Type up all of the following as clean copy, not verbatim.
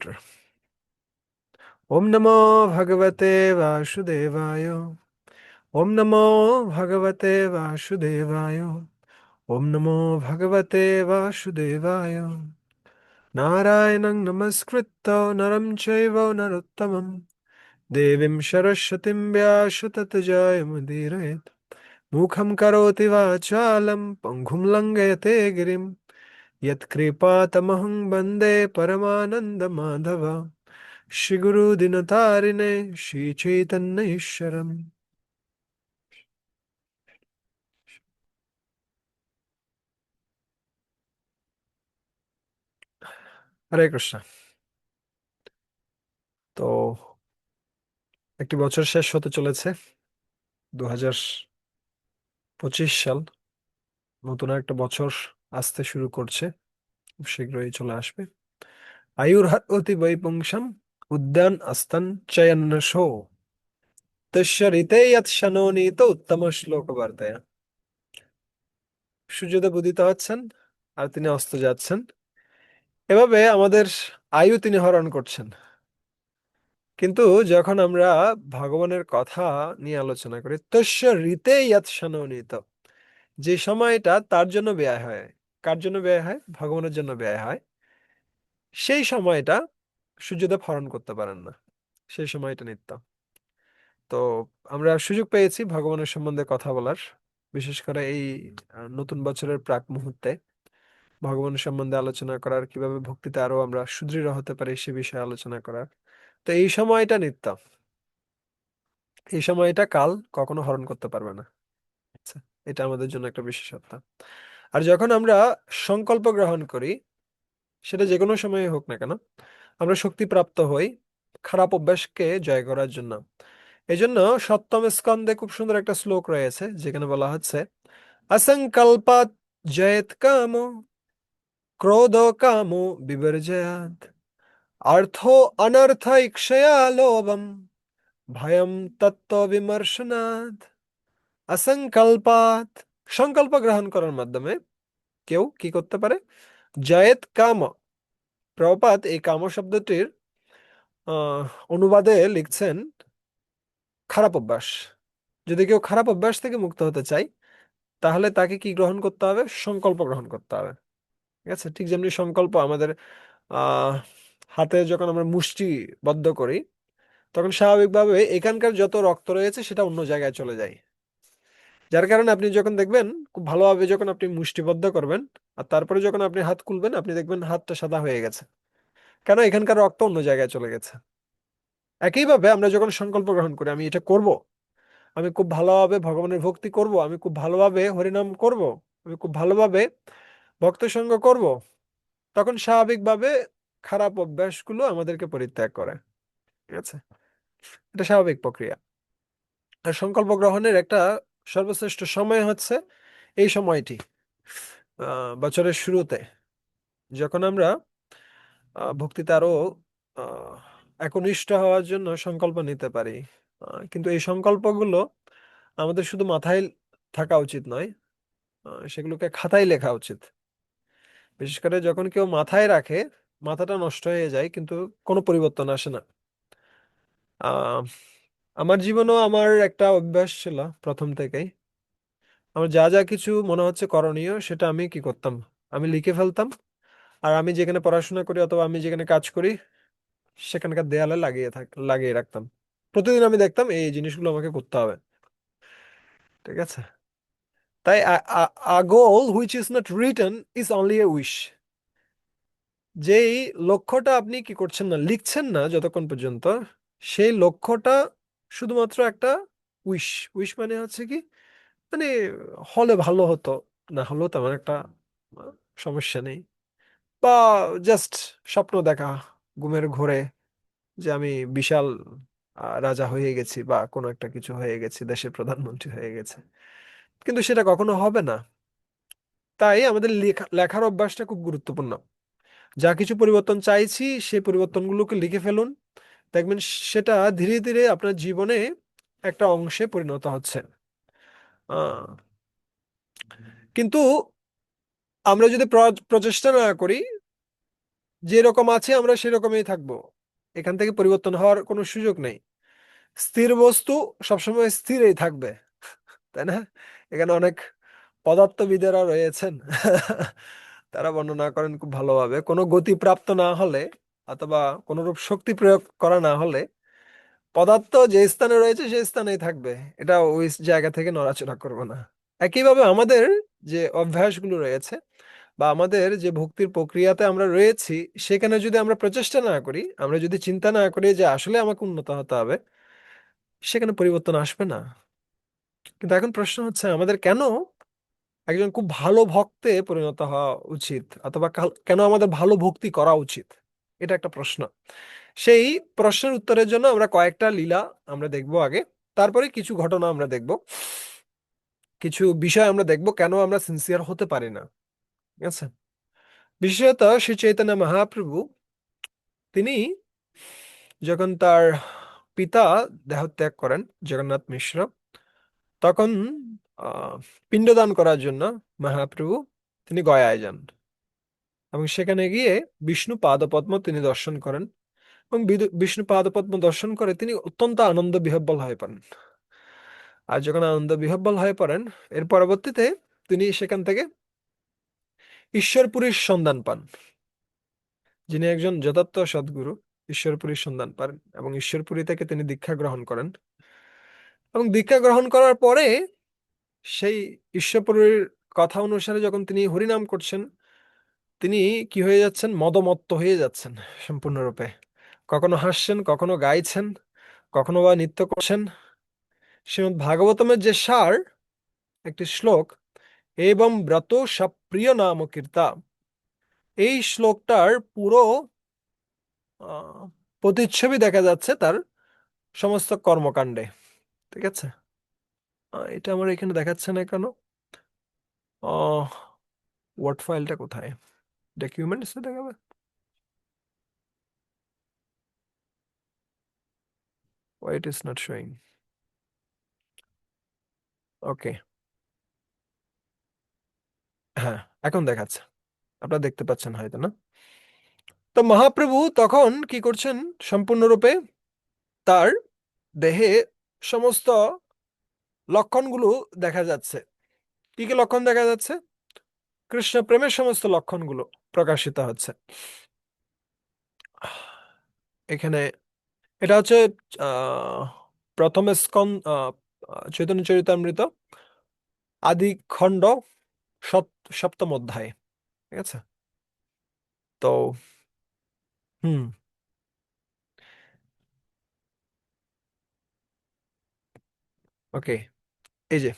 Peter. ओम नमो भगवते वासुदेवाय। ओम नमो भगवते वासुदेवाय। ओम नमो भगवते वासुदेवाय। नारायणं नमस्कृत्य नरं चैव नरोत्तमं देवीं सरस्वतीं व्यास ततो जयमुदीरयेत्। मुखं करोति वाचालं पङ्गुं लङ्घयते गिरिं यत्कृपातमहं वन्दे परमानन्दमाधव। শ্রীগুরু দিনতারিণে শ্রী চৈতন্য ঈশ্বরম। হরে কৃষ্ণ। তো একটি বছর শেষ হতে চলেছে, 2025 সাল। নতুন একটা বছর আসতে শুরু করছে, খুব শীঘ্রই চলে আসবে। আয়ুর্হতি বৈপুংসম উদ্যান আস্তান চয়ন্নশো তস্য ঋতে যৎ শনোনীত উত্তম শ্লোক বার্তায়। সূর্যদেব উদিত হচ্ছেন আর তিনি অস্ত যাচ্ছেন, এভাবে আমাদের আয়ু তিনি হরণ করছেন। কিন্তু যখন আমরা ভগবানের কথা নিয়ে আলোচনা করি, তস্য ঋতে ইয়ৎ সনোনীত, যে সময়টা তার জন্য ব্যয় হয়, কার জন্য ব্যয় হয়? ভগবানের জন্য ব্যয় হয়। সেই সময়টা সূর্যদেব হরণ করতে পারেন না, সেই সময়টা নিত্য। তো আমরা সুযোগ পেয়েছি ভগবানের সম্বন্ধে কথা বলার, বিশেষ করে এই নতুন বছরের প্রাক মুহূর্তে ভগবানের সম্বন্ধে আলোচনা করার, কিভাবে ভক্তিতে আরো আমরা সুদৃঢ় হতে পারি সে বিষয়ে আলোচনা করার। তো এই সময়টা নিত্য, এই সময়টা কাল কখনো হরণ করতে পারবে না। আচ্ছা, এটা আমাদের জন্য একটা বিশেষত্ব। আর যখন আমরা সংকল্প গ্রহণ করি, সেটা যে কোনো সময়ে হোক না কেন, আমরা শক্তি প্রাপ্ত হই খারাপ অভ্যাসকে জয় করার জন্য। এই জন্য সপ্তম স্কন্ধে খুব সুন্দর একটা শ্লোক রয়েছে, যেখানে বলা হচ্ছে অসংকল্পাৎ জয়েত কাম ক্রোধ কাম বিবর্জয়াৎ অর্থ অনর্থ ইক্ষয়া লোভম ভয়ম তত্ত্ব বিমর্শনাৎ। অসংকল্পাত, সংকল্প গ্রহণ করার মাধ্যমে কেউ কি করতে পারে? জয়েত কাম। প্রভুপাদ এই কাম শব্দটির আহ, অনুবাদে লিখছেন খারাপ অভ্যাস। যদি কেউ খারাপ অভ্যাস থেকে মুক্ত হতে চায়, তাহলে তাকে কি গ্রহণ করতে হবে? সংকল্প গ্রহণ করতে হবে। ঠিক আছে, ঠিক যেমনি সংকল্প আমাদের আহ হাতে যখন আমরা মুষ্টি বদ্ধ করি, তখন স্বাভাবিকভাবে এখানকার যত রক্ত রয়েছে সেটা অন্য জায়গায় চলে যায়। যার কারণে আপনি যখন দেখবেন খুব ভালোভাবে যখন আপনি মুষ্টিবদ্ধ করবেন, আর তারপরে যখন আপনি হাত খুলবেন, আপনি দেখবেন হাতটা সাদা হয়ে গেছে, কেন? এখানকার রক্ত অন্য জায়গায় চলে গেছে। একইভাবে আমরা যখন সংকল্প গ্রহণ করি, আমি এটা করব, আমি খুব ভালোভাবে ভগবানের ভক্তি করব, আমি খুব ভালোভাবে হরিনাম করব, আমি খুব ভালোভাবে ভক্ত সঙ্গ করব, তখন স্বাভাবিকভাবে খারাপ অভ্যাসগুলো আমাদেরকে পরিত্যাগ করে। ঠিক আছে, এটা স্বাভাবিক প্রক্রিয়া। আর সংকল্প গ্রহণের একটা সর্বশ্রেষ্ঠ সময় হচ্ছে এই সময়টি, বছরের শুরুতে, যখন আমরা ভক্তিতে আরো আহ, একনিষ্ঠ হওয়ার জন্য সংকল্প নিতে পারি। কিন্তু এই সংকল্পগুলো আমাদের শুধু মাথায় থাকা উচিত নয়, সেগুলোকে খাতায় লেখা উচিত। বিশেষ করে যখন কেউ মাথায় রাখে, মাথাটা নষ্ট হয়ে যায় কিন্তু কোনো পরিবর্তন আসে না। আহ আমার জীবনেও আমার একটা অভ্যাস ছিল প্রথম থেকেই। আমার যা যা কিছু মনে হচ্ছে করণীয়, সেটা আমি কি করতাম? আমি লিখে ফেলতাম। আর আমি যেখানে পড়াশোনা করি অথবা আমি যেখানে কাজ করি, সেখানকার দেয়ালে লাগিয়ে রাখতাম। প্রতিদিন আমি দেখতাম এই জিনিসগুলো আমাকে করতে হবে। ঠিক আছে, তাই a goal which is not written is only a wish। যেই লক্ষ্যটা আপনি কি করছেন না, লিখছেন না যতক্ষণ পর্যন্ত, সেই লক্ষ্যটা শুধুমাত্র একটা উইশ। উইশ মানে হচ্ছে কি, মানে হলে ভালো হতো, না হলেও তেমন একটা আহ, সমস্যা নেই। বা জাস্ট স্বপ্ন দেখা, ঘুমের ঘোরে, যে আমি বিশাল রাজা হয়ে গেছি বা কোনো একটা কিছু হয়ে গেছি, দেশের প্রধানমন্ত্রী হয়ে গেছে, কিন্তু সেটা কখনো হবে না। তাই আমাদের লেখার অভ্যাসটা খুব গুরুত্বপূর্ণ। যা কিছু পরিবর্তন চাইছি, সেই পরিবর্তনগুলোকে লিখে ফেলুন, দেখবেন সেটা ধীরে ধীরে আপনার জীবনে একটা অংশে পরিণত হচ্ছে। আহ, কিন্তু আমরা যদি প্রচেষ্টা না করি, যেরকম আছে আমরা সেরকমই থাকবো, এখান থেকে পরিবর্তন হওয়ার কোনো সুযোগ নেই। স্থির বস্তু সবসময় স্থিরই থাকবে, তাই না? এখানে অনেক পদার্থবিদেরা রয়েছেন, তারা বর্ণনা করেন খুব ভালোভাবে, কোনো গতি প্রাপ্ত না হলে অথবা কোনোরূপ শক্তি প্রয়োগ করা না হলে পদার্থ যে স্থানে রয়েছে সেই স্থানেই থাকবে, এটা ওই জায়গা থেকে নড়াচড়া করবে না। একইভাবে আমাদের যে অভ্যাসগুলো রয়েছে বা আমাদের যে ভক্তির প্রক্রিয়াতে আমরা রয়েছি, সেখানে যদি আমরা প্রচেষ্টা না করি, আমরা যদি চিন্তা না করি যে আসলে আমাকে উন্নত হতে হবে, সেখানে পরিবর্তন আসবে না। কিন্তু এখন প্রশ্ন হচ্ছে আমাদের কেন একজন খুব ভালো ভক্তে পরিণত হওয়া উচিত, অথবা কেন আমাদের ভালো ভক্তি করা উচিত, এটা একটা প্রশ্ন। সেই প্রশ্নের উত্তরের জন্য আমরা কয়েকটা লীলা আমরা দেখব আগে, তারপরে কিছু ঘটনা আমরা দেখব, কিছু বিষয় আমরা দেখব কেন আমরা সিনসিয়ার হতে পারি না। ঠিক আছে? বিশেষত শ্রী চৈতন্য মহাপ্রভু, তিনি যখন তার পিতা দেহত্যাগ করেন জগন্নাথ মিশ্র, তখন আহ পিণ্ডদান করার জন্য মহাপ্রভু তিনি গয়ায় যান, এবং সেখানে গিয়ে বিষ্ণু পাদপদ্ম তিনি দর্শন করেন, এবং বিষ্ণু পাদপদ্ম দর্শন করে তিনি অত্যন্ত আনন্দ বিহ্বল হয়ে পড়েন। আর যখন আনন্দ বিহ্বল হয়ে পড়েন, এর পরবর্তীতে তিনি সেখান থেকে ঈশ্বরপুরীর সন্ধান পান, যিনি একজন যথার্থ সদ্গুরু। ঈশ্বরপুরীর সন্ধান পান এবং ঈশ্বরপুরী থেকে তিনি দীক্ষা গ্রহণ করেন, এবং দীক্ষা গ্রহণ করার পরে সেই ঈশ্বরপুরীর কথা অনুসারে যখন তিনি হরিনাম করছেন, তিনি কি হয়ে যাচ্ছেন, মদমত্ত হয়ে যাচ্ছেন সম্পূর্ণরূপে। কখনো হাসছেন, কখনো গাইছেন, কখনো বা নৃত্য করছেন। শ্রীমদ্ ভাগবতমের যে সার, একটি শ্লোক, এবং ব্রত সপ্রিয় নাম কীর্তা, এই শ্লোকটার পুরো আহ, প্রতিচ্ছবি দেখা যাচ্ছে তার সমস্ত কর্মকাণ্ডে। ঠিক আছে? এটা আমার এখানে দেখাচ্ছে না কেন? ওয়ার্ড ফাইলটা কোথায়? ডকুমেন্টস দেখাবে? Why it is not showing? ওকে, হ্যাঁ, এখন দেখাচ্ছে, আপনারা দেখতে পাচ্ছেন হয়তো, না? তো মহাপ্রভু তখন কি করছেন, সম্পূর্ণরূপে তার দেহে সমস্ত লক্ষণগুলো দেখা যাচ্ছে। কি কি লক্ষণ দেখা যাচ্ছে? কৃষ্ণ প্রেমের সমস্ত লক্ষণগুলো প্রকাশিত হচ্ছে এখানে। এটা হচ্ছে আহ প্রথম চৈতন্য চরিতামৃত আদি খণ্ড, সপ্তম অধ্যায়। ঠিক আছে? তো হুম, ওকে, এই যে,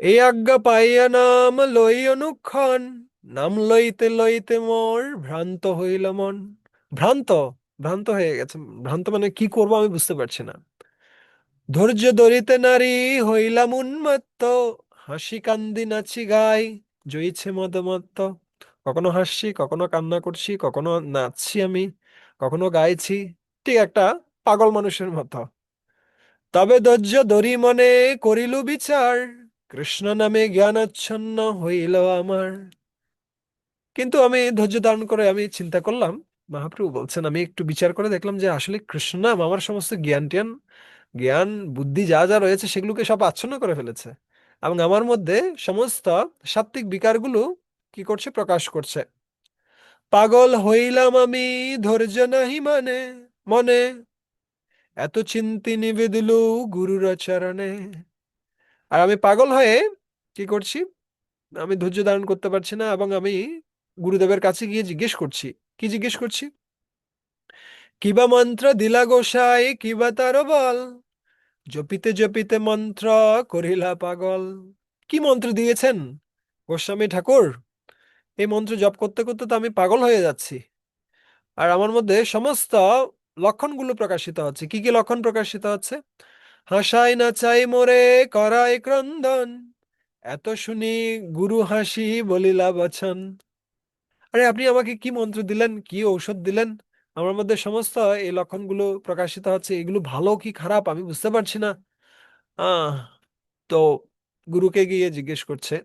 এই আজ্ঞা পাইয়া নাম লই অনুক্ষণ, নাম লইতে লইতে মোর ভ্রান্ত হইল মন। ভ্রান্ত, ভ্রান্ত হয়ে গেছে। ভ্রান্ত মানে কি করব আমি বুঝতে পারছি না। ধৈর্য ধরিতে নারী হইলাম উন্মত্ত, হাসি কান্দি নাচি গাই জয়ীছে মদমত্ত। কখনো হাসছি, কখনো কান্না করছি, কখনো নাচছি আমি, কখনো গাইছি, ঠিক একটা পাগল মানুষের মতো। তবে ধৈর্য ধরি মনে করিলু বিচার, কৃষ্ণ নামে জ্ঞানাচ্ছন্ন হইল আমার। কিন্তু আমি ধৈর্য ধারণ করে আমি চিন্তা করলাম, মহাপ্রভু বলছেন, আমি একটু বিচার করে দেখলাম যে আসলে কৃষ্ণ নাম আমার সমস্ত জ্ঞান জ্ঞান জ্ঞান বুদ্ধি যা যা রয়েছে সেগুলোকে সব আচ্ছন্ন করে ফেলেছে, এবং আমার মধ্যে সমস্ত সাত্ত্বিক বিকারগুলো কি করছে, প্রকাশ করছে। পাগল হইলাম আমি, ধৈর্য নাহি মানে মনে, এত চিন্তি নিবেদিলু গুরুর চরণে। আর আমি পাগল হয়ে কি করছি, আমি ধৈর্য ধারণ করতে পারছি না, এবং আমি গুরুদেবের কাছে গিয়ে জিজ্ঞেস করছি। কি জিজ্ঞেস করছি? কিবা মন্ত্র দিলা গোসাই, কিবা তার বল, জপিতে জপিতে মন্ত্র করিলা পাগল। কি মন্ত্র দিয়েছেন গোস্বামী ঠাকুর? এই মন্ত্র জপ করতে করতে তো আমি পাগল হয়ে যাচ্ছি, আর আমার মধ্যে সমস্ত লক্ষণগুলো প্রকাশিত হচ্ছে। কি কি লক্ষণ প্রকাশিত হচ্ছে? হাসাই নাচাই মোরে করাই ক্রন্দন, এত শুনি গুরু হাসি বলিলা বচন। আরে আপনি আমাকে কি মন্ত্র দিলেন, কি ঔষধ দিলেন? আমার মধ্যে সমস্ত এই লক্ষণগুলো প্রকাশিত হচ্ছে, এগুলো ভালো কি খারাপ আমি বুঝতে পারছি না। আহ তো গুরুকে গিয়ে জিজ্ঞেস করছে,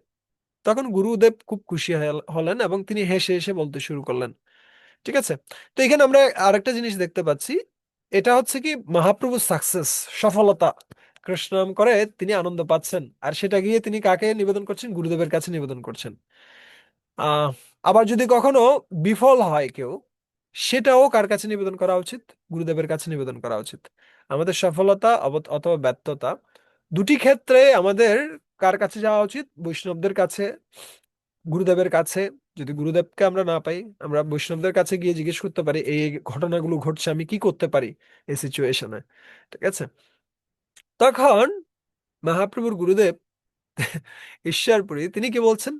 তখন গুরুদেব খুব খুশি হলেন এবং তিনি হেসে হেসে বলতে শুরু করলেন। ঠিক আছে। তো এখানে আমরা আরেকটা জিনিস দেখতে পাচ্ছি, এটা হচ্ছে কি মহাপ্রভু সাকসেস, সফলতা, কৃষ্ণ নাম করে তিনি আনন্দ পাচ্ছেন, আর সেটা গিয়ে তিনি কাকে নিবেদন করছেন? গুরুদেবের কাছে নিবেদন করছেন। আহ আবার যদি কখনো বিফল হয় কেউ, সেটাও কার কাছে নিবেদন করা উচিত? গুরুদেবের কাছে নিবেদন করা উচিত। আমাদের সফলতা অথবা ব্যর্থতা, দুটি ক্ষেত্রে আমাদের কার কাছে যাওয়া উচিত? বৈষ্ণবদের কাছে, গুরুদেবের কাছে। যদি গুরুদেবকে আমরা না পাই, আমরা বৈষ্ণবদের কাছে গিয়ে জিজ্ঞেস করতে পারি এই এই ঘটনাগুলো ঘটছে, আমি কি করতে পারি এই সিচুয়েশনে। ঠিক আছে। তখন মহাপ্রভুর গুরুদেব ঈশ্বরপুরী তিনি কি বলছেন?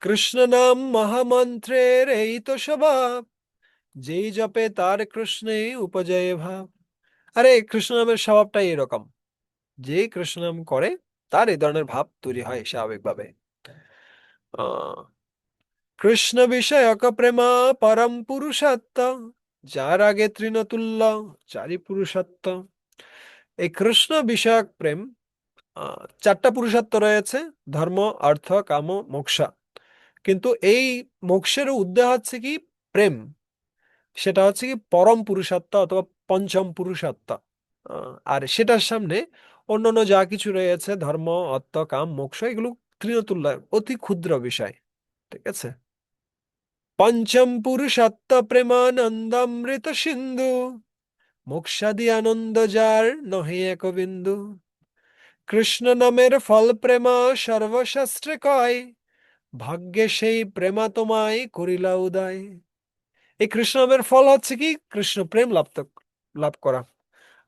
কৃষ্ণ নাম মহামন্ত্রের এই তো স্বভাব, যেই জপে তার কৃষ্ণে উপজয় ভাব। আরে কৃষ্ণ নামের স্বভাবটাই এরকম, যে কৃষ্ণ নাম করে তার এই ধরনের ভাব তৈরি হয় স্বাভাবিকভাবে। আহ কৃষ্ণ বিষয়ক প্রেমা পরম পুরুষাত্ম, যার আগে তৃণতুল্য চারি পুরুষাত্ম। এই কৃষ্ণ বিষয়ক প্রেম, চারটা পুরুষার্থ রয়েছে: ধর্ম, অর্থ, কাম, মোক্ষ। কিন্তু এই মোক্ষের উদ্দেশ্য হচ্ছে কি? প্রেম। সেটা হচ্ছে কি পরম পুরুষার্থ অথবা পঞ্চম পুরুষার্থ। আর সেটার সামনে অন্যান্য যা কিছু রয়েছে, ধর্ম, অর্থ, কাম, মোক্ষ, এগুলো তৃণতুল্য, অতি ক্ষুদ্র বিষয়। ঠিক আছে। পঞ্চম পুরুষার্থ প্রেমানন্দামৃত সিন্ধু, মোক্ষাদি আনন্দ যার নহে এক বিন্দু। কৃষ্ণ নামের ফল প্রেমা সর্বশাস্ত্রে কয়, ভাগ্যে সেই প্রেমা তোমায় করিলা উদয়। এই কৃষ্ণ নামের ফল হচ্ছে কি? কৃষ্ণ প্রেম লাভ করা।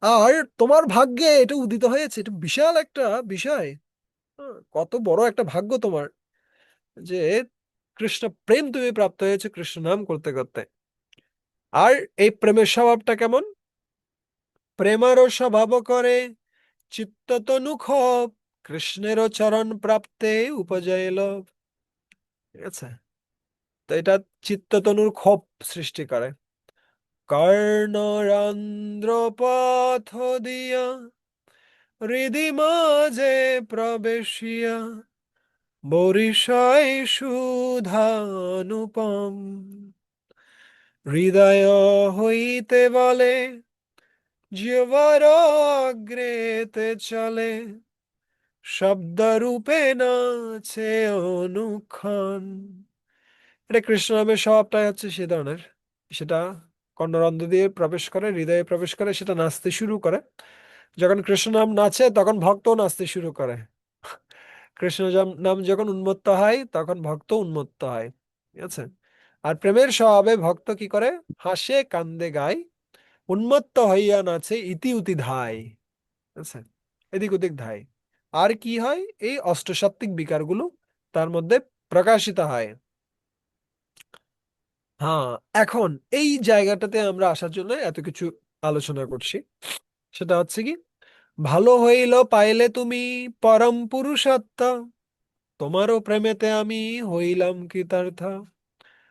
আর তোমার ভাগ্যে এটা উদিত হয়েছে, এটা বিশাল একটা বিষয়। কত বড় একটা ভাগ্য তোমার, যে কৃষ্ণ প্রেম তুমি প্রাপ্ত হয়েছে কৃষ্ণ নাম করতে করতে। আর এই প্রেমের স্বভাবটা কেমন? প্রেমারও স্বভাব করে চিত্ত তনু ক্ষোভ, কৃষ্ণেরও চরণ প্রাপ্তে উপজয় লোভ। ঠিক আছে। তো এটা চিত্ততনুর ক্ষোভ সৃষ্টি করে। কর্ণরন্ধ্র পথ দিয়া হৃদি মাঝে প্রবেশিয়া, বরিশায় সুধানুপম। হৃদয় হইতে বলে জিহ্বার অগ্রেতে চলে, শব্দরূপে নাচে অনুক্ষণ। এটা কৃষ্ণ নামের স্বভাবটাই হচ্ছে সে ধরনের। সেটা কর্ণরন্ধ্র দিয়ে প্রবেশ করে, হৃদয়ে প্রবেশ করে, সেটা নাচতে শুরু করে। যখন কৃষ্ণ নাম নাচে তখন ভক্ত নাচতে শুরু করে। কৃষ্ণ নাম যখন উন্মত্ত হয় তখন ভক্ত উন্মত্ত হয়। ঠিক আছে। আর প্রেমের স্বভাবে ভক্ত কি করে? হাসে কান্দে গায়, উন্মত্ত হইয়া নাচে ইতি উতি ধায়। ঠিক আছে। এদিক ওদিক ধায়। আর কি হয়? এই অষ্টসাত্ত্বিক বিকারগুলো তার মধ্যে প্রকাশিত হয়। হ্যাঁ, এখন এই জায়গাটাতে আমরা আসার জন্য এত কিছু আলোচনা করছি। সেটা হচ্ছে কি, ভালো হইল পাইলে তুমি পরম পুরুষার্থ, তোমারও প্রেমেতে আমি হইলাম কৃতার্থ।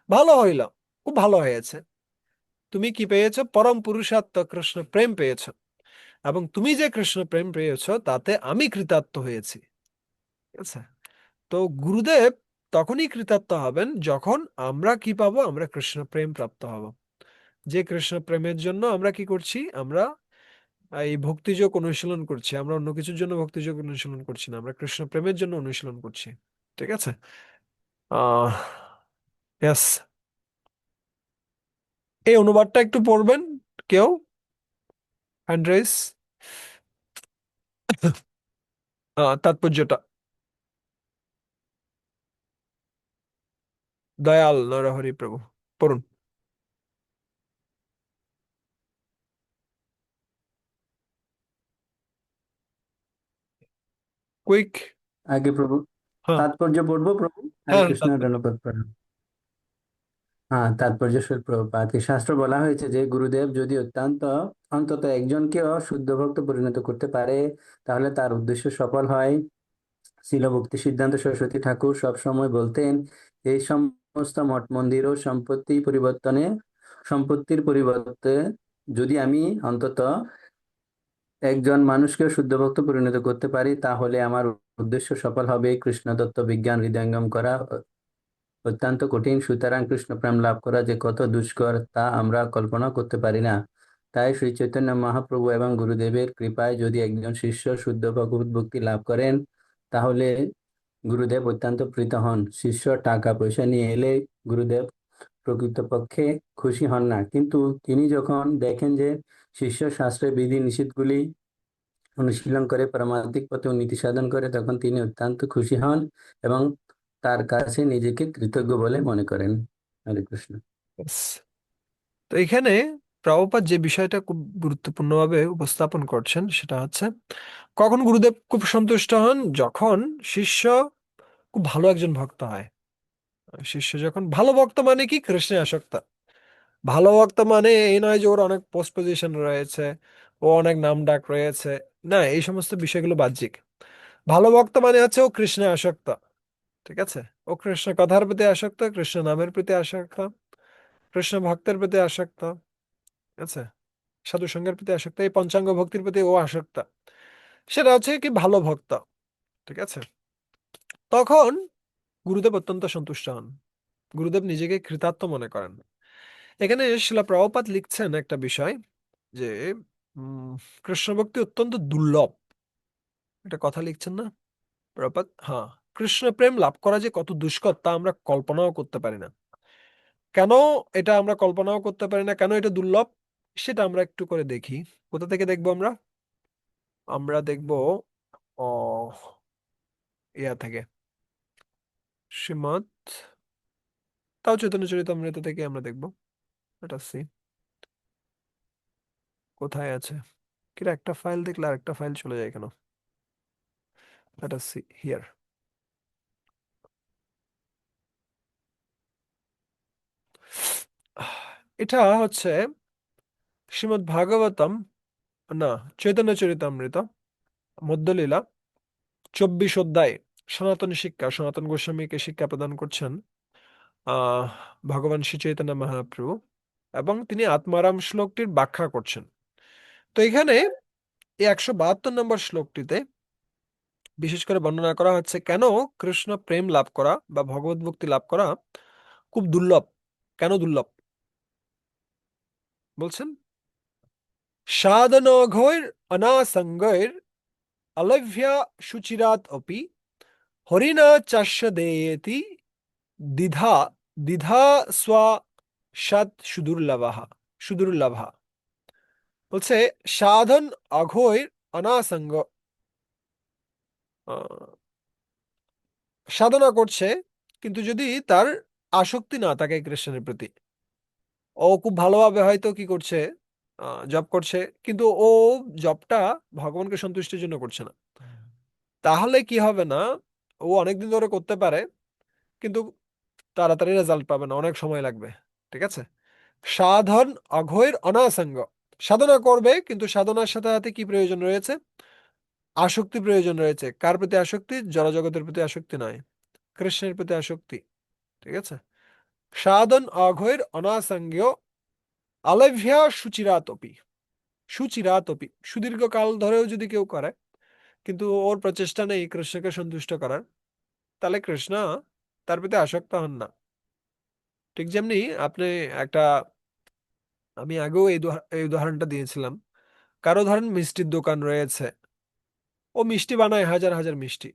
ভালো হইলাম, খুব ভালো হয়েছে। তুমি কি পেয়েছো? পরম পুরুষার্থ কৃষ্ণ প্রেম পেয়েছো। এবং তুমি যে কৃষ্ণ প্রেম পেয়েছো তাতে আমি কৃতার্থ হয়েছি। ঠিক আছে। তো গুরুদেব তখনই কৃতার্থ হবেন যখন আমরা কি পাবো? আমরা কৃষ্ণ প্রেম প্রাপ্ত হব। যে কৃষ্ণ প্রেমের জন্য আমরা কি করছি? আমরা এই ভক্তিযোগ অনুশীলন করছি। আমরা অন্য কিছুর জন্য ভক্তিযোগ অনুশীলন করছি না, আমরা কৃষ্ণ প্রেমের জন্য অনুশীলন করছি। ঠিক আছে। আহ ইয়াস। এই অনুবাদটা একটু পড়বেন কেউ? Hand raise. তাৎপর্যটা। দয়াল নরহরি প্রভু। পড়ুন। কুইক। আগে প্রভু হ্যাঁ, তাৎপর্য পড়বো প্রভু। হরে হ্যাঁ, কৃষ্ণ তাৎপর্য। রণপদ প্রণাম। হ্যাঁ, তাৎপর্য স্বরূপ প্রভুপাদ শাস্ত্র বলা হয়েছে যে গুরুদেব যদি অন্তত একজনকেও শুদ্ধ ভক্ত পরিণত করতে পারে তাহলে তার উদ্দেশ্য সফল হয়। শিল ভক্তি সিদ্ধান্ত সরস্বতী ঠাকুর সব সময় বলতেন, এই সমস্ত মঠ মন্দির ও সম্পত্তির পরিবর্তে যদি আমি অন্তত একজন মানুষকে শুদ্ধ ভক্ত পরিণত করতে পারি তাহলে আমার উদ্দেশ্য সফল হবে। কৃষ্ণ তত্ত্ব বিজ্ঞান হৃদয়ঙ্গম করা অত্যন্ত কঠিন, সুতরাং কৃষ্ণ প্রেম লাভ করা যে কত দুষ্কর তা আমরা কল্পনা করতে পারি না। তাই শ্রী চৈতন্য মহাপ্রভু এবং গুরুদেবের কৃপায় যদি একজন শিষ্য শুদ্ধ ভগবত ভক্তি লাভ করেন, তাহলে গুরুদেব অত্যন্ত প্রীত হন। শিষ্য টাকা পয়সা নিয়ে এলে গুরুদেব প্রকৃতপক্ষে খুশি হন না, কিন্তু তিনি যখন দেখেন যে শিষ্য শাস্ত্রের বিধি নিষেধগুলি অনুশীলন করে পারমার্থিক পথে উন্নতি সাধন করে, তখন তিনি অত্যন্ত খুশি হন এবং তার কাছে নিজেকে কৃতজ্ঞ বলে মনে করেন। হরে কৃষ্ণ। ব্যাস। তো এখানে প্রভুপাদ যে বিষয়টা খুব গুরুত্বপূর্ণভাবে উপস্থাপন করছেন সেটা হচ্ছে, কখন গুরুদেব খুব সন্তুষ্ট হন? যখন শিষ্য খুব ভালো একজন ভক্ত হয়। শিষ্য যখন ভালো ভক্ত মানে কি? কৃষ্ণে আসক্ত। ভালো ভক্ত মানে এই নয় যে ওর অনেক পোস্ট পজিশন রয়েছে, ও অনেক নাম ডাক রয়েছে। না, এই সমস্ত বিষয়গুলো বাহ্যিক। ভালো ভক্ত মানে হচ্ছে ও কৃষ্ণে আসক্ত। ঠিক আছে? ও কৃষ্ণ কথার প্রতি আসক্ত, কৃষ্ণ নামের প্রতি আসক্ত, কৃষ্ণ ভক্তের প্রতি আসক্ত। ঠিক আছে? সাধু সঙ্গের প্রতি আসক্ত, এই পঞ্চাঙ্গ ভক্তির প্রতি ও আসক্ত। সেটা হচ্ছে কি ভালো ভক্ত। ঠিক আছে? তখন গুরুদেব অত্যন্ত সন্তুষ্ট হন। গুরুদেব নিজেকে কৃতার্থ মনে করেন। এখানে শিলা প্রভুপাদ লিখছেন একটা বিষয়, যে উম কৃষ্ণ ভক্তি অত্যন্ত দুর্লভ। এটা কথা লিখছেন না প্রভুপাদ? হ্যাঁ। কৃষ্ণ প্রেম লাভ করা যে কত দুষ্কর তা আমরা কল্পনাও করতে পারি না। কেন এটা আমরা কল্পনাও করতে পারি না, কেন এটা দুর্লভ, সেটা আমরা একটু করে দেখি। কোথা থেকে দেখবো আমরা? আমরা দেখবো ইয়া থেকে, শ্রীমৎ তাও চৈতন্য চরিতামৃত থেকে আমরা দেখবো। এটা সি কোথায় আছে? কিরা একটা ফাইল দেখলে আরেকটা ফাইল চলে যায় কেন? এটা সি হিয়ার। এটা হচ্ছে শ্রীমদ্ ভাগবতম, না, চৈতন্য চরিতামৃত মধ্যলীলা 24 অধ্যায়। সনাতন শিক্ষা, সনাতন গোস্বামীকে শিক্ষা প্রদান করছেন আহ ভগবান শ্রী চৈতন্য মহাপ্রভু, এবং তিনি আত্মারাম শ্লোকটির ব্যাখ্যা করছেন। তো এখানে এই 172 নম্বর শ্লোকটিতে বিশেষ করে বর্ণনা করা হচ্ছে কেন কৃষ্ণ প্রেম লাভ করা বা ভগবত ভক্তি লাভ করা খুব দুর্লভ। কেন দুর্লভ বলছেন? সাধনঘৈর অনাসঙ্গৈর অলভ্য শুচিরাত অপি হরিণা চাষ্য দেয়েতি দ্বিধা দ্বিধা স্বা সৎ সুদুর্লভা সুদুর্লভা। বলছে সাধন অঘৈর অনাসঙ্গ, আহ, সাধনা করছে কিন্তু যদি তার আসক্তি না থাকে কৃষ্ণের প্রতি, ও খুব ভালোভাবে হয়তো কি করছে, জব করছে, কিন্তু ও জবটা ভগবানকে সন্তুষ্টির জন্য করছে না, তাহলে কি হবে না, ও অনেকদিন ধরে করতে পারে কিন্তু তাড়াতাড়ি রেজাল্ট পাবে না, অনেক সময় লাগবে। ঠিক আছে? সাধন অঘৈর অনাসঙ্গ, সাধনা করবে কিন্তু সাধনার সাথে সাথে কি প্রয়োজন রয়েছে? আসক্তি প্রয়োজন রয়েছে। কার প্রতি আসক্তি? জড়জগতের প্রতি আসক্তি নয়, কৃষ্ণের প্রতি আসক্তি। ঠিক আছে? সাধন অঘৈর অনাসঙ্গ আলভ্যা সুচিরাতপি, সুচিরাতপি, সুদীর্ঘ কাল ধরেও যদি কেউ করে কিন্তু ওর প্রচেষ্টা নেই কৃষ্ণকে সন্তুষ্ট করার, তাহলে কৃষ্ণ তার প্রতি আসক্ত হন না। ঠিক যেমনি আপনি একটা, আমি আগেও এই উদাহরণটা দিয়েছিলাম। কারো ধরেন মিষ্টির দোকান রয়েছে, ও মিষ্টি বানায় হাজার হাজার মিষ্টি,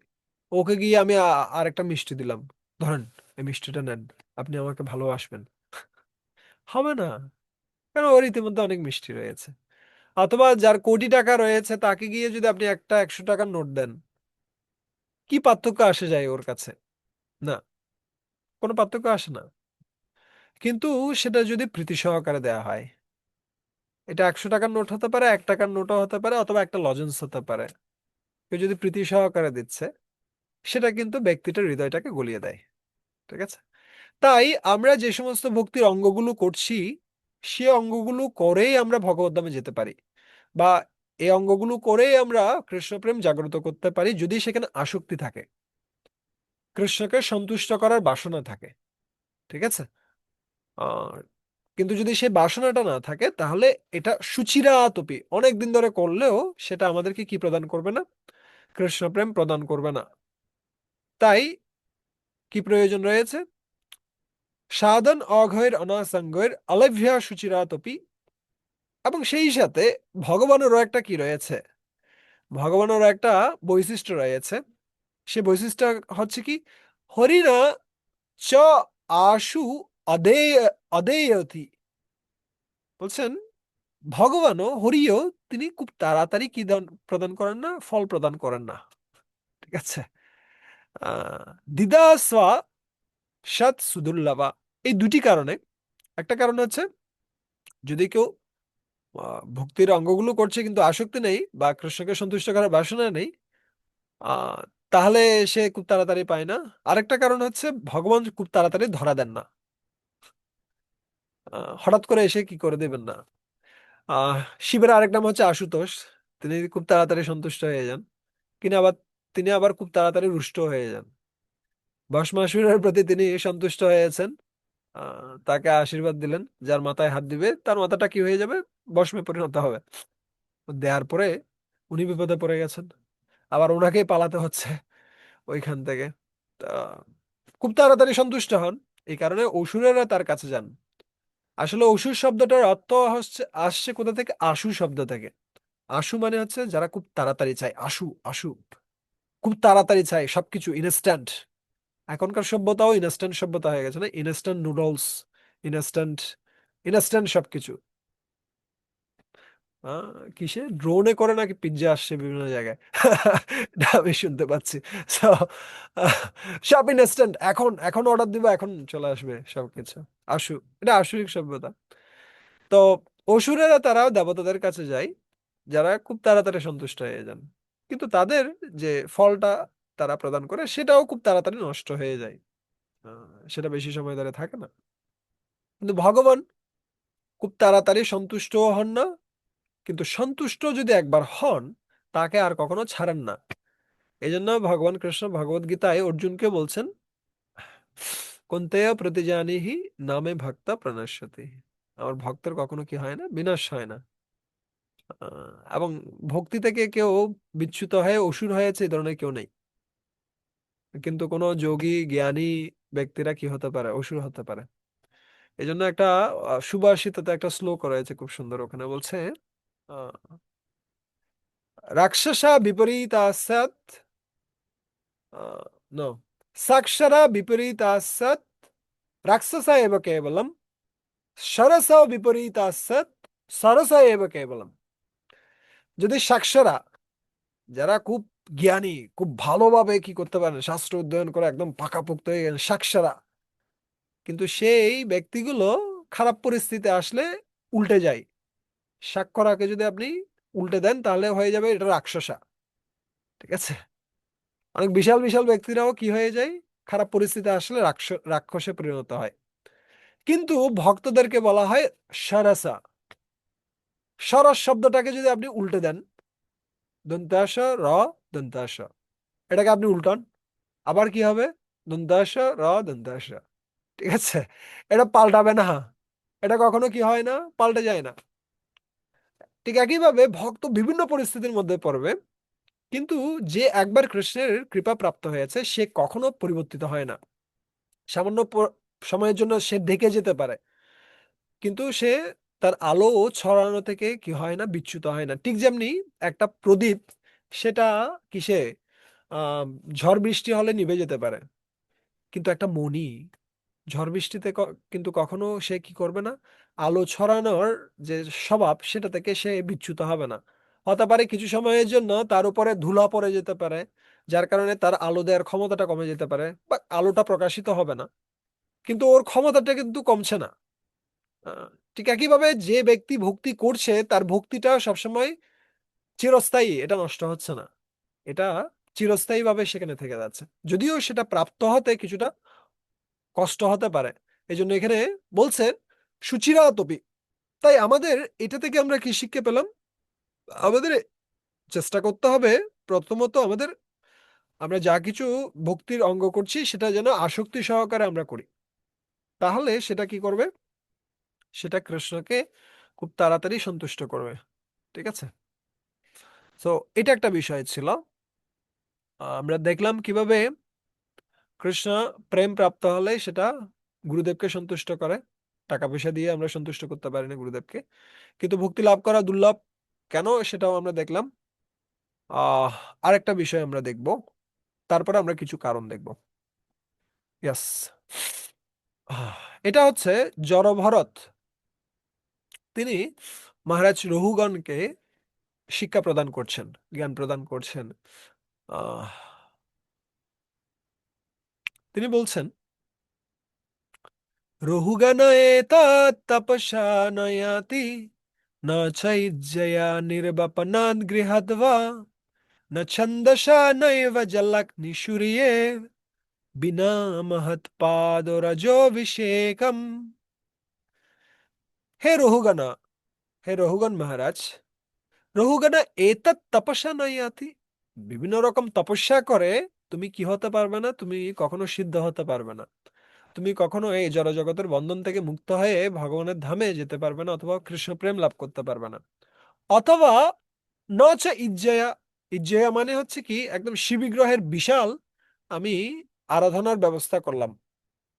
ওকে গিয়ে আমি আরেকটা মিষ্টি দিলাম, ধরেন এই মিষ্টিটা নেন, আপনি আমাকে ভালোবাসবেন, হবে না। কারণ ওর ইতিমধ্যে অনেক মিষ্টি রয়েছে। অথবা যার কোটি টাকা রয়েছে তাকে গিয়ে যদি আপনি একটা 100 টাকার নোট দেন, কি পার্থক্য আসে যায় ওর কাছে? না, কোনো পার্থক্য আসে না। কিন্তু সেটা যদি প্রীতি সহকারে দেয়া হয়, এটা 100 টাকার নোট হতে পারে, 1 টাকার নোটও হতে পারে, অথবা একটা লজেন্স হতে পারে, কেউ যদি প্রীতি সহকারে দিচ্ছে, সেটা কিন্তু ব্যক্তিটার হৃদয়টাকে গলিয়ে দেয়। ঠিক আছে? তাই আমরা যে সমস্ত ভক্তির অঙ্গগুলো করছি, সে অঙ্গগুলো করেই আমরা ভগবদ্ধামে যেতে পারি, বা এই অঙ্গগুলো করেই আমরা কৃষ্ণপ্রেম জাগ্রত করতে পারি, যদি সেখানে আসক্তি থাকে, কৃষ্ণকে সন্তুষ্ট করার বাসনা থাকে। ঠিক আছে? আর কিন্তু যদি সেই বাসনাটা না থাকে, তাহলে এটা সুচিরাতপি অনেক দিন ধরে করলেও সেটা আমাদেরকে কি প্রদান করবে না? কৃষ্ণ প্রেম প্রদান করবে না। তাই কি প্রয়োজন রয়েছে? সাধন অঘৈর অনাসঙ্গৈর আলভ্য শুচিরাতপি। এবং সেই সাথে ভগবানেরও একটা কি রয়েছে, ভগবানেরও একটা বৈশিষ্ট্য রয়েছে। সে বৈশিষ্ট্য হচ্ছে কি, হরিণা চ আশু অদেয় অদেয়তি। বলছেন ভগবানও হরিও তিনি খুব তাড়াতাড়ি কি প্রদান করেন না, ফল প্রদান করেন না। ঠিক আছে। দিদা স্বা সৎ সুদুর্লভা। এই দুটি কারণে, একটা কারণ হচ্ছে যদি কেউ ভক্তির অঙ্গগুলো করছে কিন্তু আসক্তি নেই বা কৃষ্ণকে সন্তুষ্ট করার বাসনা নেই, আহ তাহলে সে খুব তাড়াতাড়ি পায় না। আরেকটা কারণ হচ্ছে ভগবান খুব তাড়াতাড়ি ধরা দেন না, হঠাৎ করে এসে কি করে দেবেন না। আহ শিবের আরেক নাম হচ্ছে আশুতোষ। তিনি খুব তাড়াতাড়ি সন্তুষ্ট হয়ে যান, কিন্তু আবার তিনি আবার খুব তাড়াতাড়ি রুষ্ট হয়ে যান। ভস্মাসুরের প্রতি তিনি সন্তুষ্ট হয়েছেন, তাকে আশীর্বাদ দিলেন, যার মাথায় হাত দিবে তার মাথাটা কি হয়ে যাবে, ভস্মে পরিণত হবে। দেওয়ার পরে উনি বিপদে পড়ে গেছেন, আবার ওনাকেই পালাতে হচ্ছে ওইখান থেকে। তা খুব তাড়াতাড়ি সন্তুষ্ট হন, এই কারণে অসুরেরা তার কাছে যান। আসলে অসুর শব্দটার অর্থ হচ্ছে, আসছে কোথা থেকে, আশু শব্দ থেকে। আশু মানে হচ্ছে যারা খুব তাড়াতাড়ি চায়, আশু আশু, খুব তাড়াতাড়ি চায় সবকিছু ইনস্ট্যান্ট। এখনকার সভ্যতাও ইনস্ট্যান্ট সভ্যতা হয়ে গেছে না, ইনস্ট্যান্ট নুডলস, ইনস্ট্যান্ট, ইনস্ট্যান্ট সবকিছু। আহ, কিসে ড্রোনে করে নাকি পিৎজা আসছে বিভিন্ন জায়গায় এটা আমি শুনতে পাচ্ছি। So, আহ, সব ইনস্ট্যান্ট, এখন এখন অর্ডার দিব, এখন চলে আসবে সবকিছু। আশু, এটা আসুরিক সভ্যতা। তো অসুরেরা তারাও দেবতাদের কাছে যায়, যারা খুব তাড়াতাড়ি সন্তুষ্ট হয়ে যান, কিন্তু তাদের যে ফলটা তারা প্রদান করে সেটাও খুব তাড়াতাড়ি নষ্ট হয়ে যায়। সেটা বেশি সময় ধরে থাকে না। কিন্তু ভগবান খুব তাড়াতাড়ি সন্তুষ্টও হন না, কিন্তু সন্তুষ্ট যদি একবার হন তাকে আর কখনো ছাড়েন না। এই জন্য ভগবান কৃষ্ণ ভগবদ গীতায় অর্জুনকে বলছেন, কুন্তেয় প্রতিজানিহি নামে ভক্তা প্রণশ্যতি। আমার ভক্তের কখনো কি হয় না, বিনাশ হয় না। এবং ভক্তি থেকে কেউ বিচ্যুত হয়ে অসুর হয়েছে এই ধরনের কেউ নেই। কিন্তু কোনো যোগী জ্ঞানী ব্যক্তিরা কি হতে পারে, অসুর হতে পারে। এই জন্য একটা সুভাষিততে একটা শ্লোক রয়েছে খুব সুন্দর, ওখানে বলছে আহ, রাক্ষসা বিপরীতাসাৎ, নো, সাক্ষরা বিপরীতাসাৎ রাক্ষসা এব কেবলম, সরস বিপরীতাসাৎ সরস এব কেবলম। যদি সাক্ষরা, যারা খুব জ্ঞানী, খুব ভালোভাবে কি করতে পারেন, শাস্ত্র অধ্যয়ন করে একদম পাকাপোক্ত হয়ে গেলেন সাক্ষরা, কিন্তু সেই ব্যক্তিগুলো খারাপ পরিস্থিতি আসলে উল্টে যায়। সাক্ষরাকে যদি আপনি উল্টে দেন তাহলে হয়ে যাবে এটা রাক্ষসা। ঠিক আছে। অনেক বিশাল বিশাল ব্যক্তিরাও কি হয়ে যায়, খারাপ পরিস্থিতি আসলে রাক্ষসে পরিণত হয়। কিন্তু ভক্তদেরকে বলা হয় সরসা। সরস শব্দটাকে যদি আপনি উল্টে দেন, দন্তাস র দন্তাস, এটাকে আপনি উল্টান, আবার কি হবে, দন্তাস র দন্তাস। ঠিক আছে। এটা পাল্টাবে না, এটা কখনো কি হয় না, পাল্টে যায় না। ঠিক একইভাবে ভক্ত বিভিন্ন পরিস্থিতির মধ্যে পড়বে, কিন্তু যে একবার কৃষ্ণের কৃপা প্রাপ্ত হয়েছে সে কখনো পরিবর্তিত হয় না। সামান্য সময়ের জন্য সে ঢেকে যেতে পারে, কিন্তু সে তার আলো ছড়ানো থেকে কি হয় না, বিচ্যুত হয় না। ঠিক যেমনি একটা প্রদীপ, সেটা কিসে, আহ ঝড় বৃষ্টি হলে নিভে যেতে পারে, কিন্তু একটা মণি ঝড় বৃষ্টিতে কিন্তু কখনো সে কি করবে না, আলো ছড়ানোর যে স্বভাব সেটা থেকে সে বিচ্যুত হবে না। হতে পারে কিছু সময়ের জন্য তার উপরে ধুলা পড়ে যেতে পারে, যার কারণে তার আলো দেওয়ার ক্ষমতাটা কমে যেতে পারে বা আলোটা প্রকাশিত হবে না, কিন্তু ওর ক্ষমতাটা কিন্তু কমছে না। আহ, ঠিক একইভাবে যে ব্যক্তি ভক্তি করছে তার ভক্তিটা সবসময় চিরস্থায়ী, এটা নষ্ট হচ্ছে না, এটা চিরস্থায়ী ভাবে সেখানে থেকে যাচ্ছে। যদিও সেটা প্রাপ্ত হতে কিছুটা কষ্ট হতে পারে। এই জন্য এখানে বলছে সুচিরা তপি। তাই আমাদের এটা থেকে আমরা কি শিক্ষা পেলাম, আমাদের চেষ্টা করতে হবে প্রথমত আমাদের, আমরা যা কিছু ভক্তির অঙ্গ করছি সেটা যেন আসক্তি সহকারে আমরা করি, তাহলে সেটা কি করবে, সেটা কৃষ্ণকে খুব তাড়াতাড়ি সন্তুষ্ট করবে। ঠিক আছে। তো এটা একটা বিষয় ছিল। আমরা দেখলাম কিভাবে কৃষ্ণ প্রেম প্রাপ্ত হলে সেটা গুরুদেবকে সন্তুষ্ট করে। টাকা পয়সা দিয়ে আমরা সন্তুষ্ট করতে পারি না গুরুদেবকে, কিন্তু ভক্তি লাভ করা দুর্লভ কেন সেটাও আমরা দেখলাম। আহ আরেকটা বিষয় আমরা দেখব, তারপরে আমরা কিছু কারণ দেখব। ইয়াস, এটা হচ্ছে জড়ভরত। তিনি মহারাজ রঘুগণকে শিক্ষা প্রদান করছেন, জ্ঞান প্রদান করছেন। আহ তিনি বলছেন, রঘুগণ এতৎ তপসা নয়াতি ন চৈজ্জয়া নির্বাপনাদ গৃহাদ্বা ন ছন্দসা নৈব জলাগ্নিসূর্যে বিনা মহৎপাদরজোভিষেকম। হে রঘুগণ, হে রঘুগণ মহারাজ, রঘুগণ এতৎ তপস্যা নয়াতি, বিভিন্ন রকম তপস্যা করে তুমি কি হতে পারবে না, তুমি কখনো সিদ্ধ হতে পারবে না। তুমি কখনো এই জড়জগতের বন্ধন থেকে মুক্ত হয়ে ভগবানের ধামে যেতে পারবে না, অথবা কৃষ্ণ প্রেম লাভ করতে পারবে না। অথবা নচ ইজ্জয়া, ইজ্জয়া মানে হচ্ছে কি, একদম শিব বিগ্রহের বিশাল আমি আরাধনার ব্যবস্থা করলাম,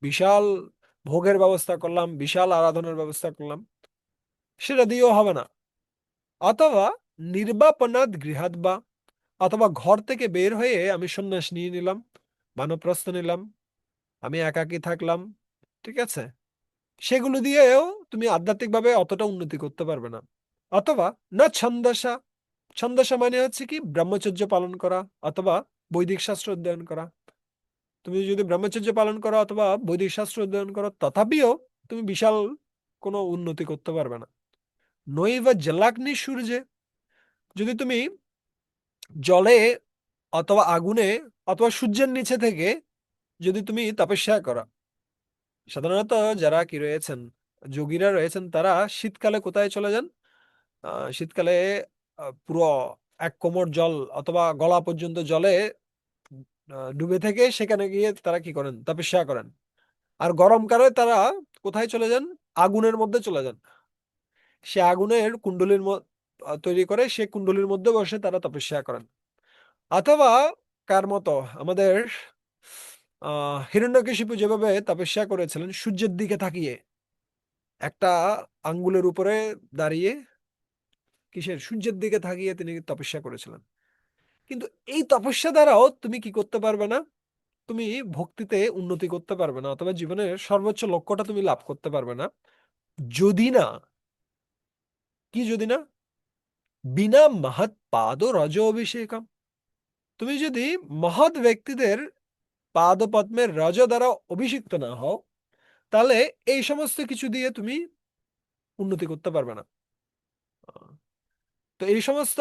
বিশাল ভোগের ব্যবস্থা করলাম, বিশাল আরাধনার ব্যবস্থা করলাম, সেটা দিয়েও হবে না। অথবা নির্বাপনাদ গৃহাৎ বা, অথবা ঘর থেকে বের হয়ে আমি সন্ন্যাস নিয়ে নিলাম, বানপ্রস্থ নিলাম, আমি একাকী থাকলাম, ঠিক আছে, সেগুলো দিয়েও তুমি আধ্যাত্মিকভাবে অতটা উন্নতি করতে পারবে না। অথবা না ছন্দসা, ছন্দসা মানে হচ্ছে কি ব্রহ্মচর্য পালন করা অথবা বৈদিক শাস্ত্র অধ্যয়ন করা। তুমি যদি ব্রহ্মচর্য পালন করো অথবা বৈদিক শাস্ত্র অধ্যয়ন করো, তথাপিও তুমি বিশাল কোনো উন্নতি করতে পারবে না। নৈব জলাগ্নি সূর্যে, যদি তুমি জলে অথবা আগুনে অথবা সূর্যের নিচে থেকে যদি তুমি তপস্যা করো, সাধারণত যারা কি রয়েছেন, যোগীরা রয়েছেন, তারা শীতকালে কোথায় চলে যান? শীতকালে পুরো এক কোমর জল অথবা গলা পর্যন্ত জলে ডুবে থেকে সেখানে গিয়ে তারা কি করেন? তপস্যা করেন। আর গরমকালে তারা কোথায় চলে যান? আগুনের মধ্যে চলে যান। সে আগুনের কুণ্ডলীর তৈরি করে সে কুণ্ডলীর মধ্যে বসে তারা তপস্যা করেন। অথবা কার মতো, আমাদের হিরণ্যকশিপু যেভাবে তপস্যা করেছিলেন সূর্যের দিকে তাকিয়ে, একটা আঙ্গুলের উপরে দাঁড়িয়ে, কিসের? সূর্যের দিকে তাকিয়ে তিনি তপস্যা করেছিলেন। কিন্তু এই তপস্যা দ্বারাও তুমি কি করতে পারবে না? তুমি ভক্তিতে উন্নতি করতে পারবে না, অথবা জীবনের সর্বোচ্চ লক্ষ্যটা তুমি লাভ করতে পারবে না, যদি না, কি যদি না, বিনা মহৎ পাদ রজ অভিষেকম, তুমি যদি মহৎ ব্যক্তিদের পাদ পদ্মের রজ দ্বারা অভিষিক্ত না হও, তাহলে এই সমস্ত কিছু দিয়ে তুমি উন্নতি করতে পারবে না। তো এই সমস্ত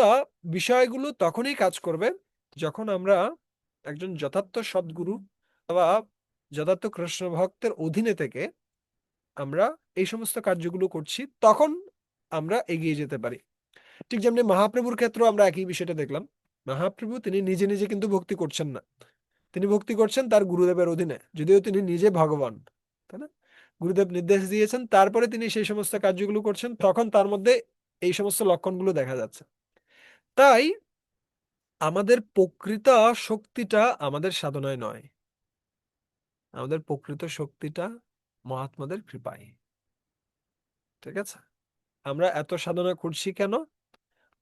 বিষয়গুলো তখনই কাজ করবে যখন আমরা একজন যথার্থ সদ্গুরু বা যথার্থ কৃষ্ণ ভক্তের অধীনে থেকে আমরা এই সমস্ত কার্যগুলো করছি, তখন আমরা এগিয়ে যেতে পারি। ঠিক যেমনি মহাপ্রভুর ক্ষেত্রে আমরা একই বিষয়টা দেখলাম। মহাপ্রভু তিনি নিজে নিজে কিন্তু ভক্তি করছেন না, তিনি ভক্তি করছেন তার গুরুদেবের অধীনে, যদিও তিনি নিজে ভগবান, তাই না? গুরুদেব নির্দেশ দিয়েছেন, তারপরে তিনি সেই সমস্ত কার্যগুলো করছেন, তখন তার মধ্যে এই সমস্ত লক্ষণগুলো দেখা যাচ্ছে। তাই আমাদের প্রকৃত শক্তিটা আমাদের সাধনায় নয়, আমাদের প্রকৃত শক্তিটা মহাত্মাদের কৃপায়। ঠিক আছে, আমরা এত সাধনা করছি কেন?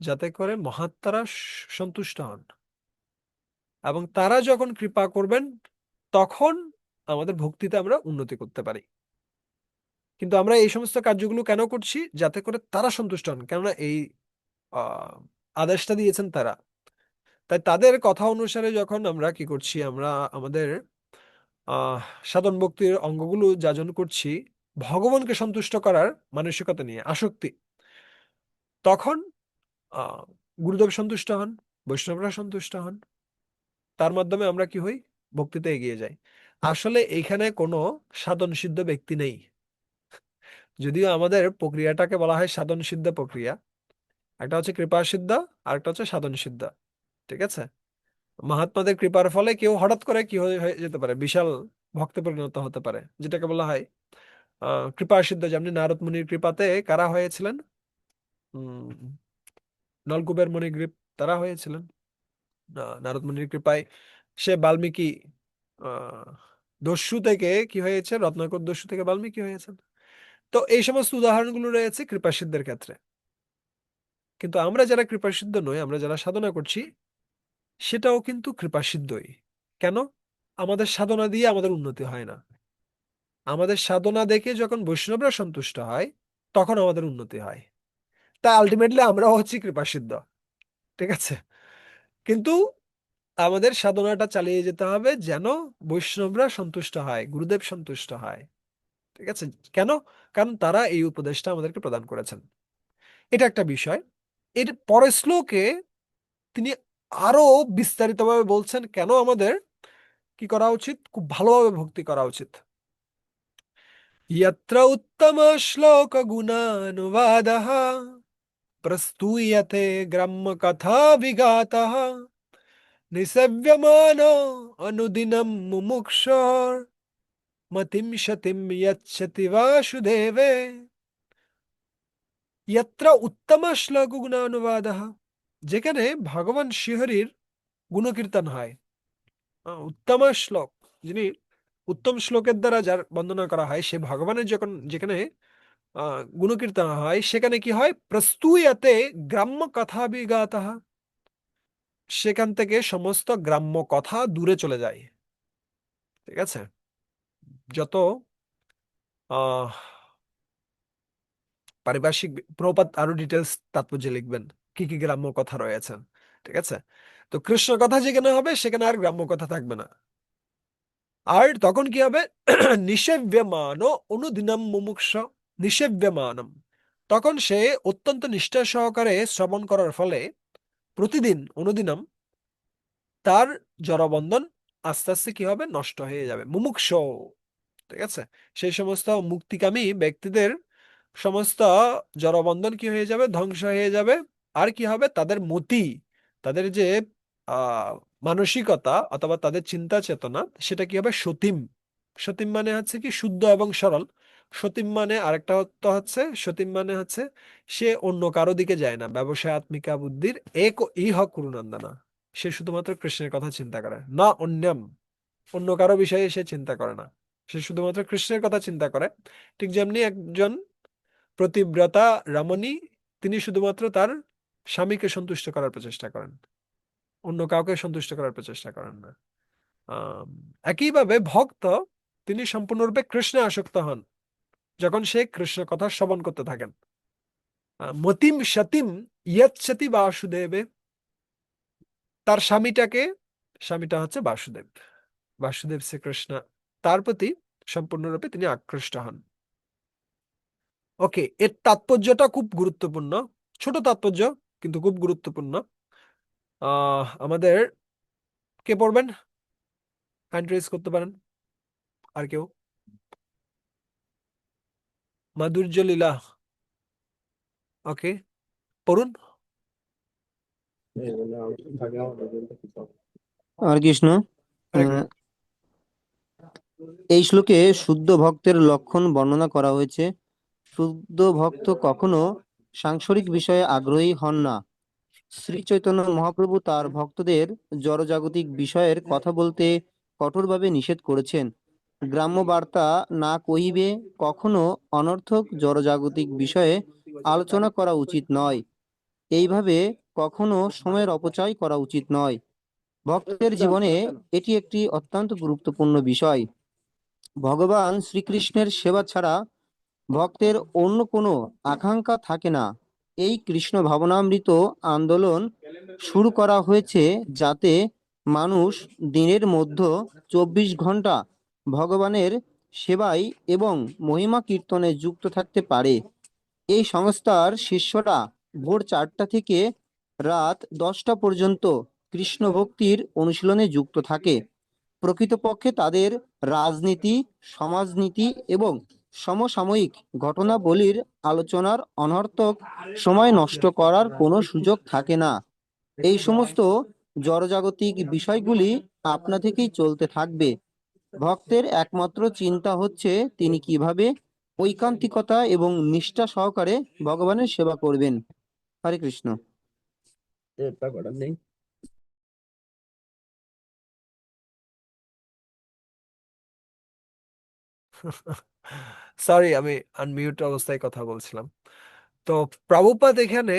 যাতে করে মহাত্মারা সন্তুষ্ট হন, এবং তারা যখন কৃপা করবেন তখন আমাদের ভক্তিতে আমরা উন্নতি করতে পারি। কিন্তু আমরা এই সমস্ত কার্যগুলো কেন করছি? যাতে করে তারা সন্তুষ্ট হন, কেননা এই আহ আদেশটা দিয়েছেন তারা। তাই তাদের কথা অনুসারে যখন আমরা কি করছি, আমরা আমাদের আহ সাধন ভক্তির অঙ্গগুলো যাজন করছি ভগবানকে সন্তুষ্ট করার মানসিকতা নিয়ে, আসক্তি, তখন আহ গুরুদেব সন্তুষ্ট হন, বৈষ্ণবরা সন্তুষ্ট হন, তার মাধ্যমে আমরা কি হই? ভক্তিতে এগিয়ে যাই। আসলে এইখানে কোনো সাধন সিদ্ধ ব্যক্তি নেই, যদিও আমাদের প্রক্রিয়াটাকে বলা হয় সাধন সিদ্ধ প্রক্রিয়া। একটা হচ্ছে কৃপা সিদ্ধ, আর একটা হচ্ছে সাধন সিদ্ধ। ঠিক আছে, মহাত্মাদের কৃপার ফলে কেউ হঠাৎ করে কি হয়ে হয়ে যেতে পারে, বিশাল ভক্তে পরিণত হতে পারে, যেটাকে বলা হয় কৃপা সিদ্ধ। যেমনি নারদ মুনির কৃপাতে কারা হয়েছিলেন? উম নলকূপের মণিগ্রীব, তারা হয়েছিলেন। নারদ মুনির কৃপায় সে বাল্মীকি আহ দস্যু থেকে কি হয়েছে, রত্নাকর দস্যু থেকে বাল্মীকি হয়েছেন। তো এই সমস্ত উদাহরণগুলো রয়েছে কৃপাসিদ্ধের ক্ষেত্রে। কিন্তু আমরা যারা কৃপাসিদ্ধ নই, আমরা যারা সাধনা করছি, সেটাও কিন্তু কৃপাসিদ্ধই। কেন? আমাদের সাধনা দিয়ে আমাদের উন্নতি হয় না। আমাদের সাধনা দেখে যখন বৈষ্ণবরা সন্তুষ্ট হয়, তখন আমাদের উন্নতি হয়। তাই আলটিমেটলি আমরাও হচ্ছি কৃপাসিদ্ধ। ঠিক আছে? কিন্তু আমাদের সাধনাটা চালিয়ে যেতে হবে যেন বৈষ্ণবরা সন্তুষ্ট হয়, গুরুদেব সন্তুষ্ট হয়। ঠিক আছে? কেন? কারণ তারা এই উপদেশটা আমাদেরকে প্রদান করেছেন। এটা একটা বিষয়। এর পরের শ্লোকে তিনি আরো বিস্তারিতভাবে বলছেন কেন আমাদের কি করা উচিত, খুব ভালোভাবে ভক্তি করা উচিত। यत्र उत्तमश्लोकगुणानुवादः प्रस्तूयते ग्राम्यकथाविगातः निसेव्यमानो अनुदिनं मुमुक्षोर्मतिं शतिं यच्छति वासुदेवे। यत्र उत्तमश्लोकगुणानुवादः, যেখানে ভগবান শ্রীহরির গুণকীর্তন হয়। উত্তম শ্লোক, যিনি উত্তম শ্লোকের দ্বারা যার বন্দনা করা হয়, সে ভগবানের যখন যেখানে গুণকীর্তন হয়, সেখানে কি হয়? প্রস্তুয়তে গ্রাম্য কথা বিগাতঃ, সেখান থেকে সমস্ত গ্রাম্য কথা দূরে চলে যায়। ঠিক আছে? যত আহ পারিভাষিক, প্রপাত আরো ডিটেলস তাৎপর্য লিখবেন কি কি গ্রাম্য কথা রয়েছে। ঠিক আছে? তো কৃষ্ণ কথা যেখানে হবে সেখানে আর গ্রাম্য কথা থাকবে না। আর তখন কি হবে? নিষেব্যমান অনুদিনম মুমুক্ষ, নিষেব্যমানম, তখন সে অত্যন্ত নিষ্ঠা সহকারে শ্রবণ করার ফলে প্রতিদিন অনুদিনম তার জড়বন্ধন আস্তে আস্তে কি হবে? নষ্ট হয়ে যাবে। মুমুক্ষু, ঠিক আছে, সেই সমস্ত মুক্তিকামী ব্যক্তিদের সমস্ত জড়বন্ধন কি হয়ে যাবে? ধ্বংস হয়ে যাবে। আর কি হবে? তাদের মতি, তাদের যে আহ মানসিকতা অথবা তাদের চিন্তা চেতনা, সেটা কি হবে? সতীম। সতীম মানে হচ্ছে কি? শুদ্ধ এবং সরল। সতীম মানে আরেকটা অর্থ হচ্ছে, সতীম মানে হচ্ছে সে অন্য কারো দিকে যায় না, ব্যবসায় আত্মিকা বুদ্ধির এক ইহ কুরুনন্দনা। সে শুধুমাত্র কৃষ্ণের কথা চিন্তা করে না, অন্যম, অন্য কারো বিষয়ে সে চিন্তা করে না, সে শুধুমাত্র কৃষ্ণের কথা চিন্তা করে। ঠিক যেমনি একজন প্রতিব্রতা রমণী, তিনি শুধুমাত্র তার স্বামীকে সন্তুষ্ট করার প্রচেষ্টা করেন, অন্য কাউকে সন্তুষ্ট করার প্রচেষ্টা করেন না। আম, একইভাবে ভক্ত, তিনি সম্পূর্ণরূপে কৃষ্ণে আসক্ত হন যখন সে কৃষ্ণ কথা শ্রবণ করতে থাকেন। মতিম সতিম ইয়চ্ছতি বাসুদেবে, তার স্বামীটাকে, স্বামীটা হচ্ছে বাসুদেব, বাসুদেব শ্রীকৃষ্ণ, তার প্রতি সম্পূর্ণরূপে তিনি আকৃষ্ট হন। ওকে, এর তাৎপর্যটা খুব গুরুত্বপূর্ণ। ছোট তাৎপর্য, কিন্তু খুব গুরুত্বপূর্ণ। আমাদের কে পড়বেন? হ্যান্ড রেজ করতে পারেন। আর কেউ? মাধুর্য লীলা, ওকে, পড়ুন। আর কৃষ্ণ, হরে কৃষ্ণ। এই শ্লোকে শুদ্ধ ভক্তের লক্ষণ বর্ণনা করা হয়েছে। শুদ্ধ ভক্ত কখনো সাংসারিক বিষয়ে আগ্রহী হন না। শ্রী চৈতন্য মহাপ্রভু তার ভক্তদের জড়জাগতিক বিষয়ের কথা বলতে কঠোরভাবে নিষেধ করেছেন। গ্রাম্য বার্তা না কহিবে, কখনো অনর্থক জড়জাগতিক বিষয়ে আলোচনা করা উচিত নয়। এইভাবে কখনো সময়ের অপচয় করা উচিত নয়। ভক্তের জীবনে এটি একটি অত্যন্ত গুরুত্বপূর্ণ বিষয়। ভগবান শ্রীকৃষ্ণের সেবা ছাড়া ভক্তের অন্য কোনো আকাঙ্ক্ষা থাকে না। এই কৃষ্ণ ভাবনামৃত আন্দোলন শুরু করা হয়েছে যাতে মানুষ দিনের মধ্যে 24 ঘন্টা ভগবানের সেবায় এবং মহিমা কীর্তনে যুক্ত থাকতে পারে। এই সংস্থার শিষ্যরা ভোর 4টা থেকে রাত 10টা পর্যন্ত কৃষ্ণ ভক্তির অনুশীলনে যুক্ত থাকে। প্রকৃতপক্ষে তাদের রাজনীতি, সমাজনীতি এবং সমসাময়িক ঘটনাবলীর আলোচনার অনর্থক সময় নষ্ট করার কোনো সুযোগ থাকে না। এই সমস্ত জড়জাগতিক বিষয়গুলি আপনা থেকেই চলতে থাকবে। ভক্তের একমাত্র চিন্তা হচ্ছে তিনি কিভাবে ঐকান্তিকতা এবং নিষ্ঠা সহকারে ভগবানের সেবা করবেন। হরে কৃষ্ণ। সরি, আমি আনমিউট অবস্থায় কথা বলছিলাম। তো প্রভুপাদ এখানে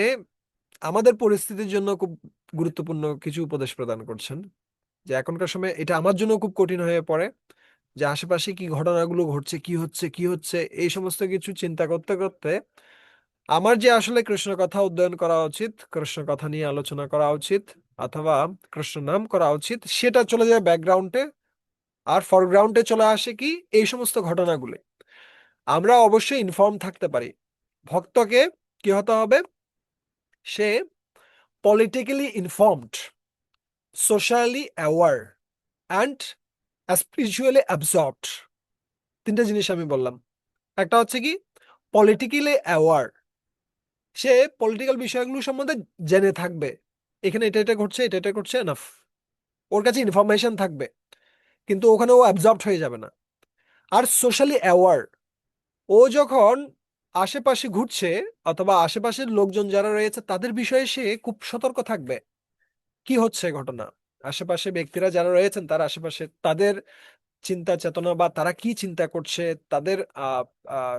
আমাদের পরিস্থিতির জন্য খুব গুরুত্বপূর্ণ কিছু উপদেশ প্রদান করছেন, যে এখনকার সময় এটা আমার জন্য খুব কঠিন হয়ে পড়ে, যে আশেপাশে কি ঘটনাগুলো ঘটছে, কি হচ্ছে কি হচ্ছে, এই সমস্ত কিছু চিন্তা করতে করতে আমার যে আসলে কৃষ্ণ কথা অধ্যয়ন করা উচিত, কৃষ্ণ কথা নিয়ে আলোচনা করা উচিত, অথবা কৃষ্ণ নাম করা উচিত, সেটা চলে যায় ব্যাকগ্রাউন্ডে। আর ফরগ্রাউন্ডে চলে আসে কি এই সমস্ত ঘটনাগুলো। আমরা অবশ্যই ইনফর্ম থাকতে পারি। ভক্তকে কি হতে হবে? সে politically informed, socially aware and spiritually absorbed. তিনটা জিনিস আমি বললাম। একটা হচ্ছে কি পলিটিক্যালি অ্যাওয়ার, সে পলিটিক্যাল বিষয়গুলো সম্বন্ধে জেনে থাকবে, এখানে এটা এটা ঘটছে, এটা এটা ঘটছে, এনাফ। ওর কাছে ইনফরমেশন থাকবে, কিন্তু ওখানে ও অ্যাবজর্বড হয়ে যাবে না। আর সোশ্যালি অ্যাওয়ার, ও যখন আশেপাশে ঘুরছে অথবা আশেপাশের লোকজন যারা রয়েছে তাদের বিষয়ে সে খুব সতর্ক থাকবে। কি হচ্ছে ঘটনা, আশেপাশে ব্যক্তিরা যারা রয়েছেন তার আশেপাশে তাদের চিন্তা চেতনা বা তারা কি চিন্তা করছে, তাদের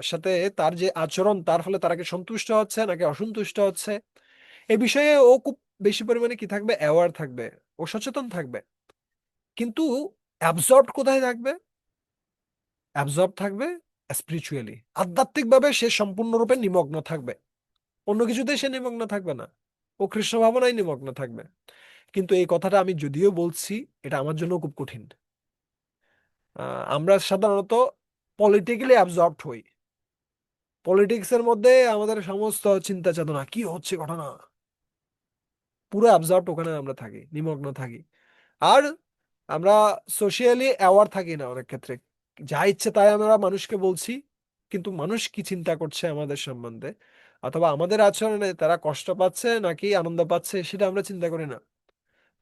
সাথে তার যে আচরণ, তার ফলে তারা কি সন্তুষ্ট হচ্ছে নাকি অসন্তুষ্ট হচ্ছে, এই বিষয়ে ও খুব বেশি পরিমাণে কি থাকবে, অ্যাওয়ার থাকবে, ও সচেতন থাকবে। কিন্তু অ্যাবজর্ব কোথায় থাকবে? অ্যাবজর্ব থাকবে স্পিরিচুয়ালি, আধ্যাত্মিকভাবে সে সম্পূর্ণরূপে নিমগ্ন থাকবে। অন্য কিছুতে সে নিমগ্ন থাকবে না, ও কৃষ্ণ ভাবনায় নিমগ্ন থাকবে। কিন্তু এই কথাটা আমি যদিও বলছি, এটা আমার জন্য খুব কঠিন। আমরা সাধারণত পলিটিক্যালি অ্যাবজর্বড হই, পলিটিক্স এর মধ্যে আমাদের সমস্ত চিন্তা চেতনা কি হচ্ছে ঘটনা, পুরো অ্যাবজর্বড ওখানে আমরা থাকি, নিমগ্ন থাকি। আর আমরা সোশিয়ালি অ্যাওয়ার থাকি না অনেক ক্ষেত্রে, যা ইচ্ছে তাই আমরা মানুষকে বলছি, কিন্তু মানুষ কি চিন্তা করছে আমাদের সম্বন্ধে, অথবা আমাদের আচরণে তারা কষ্ট পাচ্ছে নাকি আনন্দ পাচ্ছে, সেটা আমরা চিন্তা করি না।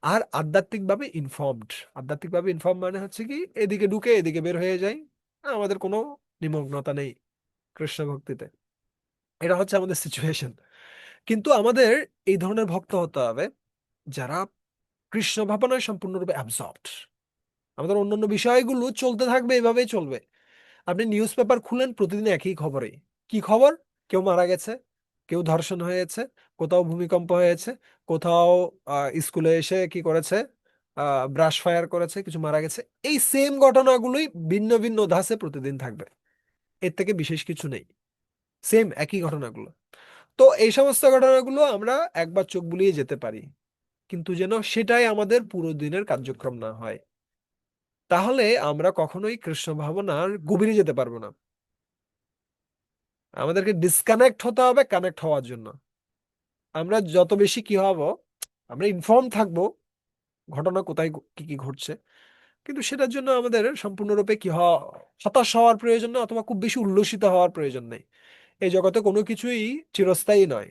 আর আধ্যাত্মিকভাবে ইনফর্মড, আধ্যাত্মিকভাবে ইনফর্ম মানে হচ্ছে কি এদিকে ঢুকে এদিকে বের হয়ে যায়, আমাদের কোনো নিমগ্নতা নেই কৃষ্ণ ভক্তিতে। এটা হচ্ছে আমাদের সিচুয়েশন। কিন্তু আমাদের এই ধরনের ভক্ত হতে হবে যারা কৃষ্ণ ভাবনায় সম্পূর্ণরূপে অ্যাবজর্বড। আমাদের অন্যান্য বিষয়গুলো চলতে থাকবে, এভাবেই চলবে। আপনি নিউজ পেপার খুলেন, প্রতিদিন একই খবরে। কি খবর? কেউ মারা গেছে, কেউ ধর্ষণ হয়েছে, কোথাও ভূমিকম্প হয়েছে, কোথাও স্কুলে এসে কি করেছে, ব্রাশ ফায়ার করেছে, কিছু মারা গেছে। এই সেম ঘটনাগুলোই ভিন্ন ভিন্ন ধাঁচে প্রতিদিন থাকবে, এর থেকে বিশেষ কিছু নেই, সেম একই ঘটনাগুলো। তো এই সমস্ত ঘটনাগুলো আমরা একবার চোখ বুলিয়ে যেতে পারি, কিন্তু যেন সেটাই আমাদের পুরো দিনের কার্যক্রম না হয়। তাহলে আমরা কখনোই কৃষ্ণ ভাবনার গভীরে যেতে পারবো না। আমাদেরকে ডিসকানেক্ট হতে হবে কানেক্ট হওয়ার জন্য। আমরা যত বেশি কি হব, আমরা ইনফর্ম থাকবো ঘটনা কোথায় কি কি ঘটছে, কিন্তু সেটার জন্য আমাদের সম্পূর্ণরূপে কি হওয়া, হতাশ হওয়ার প্রয়োজন নেই, অথবা খুব বেশি উল্লসিত হওয়ার প্রয়োজন নেই। এই জগতে কোনো কিছুই চিরস্থায়ী নয়।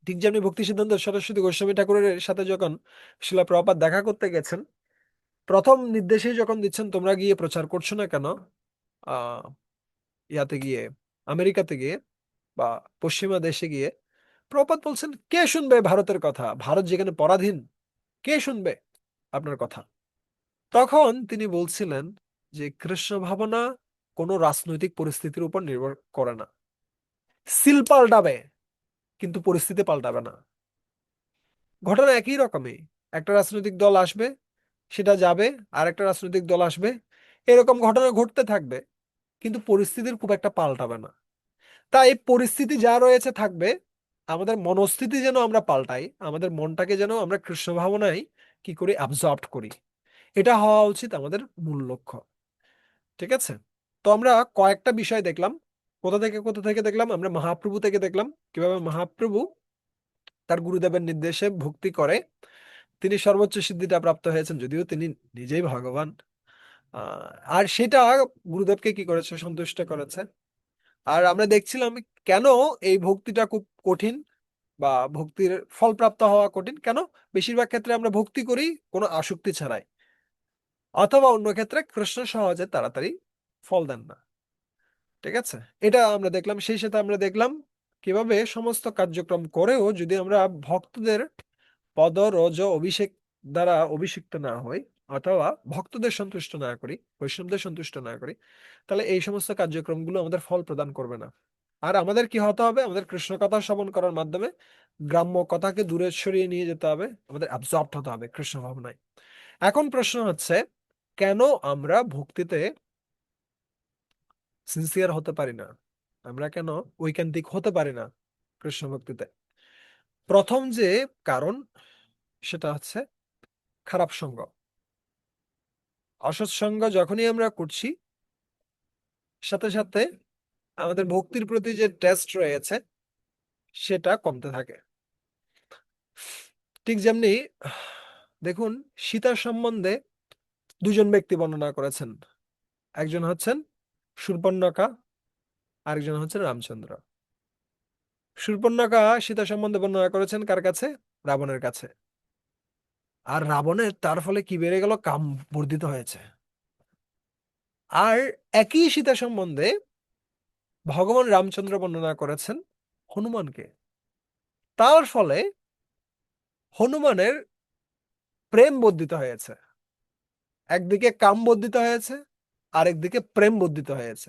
ঠিক যেমনি ভক্তি সিদ্ধান্ত সরস্বতী গোস্বামী ঠাকুরের সাথে যখন শিলা প্রভুপাদ দেখা করতে গেছেন, প্রথম নির্দেশে যখন দিচ্ছেন, তোমরা গিয়ে প্রচার করছো না কেন আহ ইয়াতে গিয়ে, আমেরিকাতে গিয়ে বা পশ্চিমা দেশে গিয়ে, প্রপাত বলছেন কে শুনবে ভারতের কথা, ভারত যেখানে পরাধীন, কে শুনবে আপনার কথা। তখন তিনি বলছিলেন যে কৃষ্ণ ভাবনা কোনো রাজনৈতিক পরিস্থিতির উপর নির্ভর করে না। সিল পাল্টাবে কিন্তু পরিস্থিতি পাল্টাবে না। ঘটনা একই রকমই, একটা রাজনৈতিক দল আসবে, সেটা যাবে, আর একটা রাজনৈতিক দল আসবে, এরকম ঘটনা ঘটতে থাকবে, কিন্তু পরিস্থিতির খুব একটা পাল্টাবে না। তাই পরিস্থিতি যা রয়েছে থাকবে, আমাদের মনস্থিতি যেন আমরা পাল্টাই, আমাদের মনটাকে যেন আমরা কৃষ্ণ ভাবনায় কি করি, অ্যাবজর্ব করি। এটা হওয়া উচিত আমাদের মূল লক্ষ্য। ঠিক আছে? তো আমরা কয়েকটা বিষয় দেখলাম। কোথা থেকে দেখলাম? আমরা মহাপ্রভু থেকে দেখলাম কিভাবে মহাপ্রভু তার গুরুদেবের নির্দেশে ভক্তি করে তিনি সর্বোচ্চ সিদ্ধিটা প্রাপ্ত হয়েছেন, যদিও তিনি নিজেই ভগবান। আর সেটা গুরুদেবকে কি করেছে, সন্তুষ্ট করেছে। আর আমরা দেখছিলাম কেন এই ভক্তিটা খুব কঠিন, বা ভক্তির ফল প্রাপ্ত হওয়া কঠিন কেন। বেশিরভাগ ক্ষেত্রে আমরা ভক্তি করি কোনো আসক্তি ছাড়াই, অথবা অন্য ক্ষেত্রে কৃষ্ণ সহজে তাড়াতাড়ি ফল দেন না। ঠিক আছে? এটা আমরা দেখলাম। সেই সাথে আমরা দেখলাম কিভাবে সমস্ত কার্যক্রম করেও যদি আমরা ভক্তদের পদ রজ অভিষেক দ্বারা অভিষিক্ত না হই, অথবা ভক্তদের সন্তুষ্ট না করি, বৈষ্ণবদের সন্তুষ্ট না করি, তাহলে এই সমস্ত কার্যক্রমগুলো আমাদের ফল প্রদান করবে না। আর আমাদের কি হতে হবে? আমাদের কৃষ্ণ কথা শ্রবণ করার মাধ্যমে গ্রাম্য কথাকে দূরে সরিয়ে নিয়ে যেতে হবে, আমাদের অ্যাবজর্বড হতে হবে কৃষ্ণ ভাবনায়। এখন প্রশ্ন হচ্ছে, কেন আমরা ভক্তিতে সিনসিয়ার হতে পারি না? আমরা কেন ঐকান্তিক হতে পারি না কৃষ্ণ ভক্তিতে? প্রথম যে কারণ, সেটা হচ্ছে খারাপ সঙ্গ। অসৎ সঙ্গ যখনই আমরা করছি, সাথে সাথে আমাদের ভক্তির প্রতি যে টেস্ট রয়েছে সেটা কমতে থাকে। ঠিক যেমনি দেখুন, সীতার সম্বন্ধে দুজন ব্যক্তি বর্ণনা করেছেন। একজন হচ্ছেন শূর্পণখা, আরেকজন হচ্ছেন রামচন্দ্র। শূর্পণখা সীতা সম্বন্ধে বর্ণনা করেছেন কার কাছে? রাবণের কাছে। আর রাবণের তার ফলে কি বেড়ে গেল? কাম বর্ধিত হয়েছে। আর একই সীতা সম্বন্ধে ভগবান রামচন্দ্র বর্ণনা করেছেন হনুমানকে। তার ফলে হনুমানের প্রেম বর্ধিত হয়েছে। একদিকে কাম বর্ধিত হয়েছে, আরেকদিকে প্রেম বর্ধিত হয়েছে।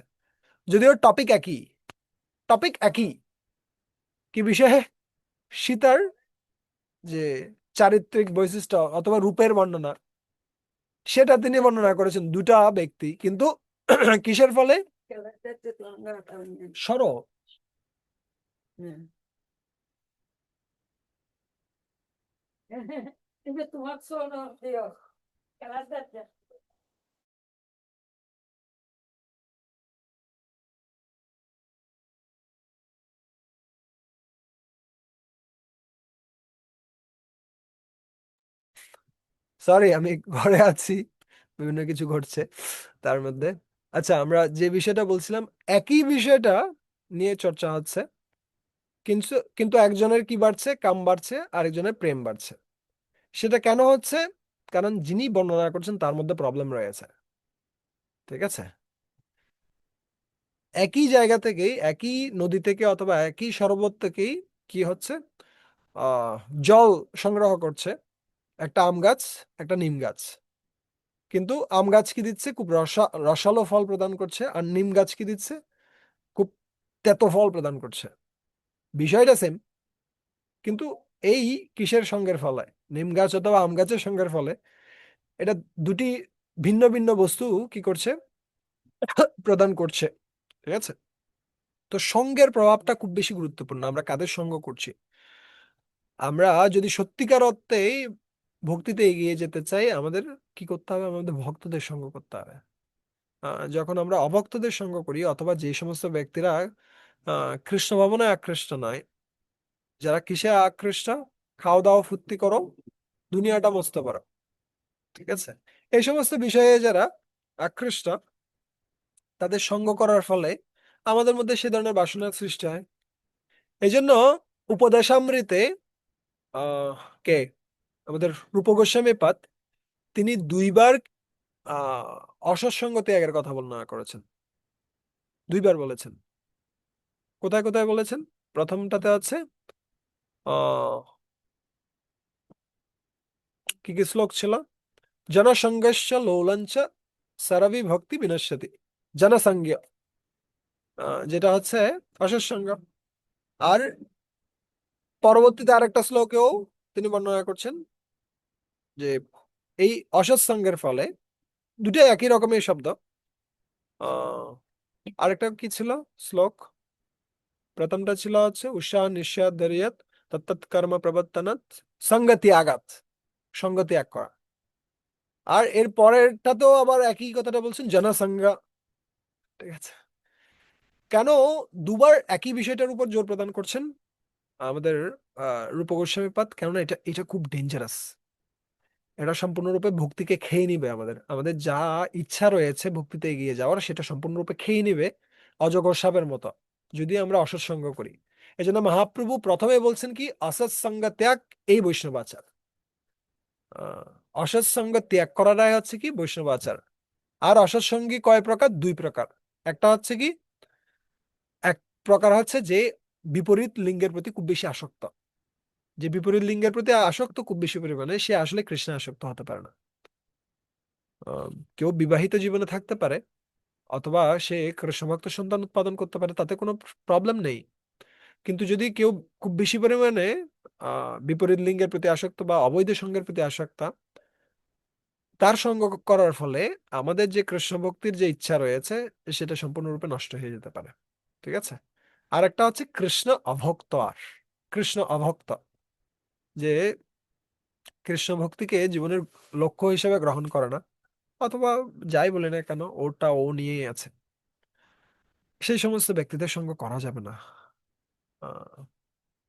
যদিও টপিক একই, কি বিষয়ে? সীতার যে চারিত্রিক বৈশিষ্ট্য অথবা রূপের বর্ণনা, সেটা তিনি বর্ণনা করেছেন দুটা ব্যক্তি, কিন্তু কিসের ফলে? সর সরি, আমি ঘরে আছি, বিভিন্ন কিছু ঘটছে তার মধ্যে। আচ্ছা, আমরা যে বিষয়টা বলছিলাম, একই বিষয়টা নিয়ে চর্চা হচ্ছে, কিন্তু কিন্তু একজনের কি বাড়ছে? কাম বাড়ছে, আরেকজনের প্রেম বাড়ছে। সেটা কেন হচ্ছে? কারণ যিনি বর্ণনা করছেন তার মধ্যে প্রবলেম রয়েছে। ঠিক আছে? একই জায়গা থেকেই, একই নদী থেকে অথবা একই সরোবর থেকেই কি হচ্ছে? আহ জল সংগ্রহ করছে একটা আম গাছ, একটা নিম গাছ। কিন্তু আম গাছ কি দিচ্ছে? খুব রসালো ফল প্রদান করছে। আর নিম গাছ কি দিচ্ছে? খুব তেতো ফল প্রদান করছে। বিষয়টা সেম, কিন্তু এই কিসের সঙ্গের ফলে? নিম গাছ অথবা আম গাছের সঙ্গের ফলে এটা দুটি ভিন্ন ভিন্ন বস্তু কি করছে? প্রদান করছে। ঠিক আছে? তো সঙ্গের প্রভাবটা খুব বেশি গুরুত্বপূর্ণ। আমরা কাদের সঙ্গ করছি? আমরা যদি সত্যিকার অর্থেই ভক্তিতে এগিয়ে যেতে চাই, আমাদের কি করতে হবে? আমাদের ভক্তদের সঙ্গ করতে হবে। যখন আমরা অভক্তদের সঙ্গ করি, অথবা যে সমস্ত ব্যক্তিরা কৃষ্ণ ভাবনায় আকৃষ্ট নয়, যারা কিসে আকৃষ্ট? খাও দাও ফুর্তি করো, দুনিয়াটা মস্ত করো। ঠিক আছে? এই সমস্ত বিষয়ে যারা আকৃষ্ট, তাদের সঙ্গ করার ফলে আমাদের মধ্যে সে ধরনের বাসনার সৃষ্টি হয়। এই জন্য উপদেশামৃতে আহ কে আমাদের রূপ গোস্বামী পাদ, তিনি দুইবার আহ অসৎসঙ্গ ত্যাগের কথা বর্ণনা করেছেন। দুইবার বলেছেন। কোথায় কোথায় বলেছেন? প্রথমটাতে আছে আহ কি কি শ্লোক ছিল? জনসংগস্য লোলঞ্চ সরবি ভক্তি বিনশ্যতি। জনসংজ্ঞ, যেটা হচ্ছে অসৎসঙ্গ। আর পরবর্তীতে আরেকটা শ্লোকেও তিনি বর্ণনা করছেন যে এই অসৎসঙ্গের ফলে, দুটাই একই রকমের শব্দ। আহ আরেকটা কি ছিল শ্লোক? প্রথমটা ছিল হচ্ছে উৎসাহ নিঃসাদ দরিয়ত তত্তৎ কর্ম প্রবর্তনাৎ সঙ্গতি আঘাত, সঙ্গ ত্যাগ করা। আর এর পরেরটা তো আবার একই কথাটা বলছেন, জনসংজ্ঞা। ঠিক আছে? কেন দুবার একই বিষয়টার উপর জোর প্রদান করছেন আমাদের রূপ গোস্বামী পাদ? কেননা এটা এটা খুব ডেঞ্জারাস। এটা সম্পূর্ণরূপে ভক্তিকে খেয়ে নিবে। আমাদের আমাদের যা ইচ্ছা রয়েছে ভক্তিতে এগিয়ে যাওয়ার, সেটা সম্পূর্ণরূপে খেয়ে নিবে অজগর সাপের মতো, যদি আমরা অসৎসঙ্গ করি। এই জন্য মহাপ্রভু প্রথমে বলছেন কি? অসৎসঙ্গ ত্যাগ এই বৈষ্ণবাচার। আহ অসৎসঙ্গ ত্যাগ করাটাই হচ্ছে কি বৈষ্ণবাচার। আর অসৎসঙ্গী কয় প্রকার? দুই প্রকার। একটা হচ্ছে কি, এক প্রকার হচ্ছে যে বিপরীত লিঙ্গের প্রতি খুব বেশি আসক্ত। যে বিপরীত লিঙ্গের প্রতি আসক্ত খুব বেশি পরিমাণে, সে আসলে কৃষ্ণে আসক্ত হতে পারে না। আহ, কেউ বিবাহিত জীবনে থাকতে পারে, অথবা সে কৃষ্ণ ভক্ত সন্তান উৎপাদন করতে পারে, তাতে কোনো প্রবলেম নেই। কিন্তু যদি কেউ খুব বেশি পরিমাণে বিপরীত লিঙ্গের প্রতি আসক্ত বা অবৈধ সঙ্গের প্রতি আসক্ত, তার সঙ্গ করার ফলে আমাদের যে কৃষ্ণ ভক্তির যে ইচ্ছা রয়েছে সেটা সম্পূর্ণরূপে নষ্ট হয়ে যেতে পারে। ঠিক আছে। আর একটা হচ্ছে কৃষ্ণ অভক্ত। আর কৃষ্ণ অভক্ত, যে কৃষ্ণ ভক্তিকে জীবনের লক্ষ্য হিসেবে গ্রহণ করে না, অথবা যাই বলে না কেন ওটা ও নিয়েই আছে, সেই সমস্ত ব্যক্তিদের সঙ্গ করা যাবে না। আহ,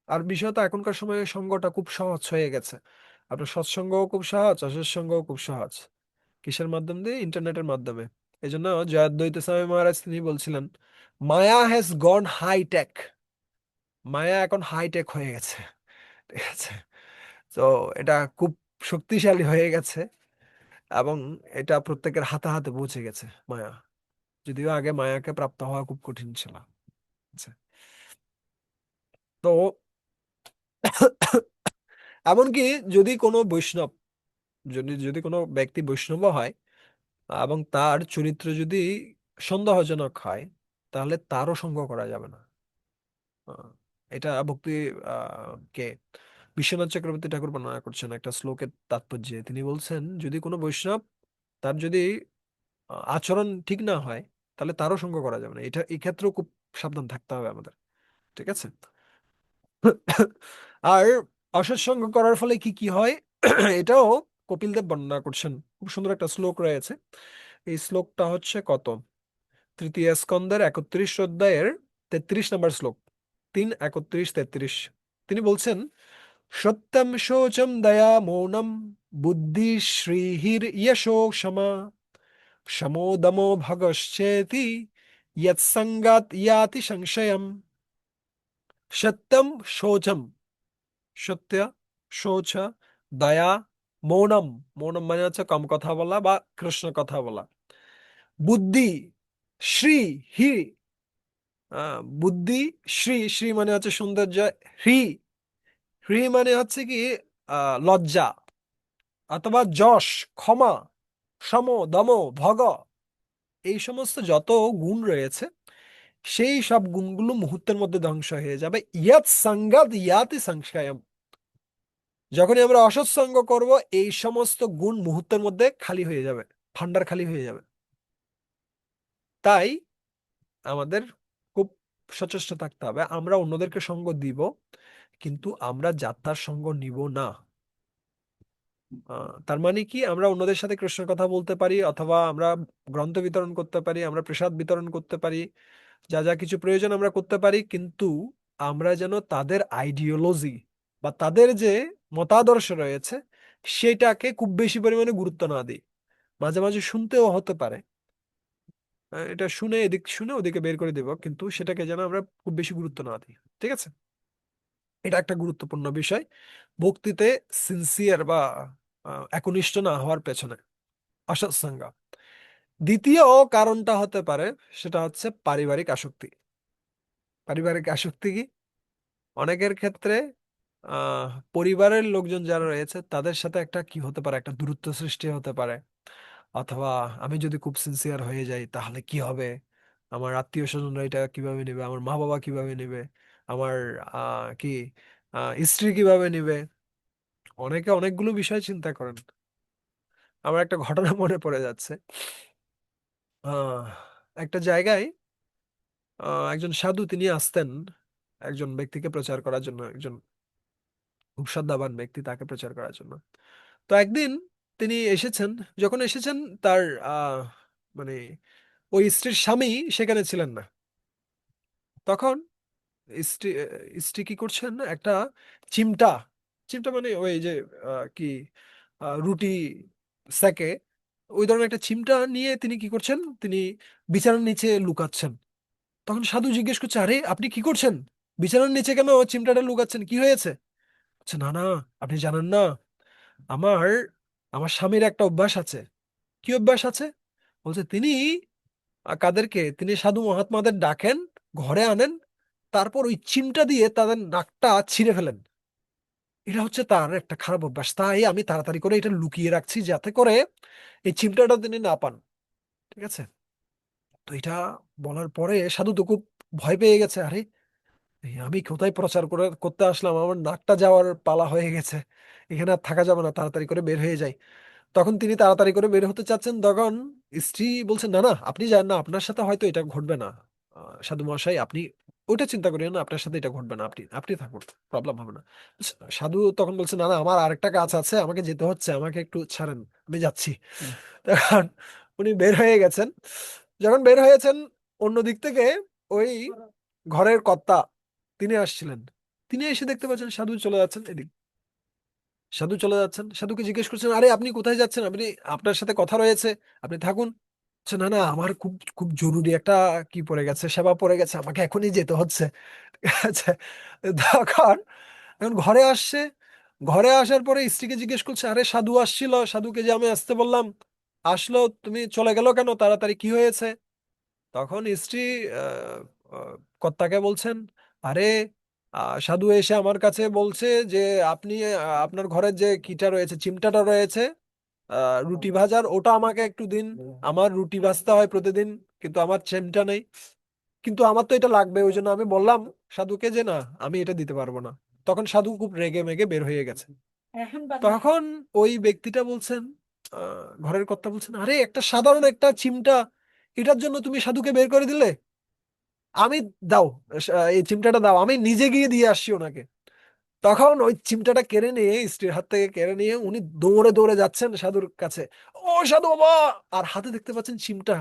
আর বিষয়ত এখনকার সময়ে সঙ্গটা খুব সহজ হয়ে গেছে। আপনার সৎসঙ্গও খুব সহজ, অসৎসঙ্গও খুব সহজ। কিসের মাধ্যম দিয়ে? ইন্টারনেটের মাধ্যমে। এই জন্য জয়াদ্বৈত স্বামী মহারাজ তিনি বলছিলেন, মায়া হ্যাজ গন হাইটেক। মায়া এখন হাইটেক হয়ে গেছে। ঠিক আছে। তো এটা খুব শক্তিশালী হয়ে গেছে, এবং এটা প্রত্যেকের হাতে হাতে পৌঁছে গেছে মায়া। যদিও আগে মায়াকে প্রাপ্ত হওয়া খুব কঠিন ছিল। আচ্ছা। তো এমনকি যদি কোনো বৈষ্ণব, যদি যদি কোনো ব্যক্তি বৈষ্ণব হয় এবং তার চরিত্র যদি সন্দেহজনক হয়, তাহলে তারও সঙ্গ করা যাবে না। আহ, এটা ভক্তি কে বিশ্বনাথ চক্রবর্তী ঠাকুর বর্ণনা করছেন একটা শ্লোকের তাৎপর্যে। তিনি বলছেন, যদি কোনো বৈষ্ণব, তার যদি আচরণ ঠিক না হয়, তাহলে তারও সঙ্গ করা যাবে না। এটা এই ক্ষেত্রেও খুব সাবধান থাকতে হবে আমাদের। ঠিক আছে। আর অসৎসঙ্গ করার ফলে কি কি হয়, এটাও কপিল দেব বর্ণনা করছেন। খুব সুন্দর একটা শ্লোক রয়েছে। এই শ্লোকটা হচ্ছে কত, তৃতীয় স্কন্দের 31 অধ্যায়ের 33 নম্বর শ্লোক, 3:31-33। তিনি বলছেন, সত্যম শোচম দয়া মৌনম বুদ্ধি শ্রীহির যশো ক্ষমা সমোদমো ভগশ্চেতি यत्संगात याति সংশয়ম। সত্যম শোচম, সত্য, শৌচ, দয়া, মৌনম, মৌনম মানে হচ্ছে কম কথা বলা বা কৃষ্ণ কথা বলা, বুদ্ধি, শ্রী, হি, বুদ্ধি, শ্রী, শ্রী মানে হচ্ছে সৌন্দর্য, হ্রি, হ্রি মানে হচ্ছে কি লজ্জা, অথবা যশ, ক্ষমা, সম, দম, ভগ, এই সমস্ত যত গুণ রয়েছে, সেই সব গুণগুলো মুহূর্তের মধ্যে ধ্বংস হয়ে যাবে। ইয়াত সঙ্গাত ইয়াতি সংশয়ম। যখনই আমরা অসৎসঙ্গ করব, এই সমস্ত গুণ মুহূর্তের মধ্যে খালি হয়ে যাবে, ভান্ডার খালি হয়ে যাবে। তাই আমাদের খুব সচেষ্ট থাকতে হবে। আমরা অন্যদেরকে সঙ্গ দিব, কিন্তু আমরা যাত্রার সঙ্গ নিব না। তার মানে কি, আমরা অন্যদের সাথে কৃষ্ণের কথা বলতে পারি, অথবা আমরা গ্রন্থ বিতরণ করতে পারি, আমরা প্রসাদ বিতরণ করতে পারি, যা যা কিছু প্রয়োজন আমরা করতে পারি, কিন্তু আমরা যেন তাদের আইডিওলজি বা তাদের যে মতাদর্শ রয়েছে সেটাকে খুব বেশি পরিমাণে গুরুত্ব না দিই। মাঝে মাঝে শুনতেও হতে পারে, এটা শুনে এদিক শুনে ওদিকে বের করে দেব, কিন্তু সেটাকে যেন আমরা খুব বেশি গুরুত্ব না দিই। ঠিক আছে। এটা একটা গুরুত্বপূর্ণ বিষয় ভক্তিতে সিনসিয়ার বা একনিষ্ঠ না হওয়ার পেছনে, অসৎসঙ্গ। দ্বিতীয় কারণটা হতে পারে, সেটা হচ্ছে পারিবারিক আসক্তি। পারিবারিক আসক্তি কি? অনেকের ক্ষেত্রে আহ পরিবারের লোকজন যারা রয়েছে তাদের সাথে একটা কি হতে পারে, একটা দূরত্ব সৃষ্টি হতে পারে। অথবা আমি যদি খুব সিনসিয়ার হয়ে যাই তাহলে কি হবে, আমার আত্মীয় স্বজনরা এটা কিভাবে নেবে, আমার মা বাবা কিভাবে নেবে, আমার কি স্ত্রী কিভাবে নেবে। অনেকে অনেকগুলো বিষয় চিন্তা করেন। আমার একটা ঘটনা মনে পড়ে যাচ্ছে। আহ একটা জায়গায় একজন সাধু তিনি আসতেন একজন ব্যক্তিকে প্রচার করার জন্য, একজন খুব শ্রদ্ধাবান ব্যক্তি, তাকে প্রচার করার জন্য। তো একদিন তিনি এসেছেন। যখন এসেছেন, তার মানে ওই স্ত্রীর স্বামী সেখানে ছিলেন না। তখন স্ত্রী স্ত্রী কি করছেন, একটা চিমটা, চিমটা মানে ওই যে কি রুটি সেকে, ওই ধরনের একটা চিমটা নিয়ে তিনি কি করছেন, তিনি বিছানার নিচে লুকাচ্ছেন। তখন সাধু জিজ্ঞেস করছে, আরে আপনি কি করছেন, বিছানার নিচে কেন চিমটাটা লুকাচ্ছেন, কি হয়েছে? আচ্ছা, না না, আপনি জানেন না, আমার আমার স্বামীর একটা অভ্যাস আছে। কি অভ্যাস আছে? বলছে তিনি কাদেরকে, তিনি সাধু মহাত্মাদের ডাকেন, ঘরে আনেন, তারপর ওই চিমটা দিয়ে তাদের নাকটা ছিঁড়ে ফেলেন। এটা হচ্ছে তার একটা খারাপ অভ্যাস, তাই আমি তাড়াতাড়ি করে এটা লুকিয়ে রাখছি যাতে করে এই চিমটাটা তিনি না পান। ঠিক আছে। তো এটা বলার পরে সাধু তো খুব ভয় পেয়ে গেছে, আরে আমি কোথায় প্রচার করে করতে আসলাম, আমার নাকটা যাওয়ার পালা হয়ে গেছে, এখানে আর থাকা যাবে না, তাড়াতাড়ি করে বের হয়ে যাই। তখন তিনি তাড়াতাড়ি করে বের হতে চাচ্ছেন, তখন স্ত্রী বলছেন, না না আপনি যান না, আপনার সাথে হয়তো এটা ঘটবে না, সাধু মহাশয় আপনি ওইটা চিন্তা করিয়েন না, আপনার সাথে এটা ঘটবে না, আপনি আপনি থাকুন, প্রবলেম হবে না। সাধু তখন বলছে, না না আমার আরেকটা কাজ আছে, আমাকে যেতে হচ্ছে, আমাকে একটু ছাড়েন, আমি যাচ্ছি। তখন উনি বের হয়ে গেছেন। যখন বের হয়েছেন, অন্য দিক থেকে ওই ঘরের কর্তা তিনি আসছিলেন। তিনি এসে দেখতে পাচ্ছেন সাধু চলে যাচ্ছেন এদিক, সাধু চলে যাচ্ছেন, সাধুকে জিজ্ঞেস করছেন, আরে আপনি কোথায় যাচ্ছেন, আপনি আপনার সাথে কথা রয়েছে, আপনি থাকুন। বলছে, না না আমার খুব খুব জরুরি একটা কি পড়ে গেছে, সেবা পড়ে গেছে, আমাকে এখনই যেতে হচ্ছে। ঠিক আছে। তখন এখন ঘরে আসছে, ঘরে আসার পরে স্ত্রীকে জিজ্ঞেস করছে, আরে সাধু আসছিল, সাধুকে যে আমি আসতে বললাম আসলো, তুমি চলে গেল কেন, তাড়াতাড়ি কি হয়েছে? তখন স্ত্রী আহ, আহ, কর্তাকে বলছেন, আরে সাধু এসে আমার কাছে বলছে যে আপনি আপনার ঘরের যে কিটা রয়েছে, চিমটাটা রয়েছে রুটি ভাজার, ওটা আমাকে একটু দিন, আমার রুটি ভাজতে হয় প্রতিদিন, কিন্তু আমার চিমটা নেই, কিন্তু আমার তো এটা লাগবে, ওই জন্য আমি বললাম সাধুকে যে না আমি এটা দিতে পারবো না। তখন সাধু খুব রেগে মেগে বের হয়ে গেছে। তখন ওই ব্যক্তিটা বলছেন, ঘরের কর্তা বলছেন, আরে একটা সাধারণ একটা চিমটা, এটার জন্য তুমি সাধুকে বের করে দিলে, আমি দাও, এই চিমটাটা দাও, আমি নিজে গিয়ে দিয়ে আসছি ওনাকে। তখন ওই চিমটাটা কেড়ে নিয়ে, স্ত্রীর হাত থেকে কেড়ে নিয়ে উনি দৌড়ে দৌড়ে যাচ্ছেন সাধুর কাছে, ও সাধু বাবা, আর হাতে দেখতে পাচ্ছেন চিমটা।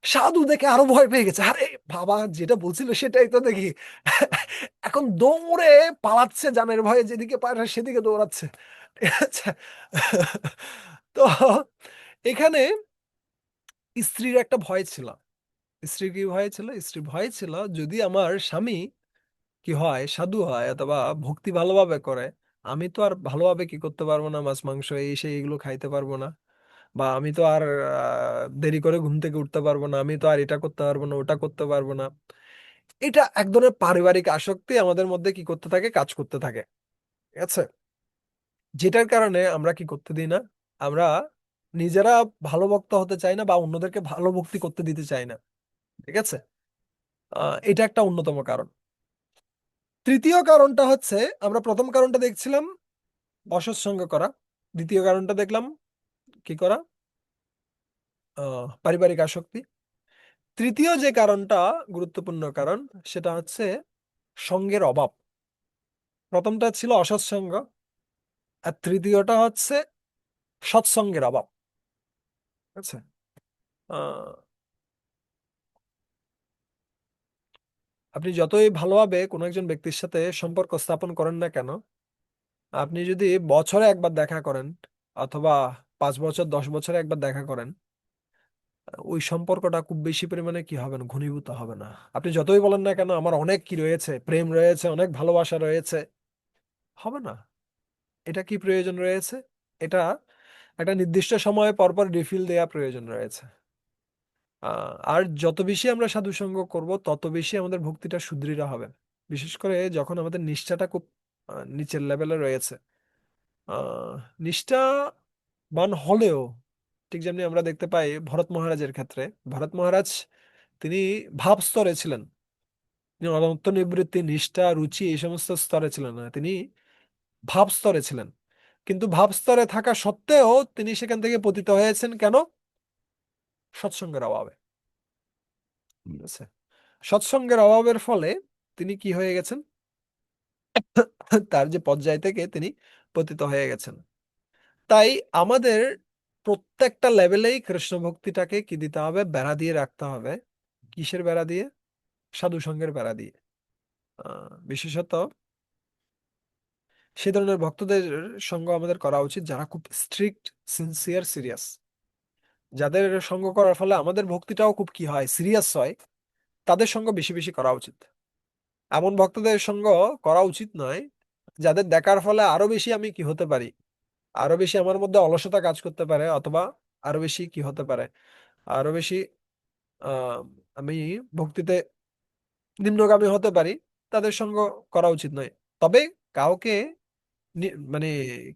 সাধু দেখে আরো ভয় পেয়ে গেছে, আরে বাবা যেটা বলছিল সেটাই তো দেখি। এখন দৌড়ে পালাচ্ছে জানের ভয়ে, যেদিকে পারে সেদিকে দৌড়াচ্ছে। ঠিক আছে। তো এখানে স্ত্রীর একটা ভয় ছিল। স্ত্রীর কি ভয় ছিল? স্ত্রীর ভয় ছিল যদি আমার স্বামী কি হয়, সাধু হয় অথবা ভক্তি ভালোভাবে করে, আমি তো আর ভালোভাবে কি করতে পারবো না, মাছ মাংস এই সেই এগুলো খাইতে পারবো না, বা আমি তো আর দেরি করে ঘুম থেকে উঠতে পারবো না, আমি তো আর এটা করতে পারবো না, ওটা করতে পারবো না। এটা এক ধরনের পারিবারিক আসক্তি আমাদের মধ্যে কি করতে থাকে, কাজ করতে থাকে। ঠিক আছে। যেটার কারণে আমরা কি করতে দিই না, আমরা নিজেরা ভালো ভক্ত হতে চাই না বা অন্যদেরকে ভালো ভক্তি করতে দিতে চাই না। ঠিক আছে। এটা একটা অন্যতম কারণ। তৃতীয় কারণটা হচ্ছে, আমরা প্রথম কারণটা দেখছিলাম অসৎসঙ্গ করা, দ্বিতীয় কারণটা দেখলাম কি করা, পারিবারিক আসক্তি। তৃতীয় যে কারণটা গুরুত্বপূর্ণ কারণ, সেটা হচ্ছে সঙ্গের অভাব। প্রথমটা ছিল অসৎসঙ্গ, আর তৃতীয়টা হচ্ছে সৎসঙ্গের অভাব। আচ্ছা। আহ, আপনি যতই ভালোভাবে কোনো একজন ব্যক্তির সাথে সম্পর্ক স্থাপন করেন না কেন, আপনি যদি বছরে একবার দেখা করেন অথবা 5 বছর 10 বছরে একবার দেখা করেন, ওই সম্পর্কটা খুব বেশি পরিমাণে কি হবে না, ঘনীভূত হবে না। আপনি যতই বলেন না কেন আমার অনেক কি রয়েছে, প্রেম রয়েছে, অনেক ভালোবাসা রয়েছে, হবে না। এটা কি প্রয়োজন রয়েছে? এটা একটা নির্দিষ্ট সময় পর পর রিফিল দেওয়া প্রয়োজন রয়েছে। আর যত বেশি আমরা সাধু সঙ্গ করব তত বেশি আমাদের ভক্তিটা সুদৃঢ় হবে। বিশেষ করে যখন আমাদের নিষ্ঠাটা খুব নিচের লেভেলে রয়েছে, আহ নিষ্ঠাবান হলেও, ঠিক যেমনি আমরা দেখতে পাই ভরত মহারাজের ক্ষেত্রে, ভরত মহারাজ তিনি ভাব স্তরে ছিলেন, তিনি অনন্ত নিবৃত্তি, নিষ্ঠা, রুচি এই সমস্ত স্তরে ছিলেন না, তিনি ভাব স্তরে ছিলেন। কিন্তু ভাব স্তরে থাকা সত্ত্বেও তিনি সেখান থেকে পতিত হয়েছেন কেন? সৎসঙ্গের অভাবে। ঠিক আছে। সৎসঙ্গের অভাবের ফলে তিনি কি হয়ে গেছেন, তার যে পর্যায় থেকে তিনি পতিত হয়ে গেছেন। তাই আমাদের প্রত্যেকটা লেভেলেই কৃষ্ণ ভক্তিটাকে কি দিতে হবে, বেড়া দিয়ে রাখতে হবে। কিসের বেড়া দিয়ে? সাধু সঙ্গের বেড়া দিয়ে। বিশেষত সে ধরনের ভক্তদের সঙ্গ আমাদের করা উচিত যারা খুব স্ট্রিক্ট, সিনসিয়ার, সিরিয়াস, যাদের সঙ্গ করার ফলে আমাদের ভক্তিটাও খুব কি হয়, সিরিয়াস হয়, তাদের সঙ্গ বেশি বেশি করা উচিত। এমন ভক্তদের সঙ্গ করা উচিত নয় যাদের দেখার ফলে আরো বেশি আমি কি হতে পারি, আরো বেশি আমার মধ্যে অলসতা কাজ করতে পারে, অথবা আরো বেশি কি হতে পারে, আরো বেশি আহ আমি ভক্তিতে নিম্নগামী হতে পারি, তাদের সঙ্গ করা উচিত নয়। তবে কাউকে মানে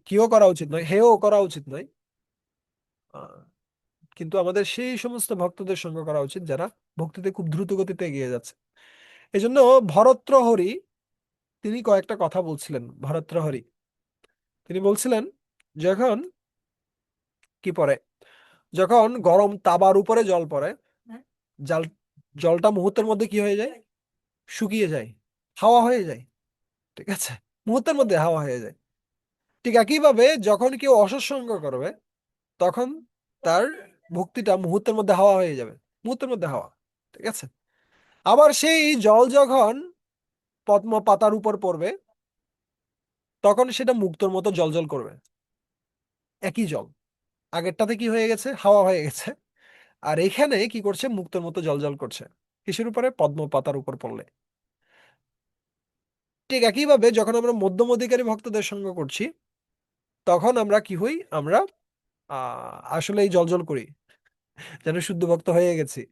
কিও করা উচিত নয়, হেও করা উচিত নয়। আহ, কিন্তু আমাদের সেই সমস্ত ভক্তদের সঙ্গ করা উচিত যারা ভক্তিতে খুব দ্রুত গতিতে এগিয়ে যাচ্ছে। এই জন্য ভরতৃহরি তিনি কয়েকটা কথা বলছিলেন। ভরতৃহরি তিনি বলছিলেন, যখন কি পড়ে, যখন গরম তাবার উপরে জল পড়ে, জাল জলটা মুহূর্তের মধ্যে কি হয়ে যায়, শুকিয়ে যায়, হাওয়া হয়ে যায়। ঠিক আছে, মুহূর্তের মধ্যে হাওয়া হয়ে যায়। ঠিক একইভাবে যখন কেউ অসৎসঙ্গ করবে, তখন তার ভক্তিটা মুহূর্তের মধ্যে হাওয়া হয়ে যাবে, মুহূর্তের মধ্যে হাওয়া। ঠিক আছে, আবার সেই জল যখন পদ্ম পাতার উপর পড়বে, তখন সেটা মুক্তোর মতো জলজল করবে। একই জল, আগেরটাতে কি হয়ে গেছে, হাওয়া হয়ে গেছে, আর এখানে কি করছে, মুক্তোর মতো জলজল করছে। কিসের উপরে, পদ্ম পাতার উপর পড়লে। ঠিক একইভাবে যখন আমরা মধ্যম অধিকারী ভক্তদের সঙ্গ করছি, তখন আমরা কি হই, আমরা আসলেই জলজল করি, যেন শুদ্ধ ভক্ত হয়ে গেছি।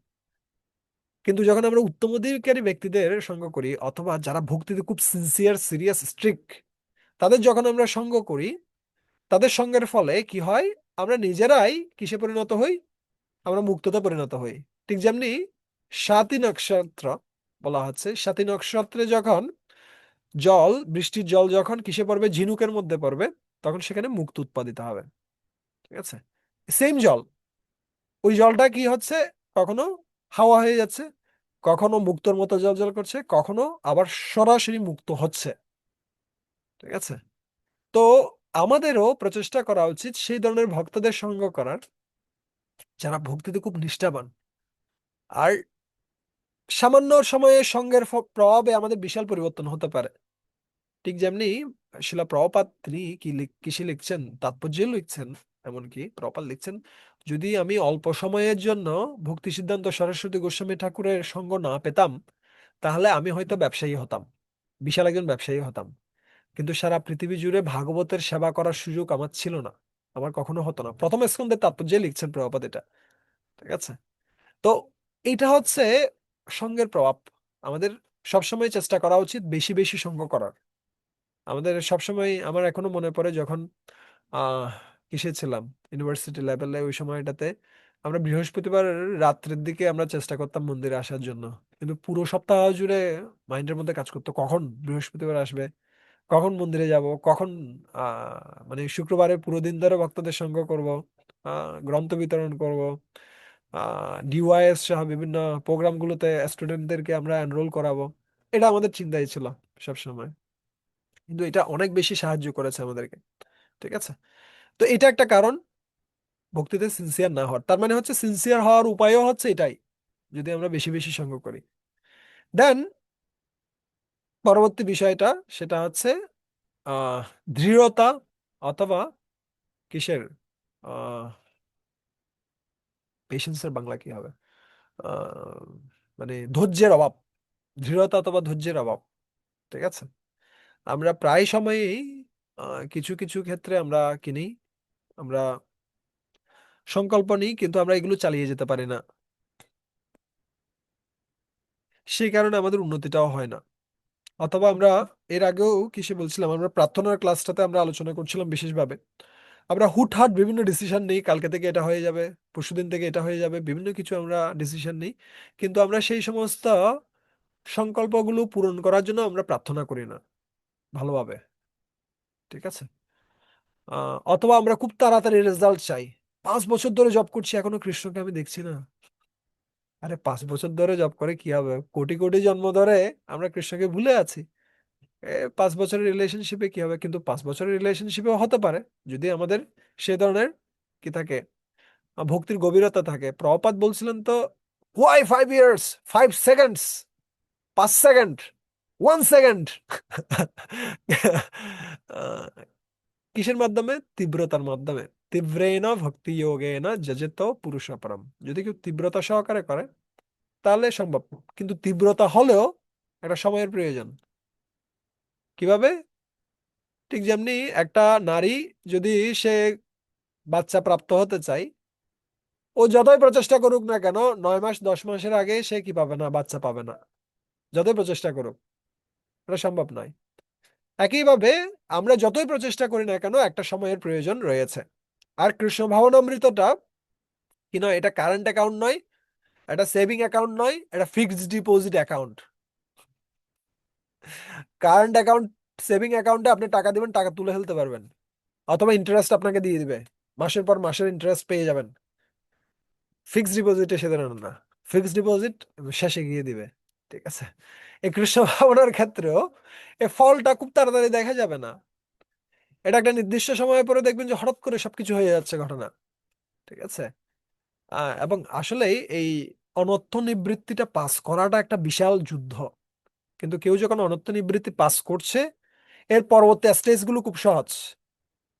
কিন্তু যখন আমরা উত্তম অধিকারী ব্যক্তিদের সঙ্গ করি, অথবা যারা ভক্তিতে খুব সিনসিয়ার, সিরিয়াস, স্ট্রিক্ট, তাদের যখন আমরা সঙ্গ করি, তাদের সঙ্গের ফলে কি হয়, আমরা নিজেরাই কিসে পরিণত হই, আমরা মুক্ততে পরিণত হই। ঠিক যেমনি স্বাতী নক্ষত্র বলা হচ্ছে, স্বাতী নক্ষত্রে যখন জল, বৃষ্টির জল যখন কিসে পড়বে, ঝিনুকের মধ্যে পড়বে, তখন সেখানে মুক্ত উৎপাদিত হবে। ঠিক আছে, সেম জল, ওই জলটা কি হচ্ছে, কখনো হাওয়া হয়ে যাচ্ছে, কখনো মুক্তোর মতো জল জল করছে, কখনো আবার সরাসরি মুক্ত হচ্ছে। ঠিক আছে, তো আমাদেরও প্রচেষ্টা করা উচিত সেই ধরনের ভক্তদের সঙ্গ করার, যারা ভক্তিতে খুব নিষ্ঠাবান, আর সামান্য সময়ে সঙ্গের প্রভাবে আমাদের বিশাল পরিবর্তন হতে পারে। ঠিক যেমনি শিলা প্রভুপাদ তিনি কিসে লিখছেন, তাৎপর্য লিখছেন। এমনকি প্রভুপাদ লিখছেন, যদি আমি অল্প সময়ের জন্য ভক্তি সিদ্ধান্ত সরস্বতী গোস্বামী ঠাকুরের সঙ্গ না পেতাম, তাহলে আমি হয়তো ব্যবসায়ী হতাম, বিশাল একজন ব্যবসায়ী হতাম। কিন্তু সারা পৃথিবী জুড়ে ভাগবতের সেবা করার সুযোগ আমার ছিল না, আমার কখনো হতো না। প্রথম স্কন্ধের তাৎপর্যে লিখছেন প্রভুপাদ এটা। ঠিক আছে, তো এটা হচ্ছে সঙ্গের প্রভাব। আমাদের সবসময় চেষ্টা করা উচিত বেশি বেশি সঙ্গ করার। আমাদের সবসময়, আমার এখনো মনে পড়ে যখন আহ কিসে ছিলাম, ইউনিভার্সিটি লেভেলে, ওই সময়টাতে আমরা বৃহস্পতিবার রাত্রের দিকে আমরা চেষ্টা করতাম মন্দিরে আসার জন্য। কিন্তু পুরো সপ্তাহ জুড়ে মাইন্ডের মধ্যে কাজ করতো, কখন বৃহস্পতিবার আসবে, কখন মন্দিরে যাব, কখন মানে শুক্রবারে পুরো দিন ধরে ভক্তদের সঙ্গ করব, গ্রন্থ বিতরণ করব, ডিওয়াইএস সহ বিভিন্ন প্রোগ্রামগুলোতে স্টুডেন্টদেরকে আমরা এনরোল করাবো। এটা আমাদের চিন্তাই ছিল সবসময়। কিন্তু এটা অনেক বেশি সাহায্য করেছে আমাদেরকে। ঠিক আছে, তো এটা একটা কারণ ভক্তিতে সিনসিয়ার না হওয়ার। তার মানে হচ্ছে সিনসিয়ার হওয়ার উপায়ও হচ্ছে এটাই, যদি আমরা বেশি বেশি সঙ্গ করি। দেন পরবর্তী বিষয়টা, সেটা হচ্ছে আহ দৃঢ়তা, অথবা কিসের, আহ পেশেন্সের বাংলা কি হবে, আহ মানে ধৈর্যের অভাব, দৃঢ়তা অথবা ধৈর্যের অভাব। ঠিক আছে, আমরা প্রায় সময়ই কিছু কিছু ক্ষেত্রে আমরা কিনি, আমরা সংকল্প নিই, কিন্তু আমরা এগুলো চালিয়ে যেতে পারি না। সেই কারণে আমাদের উন্নতিটাও হয় না। অথবা আমরা এর আগেও কিসে বলছিলাম, আমরা প্রার্থনার ক্লাসটাতে আমরা আলোচনা করছিলাম বিশেষভাবে, আমরা হুটহাট বিভিন্ন ডিসিশন নিই, কালকে থেকে এটা হয়ে যাবে, পরশুদিন থেকে এটা হয়ে যাবে, বিভিন্ন কিছু আমরা ডিসিশন নিই, কিন্তু আমরা সেই সমস্ত সংকল্পগুলো পূরণ করার জন্য আমরা প্রার্থনা করি না ভালোভাবে। ঠিক আছে, অথবা আমরা খুব তাড়াতাড়ি রেজাল্ট চাই। 5 বছর ধরে জব করছি, এখনো কৃষ্ণকে আমি দেখছি না। আরে 5 বছর ধরে জব করে কি হবে, কোটি কোটি জন্ম ধরে আমরা কৃষ্ণকে ভুলে আছি। 5 বছরের রিলেশনশিপে কি হবে, কিন্তু 5 বছরের রিলেশনশিপেও হতে পারে, যদি আমাদের সে ধরনের কি থাকে, ভক্তির গভীরতা থাকে। প্রভুপাদ বলছিলেন তো, why 5 years, 5 seconds, 5 second, 1 second. কিসের মাধ্যমে, তীব্রতার মাধ্যমে। তীব্রেণ ভক্তি যোগেন যজেত পুরুষ পরম। যদি কেউ তীব্রতা সহকারে করে, তাহলে সম্ভব। কিন্তু তীব্রতা হলেও একটা সময়ের প্রয়োজন। কিভাবে, ঠিক যেমনি একটা নারী যদি সে বাচ্চা প্রাপ্ত হতে চায়, ও যতই প্রচেষ্টা করুক না কেন, 9 মাস 10 মাসের আগে সে কি পাবে না, বাচ্চা পাবে না, যতই প্রচেষ্টা করুক, এটা সম্ভব নয়। একইভাবে আমরা যতই প্রচেষ্টা করি না কেন একটা সময়ের প্রয়োজন রয়েছে। আর কৃষ্ণ ভাবনামৃতটা কি নয়, এটা কারেন্ট অ্যাকাউন্ট নয়, এটা সেভিং অ্যাকাউন্ট নয়, এটা fixed deposit account. Current account, saving অ্যাকাউন্টে আপনি টাকা দিবেন, টাকা তুলে ফেলতে পারবেন, অথবা ইন্টারেস্ট আপনাকে দিয়ে দিবে, মাসের পর মাসের ইন্টারেস্ট পেয়ে যাবেন। ফিক্সড ডিপোজিটে সে ধরনের না, ফিক্সড ডিপোজিট শেষে গিয়ে দিবে। ঠিক আছে, এই কৃষ্ণ ভাবনার ক্ষেত্রেও এই ফলটা খুব তাড়াতাড়ি দেখা যাবে না। এটা একটা নির্দিষ্ট সময় পরে দেখবেন যে হঠাৎ করে সবকিছু হয়ে যাচ্ছে ঘটনা। ঠিক আছে, এবং আসলেই এই অনর্থ নিবৃত্তিটা পাস করাটা একটা বিশাল যুদ্ধ। কিন্তু কেউ যখন অনর্থ নিবৃত্তি পাস করছে, এর পরবর্তী স্টেজ গুলো খুব সহজ।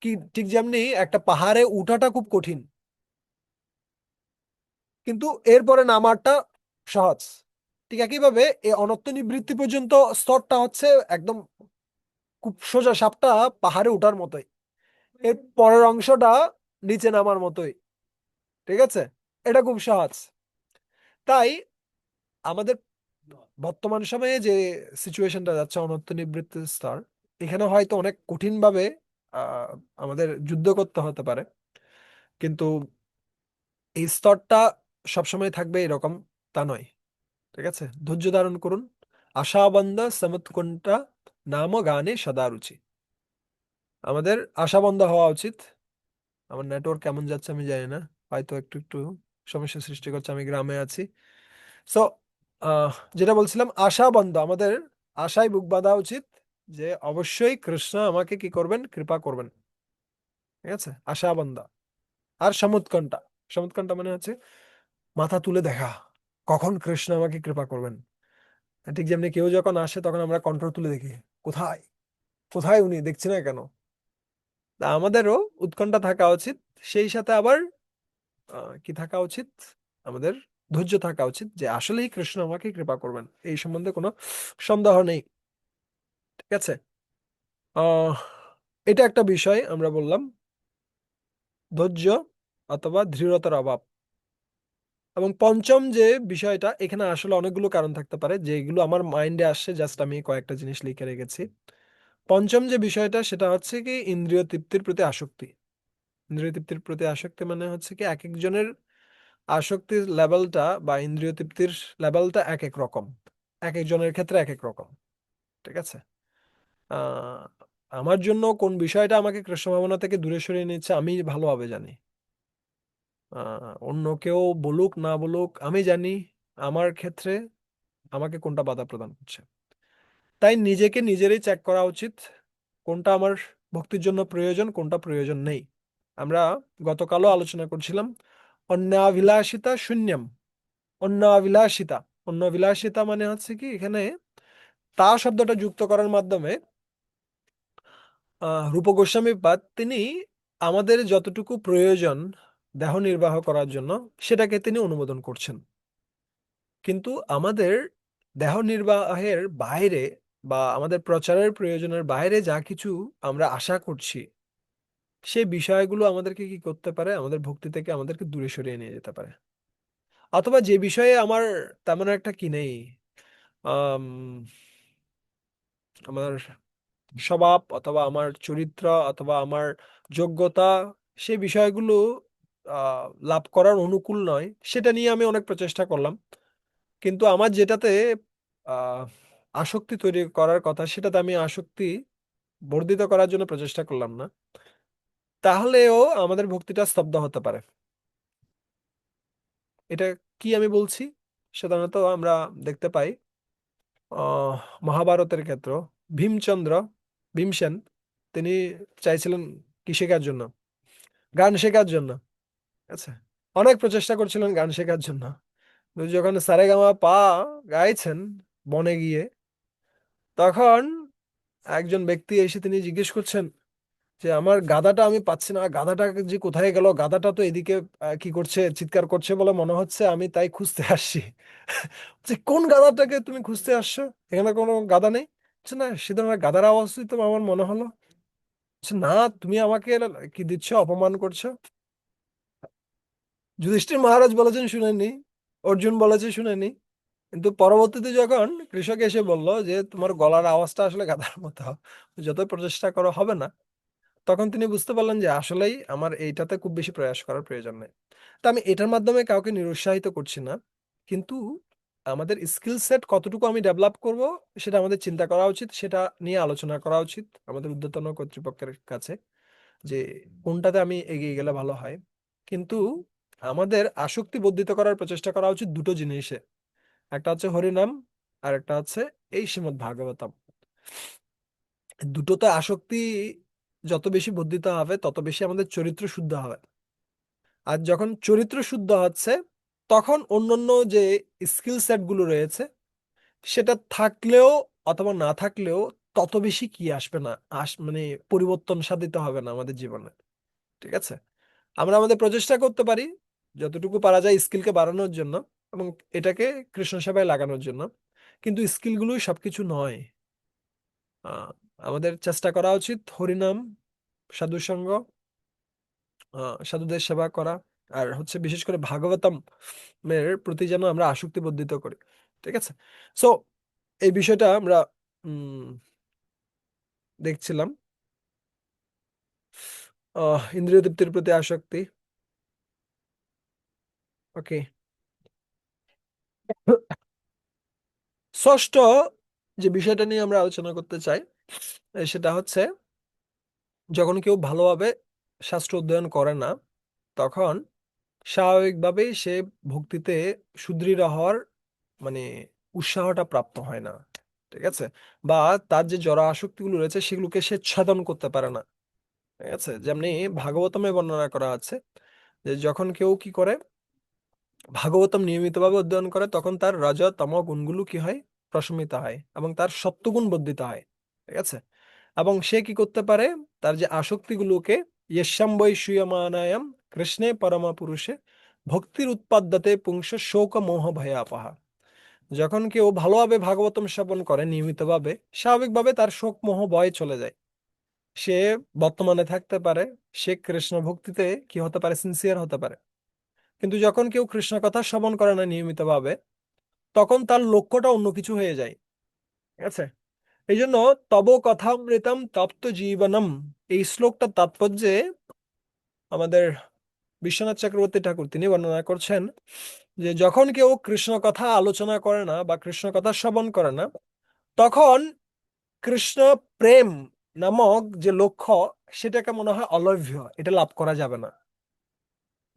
কি ঠিক যেমনি একটা পাহাড়ে উঠাটা খুব কঠিন, কিন্তু এরপরে নামাটা সহজ। ঠিক একইভাবে এই অনর্থ নিবৃত্তি পর্যন্ত স্তরটা হচ্ছে একদম খুব সোজা সাপটা পাহাড়ে উঠার মতোই, এর পরের অংশটা নিচে নামার মতোই। ঠিক আছে, এটা খুব সহজ। তাই আমাদের বর্তমান সময়ে যে সিচুয়েশনটা যাচ্ছে অনর্থ নিবৃত্তির স্তর, এখানে হয়তো অনেক কঠিন ভাবে আহ আমাদের যুদ্ধ করতে হতে পারে, কিন্তু এই স্তরটা সবসময় থাকবে এরকম তা নয়। ঠিক আছে, ধৈর্য ধারণ করুন। আশাবন্ধ সমুৎকণ্ঠা নাম গানে সদা রুচি। আমাদের আশাবন্ধ হওয়া উচিত। আমার নেটওয়ার্ক কেমন যাচ্ছে আমি জানি না, হয়তো একটু একটু সমস্যা সৃষ্টি করছে, আমি গ্রামে আছি। সো যেটা বলছিলাম, আশাবন্ধ, আমাদের আশায় বুক বাঁধা উচিত যে অবশ্যই কৃষ্ণ আমাকে কি করবেন, কৃপা করবেন। ঠিক আছে, আশাবন্ধ। আর সমুৎকণ্ঠা, সমুৎকণ্ঠা মানে হচ্ছে মাথা তুলে দেখা, কখন কৃষ্ণ আমাকে কৃপা করবেন। ঠিক যেমনি কেউ যখন আসে তখন আমরা কণ্ঠ তুলে দেখি, কোথায় কোথায় উনি, দেখছি না কেন। তা আমাদেরও উৎকণ্ঠা থাকা উচিত, সেই সাথে আবার কি থাকা উচিত, আমাদের ধৈর্য থাকা উচিত যে আসলেই কৃষ্ণ আমাকে কৃপা করবেন, এই সম্বন্ধে কোনো সন্দেহ নেই। ঠিক আছে, আহ এটা একটা বিষয় আমরা বললাম, ধৈর্য অথবা দৃঢ়তার অভাব। এবং পঞ্চম যে বিষয়টা, এখানে আসলে অনেকগুলো কারণ থাকতে পারে, যেগুলো আমার মাইন্ডে আসছে, জাস্ট আমি কয়েকটা জিনিস লিখে রেখেছি। পঞ্চম যে বিষয়টা সেটা হচ্ছে কি ইন্দ্রিয় তৃপ্তির প্রতি আসক্তি। ইন্দ্রিয় তৃপ্তির প্রতি আসক্তি মানে হচ্ছে কি এক একজনের আসক্তির লেভেলটা বা ইন্দ্রিয় তৃপ্তির লেভেলটা এক এক রকম, এক একজনের ক্ষেত্রে এক এক রকম। ঠিক আছে, আহ আমার জন্য কোন বিষয়টা আমাকে কৃষ্ণ ভাবনা থেকে দূরে সরিয়ে নিচ্ছে আমি ভালোভাবে জানি। অন্য কেউ বলুক না বলুক আমি জানি আমার ক্ষেত্রে আমাকে কোনটা বাধা প্রদান করছে। তাই নিজেকে নিজেরই চেক করা উচিত, কোনটা আমার ভক্তির জন্য প্রয়োজন, কোনটা প্রয়োজন নেই। আমরা গতকালও আলোচনা করছিলাম অন্যাভিলাষিতা শূন্যম। অন্যাভিলাষিতা, অন্যাভিলাষিতা মানে হচ্ছে কি এখানে তা শব্দটা যুক্ত করার মাধ্যমে রূপ গোস্বামী পাদ তিনি আমাদের যতটুকু প্রয়োজন দেহ নির্বাহ করার জন্য সেটাকে তিনি অনুমোদন করছেন। কিন্তু আমাদের দেহ নির্বাহের বাইরে বা আমাদের প্রচারের প্রয়োজনের বাইরে যা কিছু আমরা আশা করছি, সেই বিষয়গুলো আমাদেরকে কি করতে পারে, আমাদের ভক্তি থেকে আমাদেরকে দূরে সরিয়ে নিয়ে যেতে পারে। অথবা যে বিষয়ে আমার তেমন একটা কি নেই, আম, আমার স্বভাব অথবা আমার চরিত্র অথবা আমার যোগ্যতা, সেই বিষয়গুলো লাভ করার অনুকূল নয়, সেটা নিয়ে আমি অনেক প্রচেষ্টা করলাম। কিন্তু আমার যেটাতে আহ আসক্তি তৈরি করার কথা, সেটাতে আমি আসক্তি বর্ধিত করার জন্য প্রচেষ্টা করলাম না, তাহলেও আমাদের ভক্তিটা স্তব্ধ হতে পারে। এটা কি আমি বলছি, সাধারণত আমরা দেখতে পাই আহ মহাভারতের ক্ষেত্র, ভীমচন্দ্র, ভীমসেন, তিনি চাইছিলেন কি শেখার জন্য, গান শেখার জন্য। আচ্ছা, অনেক প্রচেষ্টা করছিলেন গান শেখার জন্য। কিন্তু যখন সারেগামা পা গাইছেন বনে গিয়ে, তখন একজন ব্যক্তি এসে তিনি জিজ্ঞেস করছেন যে আমার গাধাটা আমি পাচ্ছি না, গাধাটা যে কোথায় গেল, গাধাটা তো এদিকে কি করছে, চিৎকার করছে বলে মনে হচ্ছে, আমি তাই খুঁজতে আসছি। যে কোন গাধাটাকে তুমি খুঁজতে আসছো, এখানে কোনো গাধা নেই। বলছে, না সে ধরনের গাধার আওয়াজই তো আমার মনে হলো। বলছে, না তুমি আমাকে কি দিচ্ছ, অপমান করছো। যুধিষ্ঠির মহারাজ বলেছেন শুনেনি, অর্জুন বলেছে শুনেনি, কিন্তু পরবর্তীতে যখন কৃষক এসে বলল যে তোমার গলার আওয়াজটা আসলে গাধার মতো, যতই প্রচেষ্টা করো হবে না, তখন তিনি বুঝতে পারলেন যে আসলেই আমার এইটাতে খুব বেশি প্রয়াস করার প্রয়োজন নেই। তা আমি এটার মাধ্যমে কাউকে নিরুৎসাহিত করছি না, কিন্তু আমাদের স্কিল সেট কতটুকু আমি ডেভেলপ করব সেটা আমাদের চিন্তা করা উচিত, সেটা নিয়ে আলোচনা করা উচিত আমাদের ঊর্ধ্বতন কর্তৃপক্ষের কাছে, যে কোনটাতে আমি এগিয়ে গেলে ভালো হয়। কিন্তু আমাদের আসক্তি বর্ধিত করার প্রচেষ্টা করা উচিত দুটো জিনিসে, একটা হচ্ছে হরিনাম, আর একটা হচ্ছে এই শ্রীমদ্ ভাগবতম। দুটোতে আসক্তি যত বেশি বর্ধিত হবে তত বেশি আমাদের চরিত্র শুদ্ধ হবে। আর যখন চরিত্র শুদ্ধ হচ্ছে, তখন অন্যান্য যে স্কিল সেট গুলো রয়েছে সেটা থাকলেও অথবা না থাকলেও তত বেশি কি আসবে না, মানে পরিবর্তন সাধিত হবে না আমাদের জীবনে। ঠিক আছে, আমরা আমাদের প্রচেষ্টা করতে পারি যতটুকু পারা যায় স্কিলকে বাড়ানোর জন্য এবং এটাকে কৃষ্ণ সেবায় লাগানোর জন্য, কিন্তু স্কিলগুলোই সবকিছু নয়। আহ, আমাদের চেষ্টা করা উচিত হরিনাম, সাধুসঙ্গ, সাধুদের সেবা করা, আর হচ্ছে বিশেষ করে ভাগবতম এর প্রতি যেন আমরা আসক্তি বর্ধিত করি। ঠিক আছে, সো এই বিষয়টা আমরা উম দেখছিলাম, ইন্দ্রিয় তৃপ্তির প্রতি আসক্তি। ওকে, ষষ্ঠ যে বিষয়টা নিয়ে আমরা আলোচনা করতে চাই সেটা হচ্ছে যখন কেউ ভালোভাবে শাস্ত্র অধ্যয়ন করে না, তখন স্বাভাবিকভাবেই সে ভক্তিতে সুদৃঢ় হওয়ার মানে উৎসাহটা প্রাপ্ত হয় না। ঠিক আছে, বা তার যে জড় আসক্তিগুলো রয়েছে সেগুলোকে সে ছেদন করতে পারে না। ঠিক আছে, যেমনি ভাগবতমে বর্ণনা করা আছে যে যখন কেউ কি করে ভাগবতম নিয়মিতভাবে অধ্যয়ন করে, তখন তার রজ তম গুণগুলো কি হয়, প্রশমিত হয় এবং তার সত্ত্বগুণ বর্ধিত হয়। ঠিক আছে, এবং সে কি করতে পারে, তার যে আসক্তিগুলোকে ইয়স্যাম বৈ শুয়মানায়াম কৃষ্ণে পরম পুরুষে ভক্তির উৎপাদ্যতে পুংস শোক মোহ ভয়াপহা। যখন কেউ ভালোভাবে ভাগবতম শ্রবণ করে নিয়মিতভাবে, স্বাভাবিকভাবে তার শোক মোহ ভয় চলে যায়, সে বর্তমানে থাকতে পারে, সে কৃষ্ণ ভক্তিতে কি হতে পারে, সিনসিয়ার হতে পারে। কিন্তু যখন কেউ কৃষ্ণ কথা শ্রবণ করে না নিয়মিতভাবে, তখন তার লক্ষ্যটা অন্য কিছু হয়ে যায়। ঠিক আছে, এই জন্য তব কথামৃতম তপ্ত জীবনম, এই শ্লোকটার তাৎপর্যে আমাদের বিশ্বনাথ চক্রবর্তী ঠাকুর তিনি বর্ণনা করছেন যে যখন কেউ কৃষ্ণ কথা আলোচনা করে না বা কৃষ্ণ কথা শ্রবণ করে না, তখন কৃষ্ণ প্রেম নামক যে লক্ষ্য সেটাকে মনে হয় অলভ্য, এটা লাভ করা যাবে না,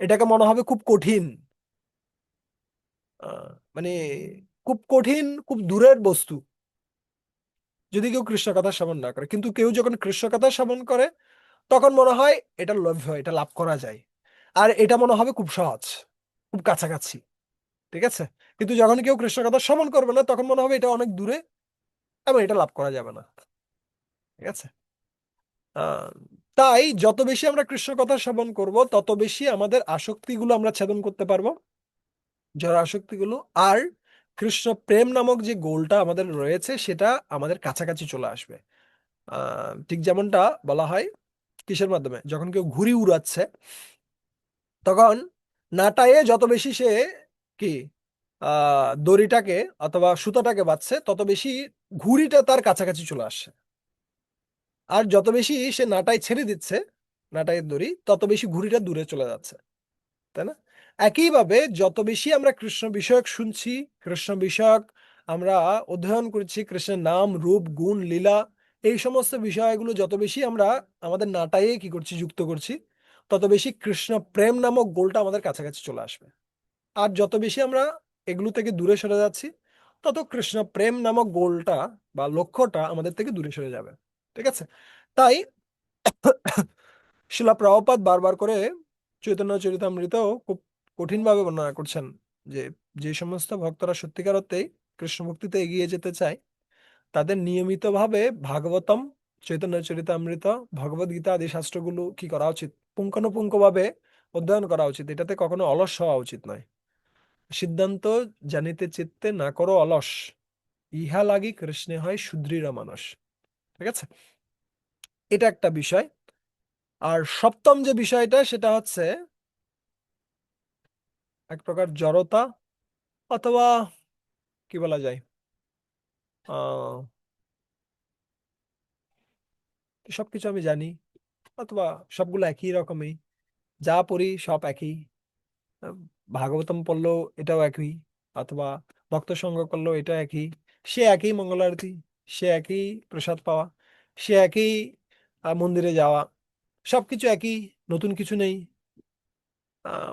এটাকে মনে হবে খুব কঠিন, মানে খুব কঠিন, খুব দূরের বস্তু যদি কেউ কৃষ্ণ কথা শ্রবণ না করে। কিন্তু কেউ যখন কৃষ্ণ কথা শ্রবণ করে, তখন মনে হয় এটা লভ্য, এটা লাভ করা যায়, আর এটা মনে হবে খুব সহজ, খুব কাছাকাছি। ঠিক আছে, কিন্তু যখন কেউ কৃষ্ণ কথা শ্রবণ করবে না, তখন মনে হবে এটা অনেক দূরে এবং এটা লাভ করা যাবে না। ঠিক আছে, আহ তাই যত বেশি আমরা কৃষ্ণ কথা শ্রবণ করব তত বেশি আমাদের আসক্তিগুলো আমরা ছেদন করতে পারবো, যারা আসক্তিগুলো, আর কৃষ্ণ প্রেম নামক যে গোলটা আমাদের রয়েছে সেটা আমাদের কাছাকাছি চলে আসবে। ঠিক যেমনটা বলা হয় কিসের মাধ্যমে, যখন কেউ ঘুড়ি উড়াচ্ছে, তখন নাটায়ে যত বেশি সে কি দড়িটাকে অথবা সুতাটাকে বাঁধছে, তত বেশি ঘুড়িটা তার কাছাকাছি চলে আসছে। আর যত বেশি সে নাটাই ছেড়ে দিচ্ছে, নাটাইয়ের দড়ি, তত বেশি ঘুড়িটা দূরে চলে যাচ্ছে। তাই না? একইভাবে যত বেশি আমরা কৃষ্ণ বিষয়ক শুনছি, কৃষ্ণ বিষয়ক আমরা অধ্যয়ন করছি, কৃষ্ণের নাম রূপ গুণ লীলা, এই সমস্ত বিষয়গুলো যত বেশি আমরা আমাদের নাটাইয়ে কি করছি, যুক্ত করছি, তত বেশি কৃষ্ণ প্রেম নামক গোলটা আমাদের কাছাকাছি চলে আসবে। আর যত বেশি আমরা এগুলো থেকে দূরে সরে যাচ্ছি, তত কৃষ্ণ প্রেম নামক গোলটা বা লক্ষ্যটা আমাদের থেকে দূরে সরে যাবে। ঠিক আছে, তাই শিলা প্রভুপাদ বারবার করে চৈতন্য চরিতামৃত খুব কঠিন ভাবে বর্ণনা করছেন যে যে সমস্ত ভক্তরা সত্যিকার অর্থেই কৃষ্ণ ভক্তিতে এগিয়ে যেতে চায়, তাদের নিয়মিতভাবে ভাগবতম, চৈতন্য চরিতামৃত, ভগবদ গীতা আদি শাস্ত্রগুলো কি করা উচিত, পুঙ্খানুপুঙ্খ ভাবে অধ্যয়ন করা উচিত। এটাতে কখনো অলস হওয়া উচিত নয়। সিদ্ধান্ত জানিতে চিত্তে না করো অলস, ইহা লাগি কৃষ্ণে হয় সুদৃঢ় মানস। ঠিক আছে, এটা একটা বিষয়। আর সপ্তম যে বিষয়টা সেটা হচ্ছে এক প্রকার জড়তা, অথবা কি বলা যায়, আহ সবকিছু আমি জানি, অথবা সবগুলো একই রকমই, যা পড়ি সব একই। আহ, ভাগবতম পড়লেও এটাও একই, অথবা ভক্ত সঙ্গ করলেও এটা একই। সে একই মঙ্গল আরতি, সে একই প্রসাদ পাওয়া, সে একই মন্দিরে যাওয়া, সবকিছু একই, নতুন কিছু নেই।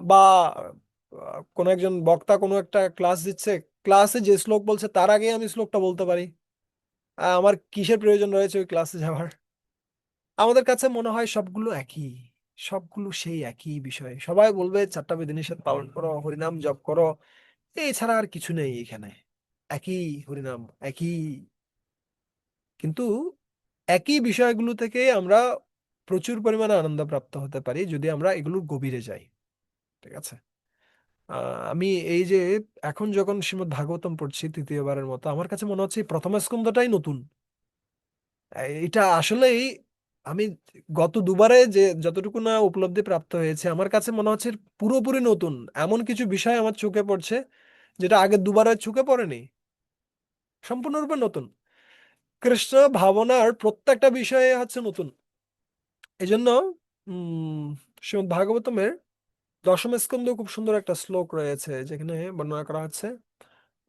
বা কোনো একজন বক্তা কোনো একটা ক্লাস দিচ্ছে, ক্লাসে যে শ্লোক বলছে তার আগে আমি শ্লোকটা বলতে পারি। আমার কিসের প্রয়োজন রয়েছে ওই ক্লাসে যাওয়ার? আমাদের কাছে মনে হয় সবগুলো একই, সবগুলো সেই একই বিষয়। সবাই বলবে 4টা বিধিনিষেধ পালন করো, হরিনাম জপ করো, এছাড়া আর কিছু নেই এখানে। একই হরিনাম, একই, কিন্তু একই বিষয়গুলো থেকে আমরা প্রচুর পরিমাণে আনন্দ প্রাপ্ত হতে পারি যদি আমরা এগুলোর গভীরে যাই। ঠিক আছে। আমি এই যে এখন যখন শ্রীমদ্ ভাগবতম পড়ছি তৃতীয়বারের মতো, আমার কাছে মনে হচ্ছে এই প্রথম স্কন্ধটাই নতুন। এটা আসলেই আমি গত দুবারে যে যতটুকু না উপলব্ধি প্রাপ্ত হয়েছে, আমার কাছে মনে হচ্ছে পুরোপুরি নতুন। এমন কিছু বিষয় আমার চোখে পড়ছে যেটা আগে দুবারে চোখে পড়েনি, সম্পূর্ণরূপে নতুন। কৃষ্ণ ভাবনার প্রত্যেকটা বিষয়ে হচ্ছে নতুন। এই জন্য শ্রীমদ্ ভাগবতমের দশম স্কন্ধে খুব সুন্দর একটা শ্লোক রয়েছে যেখানে বর্ণনা করা হচ্ছে,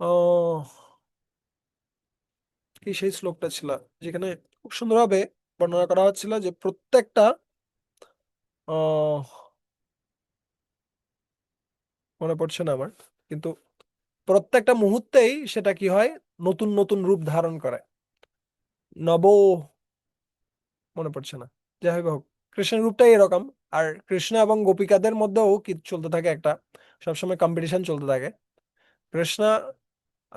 আহ কি সেই শ্লোকটা ছিল যেখানে খুব সুন্দরভাবে বর্ণনা করা হচ্ছিল যে প্রত্যেকটা আহ মনে পড়ছে না আমার, কিন্তু প্রত্যেকটা মুহূর্তেই সেটা কি হয়, নতুন নতুন রূপ ধারণ করে। নব, মনে পড়ছে না, যাই হোক, কৃষ্ণের রূপটাই এরকম। আর কৃষ্ণ এবং গোপিকাদের মধ্যেও কি চলতে থাকে একটা, সবসময় কম্পিটিশন চলতে থাকে। কৃষ্ণ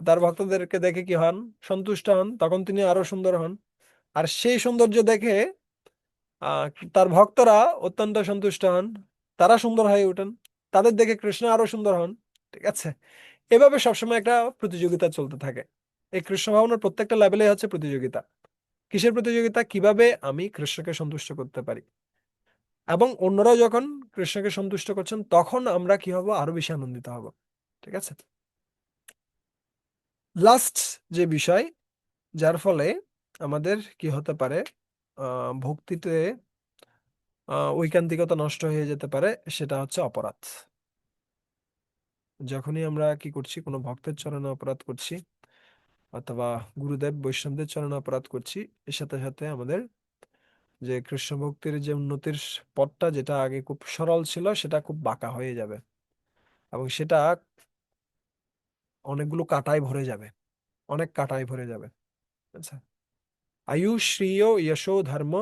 তার ভক্তদেরকে দেখে কি হন, সন্তুষ্ট হন, তখন তিনি আরো সুন্দর হন। আর সেই সৌন্দর্য দেখে আহ তার ভক্তরা অত্যন্ত সন্তুষ্ট হন, তারা সুন্দর হয়ে ওঠেন, তাদের দেখে কৃষ্ণ আরো সুন্দর হন। ঠিক আছে। এভাবে সবসময় একটা প্রতিযোগিতা চলতে থাকে। এই কৃষ্ণ ভাবনার প্রত্যেকটা লেভেলে হচ্ছে প্রতিযোগিতা। কিসের প্রতিযোগিতা? কিভাবে আমি কৃষ্ণকে সন্তুষ্ট করতে পারি। এবং অন্যরাও যখন কৃষ্ণকে সন্তুষ্ট করছেন তখন আমরা কি হব, আরো বেশি আনন্দিত হব। ঠিক আছে। লাস্ট যে বিষয় যার ফলে আমাদের কি হতে পারে, ভক্তিতে ঐকান্তিকতা নষ্ট হয়ে যেতে পারে, সেটা হচ্ছে অপরাধ। যখনই আমরা কি করছি, কোনো ভক্তের চরণে অপরাধ করছি, অথবা গুরুদেব বৈষ্ণবদের চরণে অপরাধ করছি, এর সাথে সাথে আমাদের যে কৃষ্ণ ভক্তির যে উন্নতির পথটা, যেটা আগে খুব সরল ছিল, সেটা খুব বাঁকা হয়ে যাবে, এবং সেটা অনেকগুলো কাঁটায় ভরে যাবে, অনেক কাঁটায় ভরে যাবে। আচ্ছা। আয়ু শ্রিয় যশো ধর্ম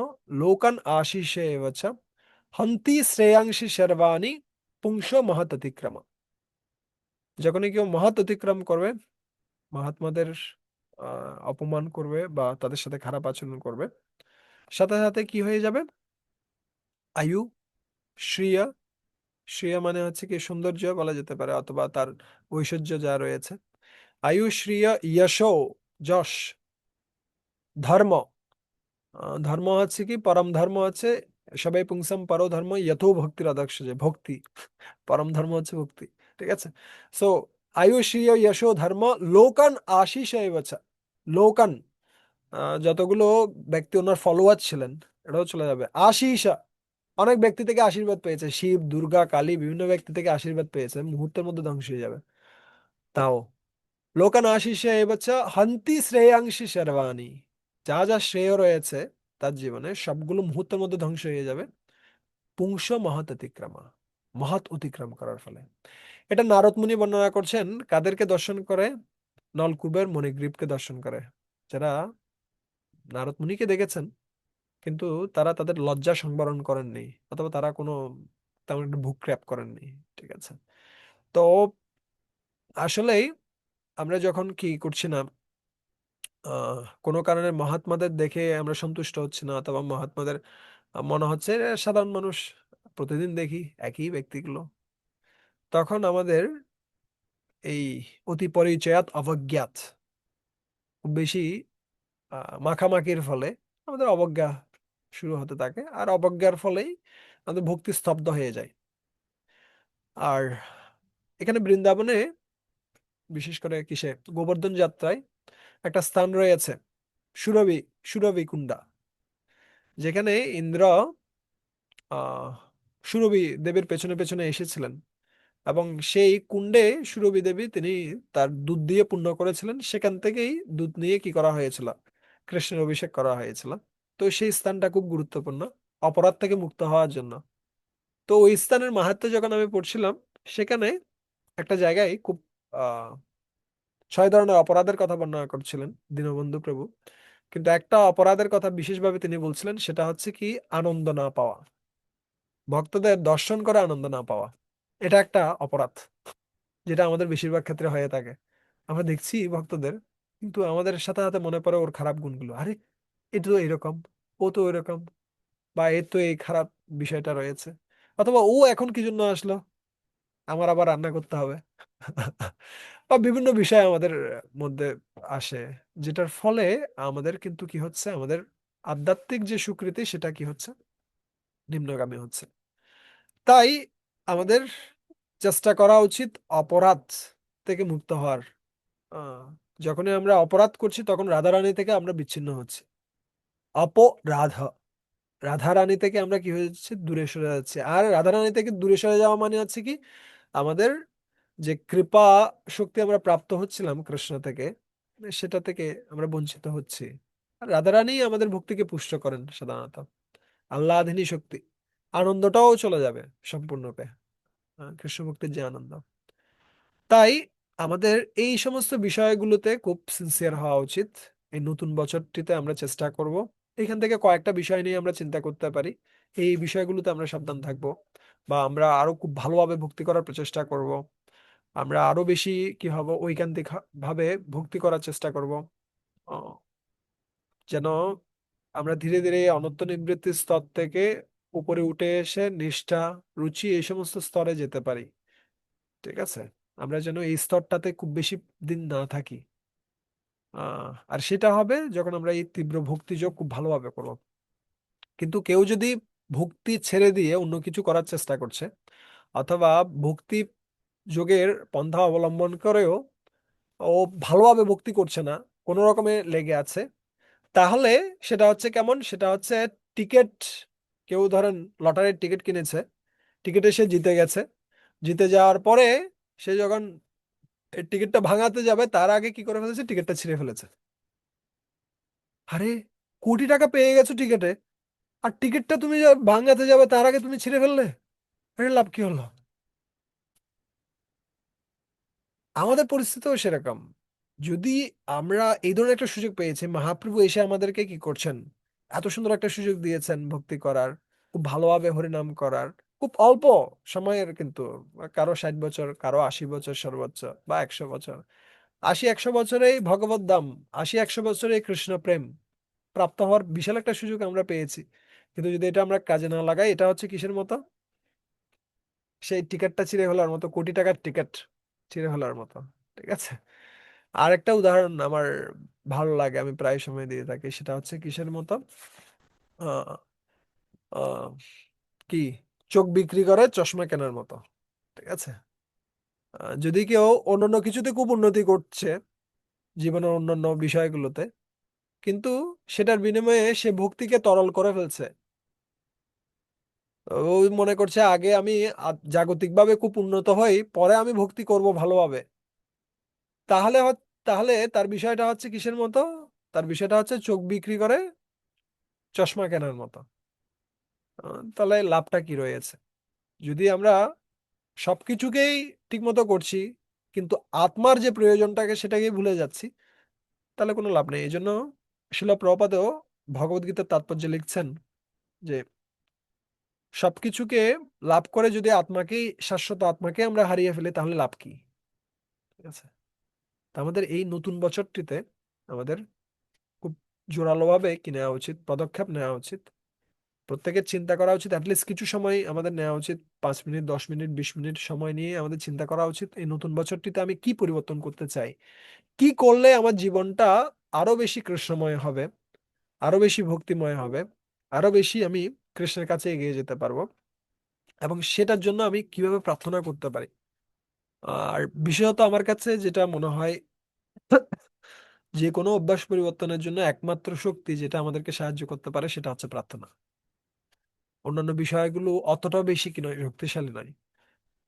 লোকান আশিষে এবচ হন্তি শ্রেয়াংসি সর্বাণি পুংস মহৎ অতিক্রম। যখনই কেউ মহৎ অতিক্রম করবে, মহাত্মাদের অপমান করবে বা তাদের সাথে খারাপ আচরণ করবে, সাথে সাথে কি হয়ে যাবে, আয়ু, শ্রিয়া, শ্রিয়া মানে হচ্ছে কি সৌন্দর্য বলা যেতে পারে, অথবা তার ঐশ্বর্য যা রয়েছে। আয়ু শ্রিয়া যশো, যশ, ধর্ম, ধর্ম হচ্ছে কি পরম ধর্ম হচ্ছে, সবাই পুংসাম পরো ধর্ম যথো ভক্তির আদর্শ, যে ভক্তি, পরম ধর্ম হচ্ছে ভক্তি। ঠিক আছে। সো আয়ু শ্রিয় যশো ধর্ম লোকান আশিস এবছা। লোকান, যতগুলো ব্যক্তি ওনার ফলোয়ার ছিলেন, এটাও চলে যাবে। আশিসা, অনেক ব্যক্তি থেকে আশীর্বাদ পেয়েছে, শিব, দুর্গা, কালী, বিভিন্ন ব্যক্তি থেকে আশীর্বাদ পেয়েছে, মুহূর্তের মধ্যে ধ্বংস হয়ে যাবে। তাও লোকান আশিসে এবছা হন্তি শ্রেয়াংশি শর্বাণী, যা যা শ্রেয় রয়েছে তার জীবনে সবগুলো মুহূর্তের মধ্যে ধ্বংস হয়ে যাবে। পুংস মহৎ অতিক্রমা, মহৎ অতিক্রম করার ফলে। এটা নারদ মুনি বর্ণনা করছেন, কাদেরকে দর্শন করে? নলকূপের মণিগ্রীবকে দর্শন করে, যারা নারদ মুনিকে দেখেছেন, কিন্তু তারা তাদের লজ্জা সংবরণ করেননি, অথবা তারা কোনো তেমন একটা ভ্রুক্ষেপ করেননি। ঠিক আছে। তো আসলেই আমরা যখন কি করছি না, কোনো কারণে মহাত্মাদের দেখে আমরা সন্তুষ্ট হচ্ছি না, অথবা মহাত্মাদের মনে হচ্ছে এরা সাধারণ মানুষ, প্রতিদিন দেখি একই ব্যক্তিগুলো, তখন আমাদের এই অতি পরিচয়াত অবজ্ঞাত খুব বেশি মাখামাখির ফলে আমাদের অবজ্ঞা শুরু হতে থাকে, আর অবজ্ঞার ফলেই আমাদের ভক্তি স্তব্ধ হয়ে যায়। আর এখানে বৃন্দাবনে বিশেষ করে কিসে, গোবর্ধন যাত্রায় একটা স্থান রয়েছে, সুরভি সুরভি কুণ্ডা, যেখানে ইন্দ্র আহ সুরভি দেবীর পেছনে পেছনে এসেছিলেন, এবং সেই কুণ্ডে সুরভি দেবী তিনি তার দুধ দিয়ে পূর্ণ করেছিলেন, সেখান থেকেই দুধ নিয়ে কি করা হয়েছিল, কৃষ্ণের অভিষেক করা হয়েছিল। তো সেই স্থানটা খুব গুরুত্বপূর্ণ অপরাধ থেকে মুক্ত হওয়ার জন্য। তো ওই স্থানের মাহাত্ম্য যখন আমি পড়ছিলাম, সেখানে একটা জায়গায় খুব আহ 6 ধরনের অপরাধের কথা বর্ণনা করছিলেন দীনবন্ধু প্রভু, কিন্তু একটা অপরাধের কথা বিশেষভাবে তিনি বলছিলেন, সেটা হচ্ছে কি আনন্দ না পাওয়া, ভক্তদের দর্শন করে আনন্দ না পাওয়া। এটা একটা অপরাধ, যেটা আমাদের বেশিরভাগ ক্ষেত্রে হয়ে থাকে। আমরা দেখছি ভক্তদের, কিন্তু আমাদের সাথে সাথে মনে পড়ে ওর খারাপ গুণগুলো, আরে এটা তো এরকম, ও তো এরকম, বা এর তো এই খারাপ বিষয়টা রয়েছে, অথবা ও এখন কি জন্য আসলো, আমার আবার রান্না করতে হবে। বা বিভিন্ন বিষয় আমাদের মধ্যে আসে, যেটার ফলে আমাদের কিন্তু কি হচ্ছে, আমাদের আধ্যাত্মিক যে স্বীকৃতি সেটা কি হচ্ছে, নিম্নগামী হচ্ছে। তাই আমাদের চেষ্টা করা উচিত অপরাধ থেকে মুক্ত হওয়ার। আহ, যখনই আমরা অপরাধ করছি তখন রাধারানী থেকে আমরা বিচ্ছিন্ন হচ্ছি, অপরাধ, রাধারানী থেকে আমরা কি হয়ে যাচ্ছে, দূরে সরে যাচ্ছে। আর রাধারানী থেকে দূরে সরে যাওয়া মানে হচ্ছে কি, আমাদের যে কৃপা শক্তি আমরা প্রাপ্ত হচ্ছিলাম কৃষ্ণ থেকে, সেটা থেকে আমরা বঞ্চিত হচ্ছি। আর রাধারানী আমাদের ভক্তিকে পুষ্ট করেন সাধারণত, আহ্লাদিনী শক্তি, আনন্দটাও চলে যাবে সম্পূর্ণরূপে, কৃষ্ণ ভক্তির যে আনন্দ। তাই আমাদের এই সমস্ত বিষয়গুলোতে খুব সিনসিয়ার হওয়া উচিত। এই নতুন বছরটিতে আমরা চেষ্টা করব, এখান থেকে কয়েকটা বিষয় নিয়ে আমরা চিন্তা করতে পারি, এই বিষয়গুলোতে আমরা সাবধান থাকব, বা আমরা আরো খুব ভালোভাবে ভক্তি করার প্রচেষ্টা করব, আমরা আরো বেশি কি হব, ঐকান্তিক ভাবে ভক্তি করার চেষ্টা করব, আহ, যেন আমরা ধীরে ধীরে এই অনন্ত নিবৃত্তির স্তর থেকে উপরে উঠে এসে নিষ্ঠা, রুচি এই সমস্ত স্তরে যেতে পারি। ঠিক আছে, আমরা যেন এই স্তরটাতে খুব বেশি দিন না থাকি। আর সেটা হবে যখন আমরা এই তীব্র ভক্তি যোগ খুব ভালোভাবে করব। কিন্তু কেউ যদি ভক্তি ছেড়ে দিয়ে অন্য কিছু করার চেষ্টা করছে, অথবা ভক্তি যোগের পন্থা অবলম্বন করেও ও ভালোভাবে ভক্তি করছে না, কোনো রকমে লেগে আছে, তাহলে সেটা হচ্ছে কেমন, সেটা হচ্ছে টিকিট, কেউ ধরেন লটারির টিকিট কিনেছে, টিকিটে সে জিতে গেছে, জিতে যাওয়ার পরে সে যখন এই টিকিটটা ভাঙাতে যাবে, তার আগে কি করে ফেলেছে, টিকিটটা ছিঁড়ে ফেলেছে। আরে, কোটি টাকা পেয়ে গেছো টিকিটে, আর টিকিটটা তুমি যে ভাঙাতে যাবে তার আগে তুমি ছিঁড়ে ফেললে, আরে লাভ কি হলো? আমাদের পরিস্থিতিও সেরকম। যদি আমরা এই ধরনের একটা সুযোগ পেয়েছি, মহাপ্রভু এসে আমাদেরকে কি করছেন, এত সুন্দর একটা সুযোগ দিয়েছেন ভক্তি করার, খুব ভালোভাবে হরিনাম করার, খুব অল্প সময়ের কিন্তু, কারো 60 বছর, কারো 80 বছর সর্বোচ্চ, বা 100 বছর, 80-100 বছরেই ভগবত দাম, 80-100 বছরে কৃষ্ণ প্রেম প্রাপ্ত হওয়ার বিশাল একটা সুযোগ আমরা পেয়েছি। কিন্তু যদি এটা আমরা কাজে না লাগাই, এটা হচ্ছে কিসের মতো, সেই টিকিটটা ছিঁড়ে ফেলার মতো, কোটি টাকার টিকিট ছিঁড়ে ফেলার মতো। ঠিক আছে, আরেকটা উদাহরণ আমার ভালো লাগে, আমি প্রায় সময় দিয়ে থাকি, সেটা হচ্ছে কিসের মতো, আহ আহ, কি, চোখ বিক্রি করে চশমা কেনার মতো। ঠিক আছে, যদি কেউ অন্যান্য কিছুতে খুব উন্নতি করছে জীবনের অন্যান্য বিষয়গুলোতে, কিন্তু সেটার বিনিময়ে সে ভক্তিকে তরল করে ফেলছে। ওই মনে করছে আগে আমি জাগতিকভাবে খুব উন্নত হই, পরে আমি ভক্তি করব ভালোভাবে। তাহলে তাহলে তার বিষয়টা হচ্ছে কিসের মতো, তার বিষয়টা হচ্ছে চোখ বিক্রি করে চশমা কেনার মতো। তাহলে লাভটা কি রয়েছে? যদি আমরা সবকিছুকেই ঠিকমতো করছি, কিন্তু আত্মার যে প্রয়োজনটাকে সেটাকেই ভুলে যাচ্ছি, তাহলে কোনো লাভ নেই। এই জন্য শিল প্রভুপাদও ভগবদ্গীতার তাৎপর্যে লিখছেন যে সবকিছুকে লাভ করে যদি আত্মাকেই, শাশ্বত আত্মাকে আমরা হারিয়ে ফেলি, তাহলে লাভ কি? ঠিক আছে, তা আমাদের এই নতুন বছরটিতে আমাদের খুব জোরালোভাবে কি নেওয়া উচিত, পদক্ষেপ নেওয়া উচিত, প্রত্যেকের চিন্তা করা উচিত, অ্যাটলিস্ট কিছু সময় আমাদের নেওয়া উচিত, 5 মিনিট, 10 মিনিট, 20 মিনিট সময় নিয়ে আমাদের চিন্তা করা উচিত, এই নতুন বছরটিতে আমি কি পরিবর্তন করতে চাই, কি করলে আমার জীবনটা আরো বেশি কৃষ্ণময় হবে, আরো বেশি ভক্তিময় হবে, আরো বেশি আমি কৃষ্ণের কাছে এগিয়ে যেতে পারবো, এবং সেটার জন্য আমি কিভাবে প্রার্থনা করতে পারি। আর বিশেষত আমার কাছে যেটা মনে হয়, যে কোনো অভ্যাস পরিবর্তনের জন্য একমাত্র শক্তি যেটা আমাদেরকে সাহায্য করতে পারে সেটা হচ্ছে প্রার্থনা। অন্যান্য বিষয়গুলো অতটাও বেশি কি নয়, শক্তিশালী নয়।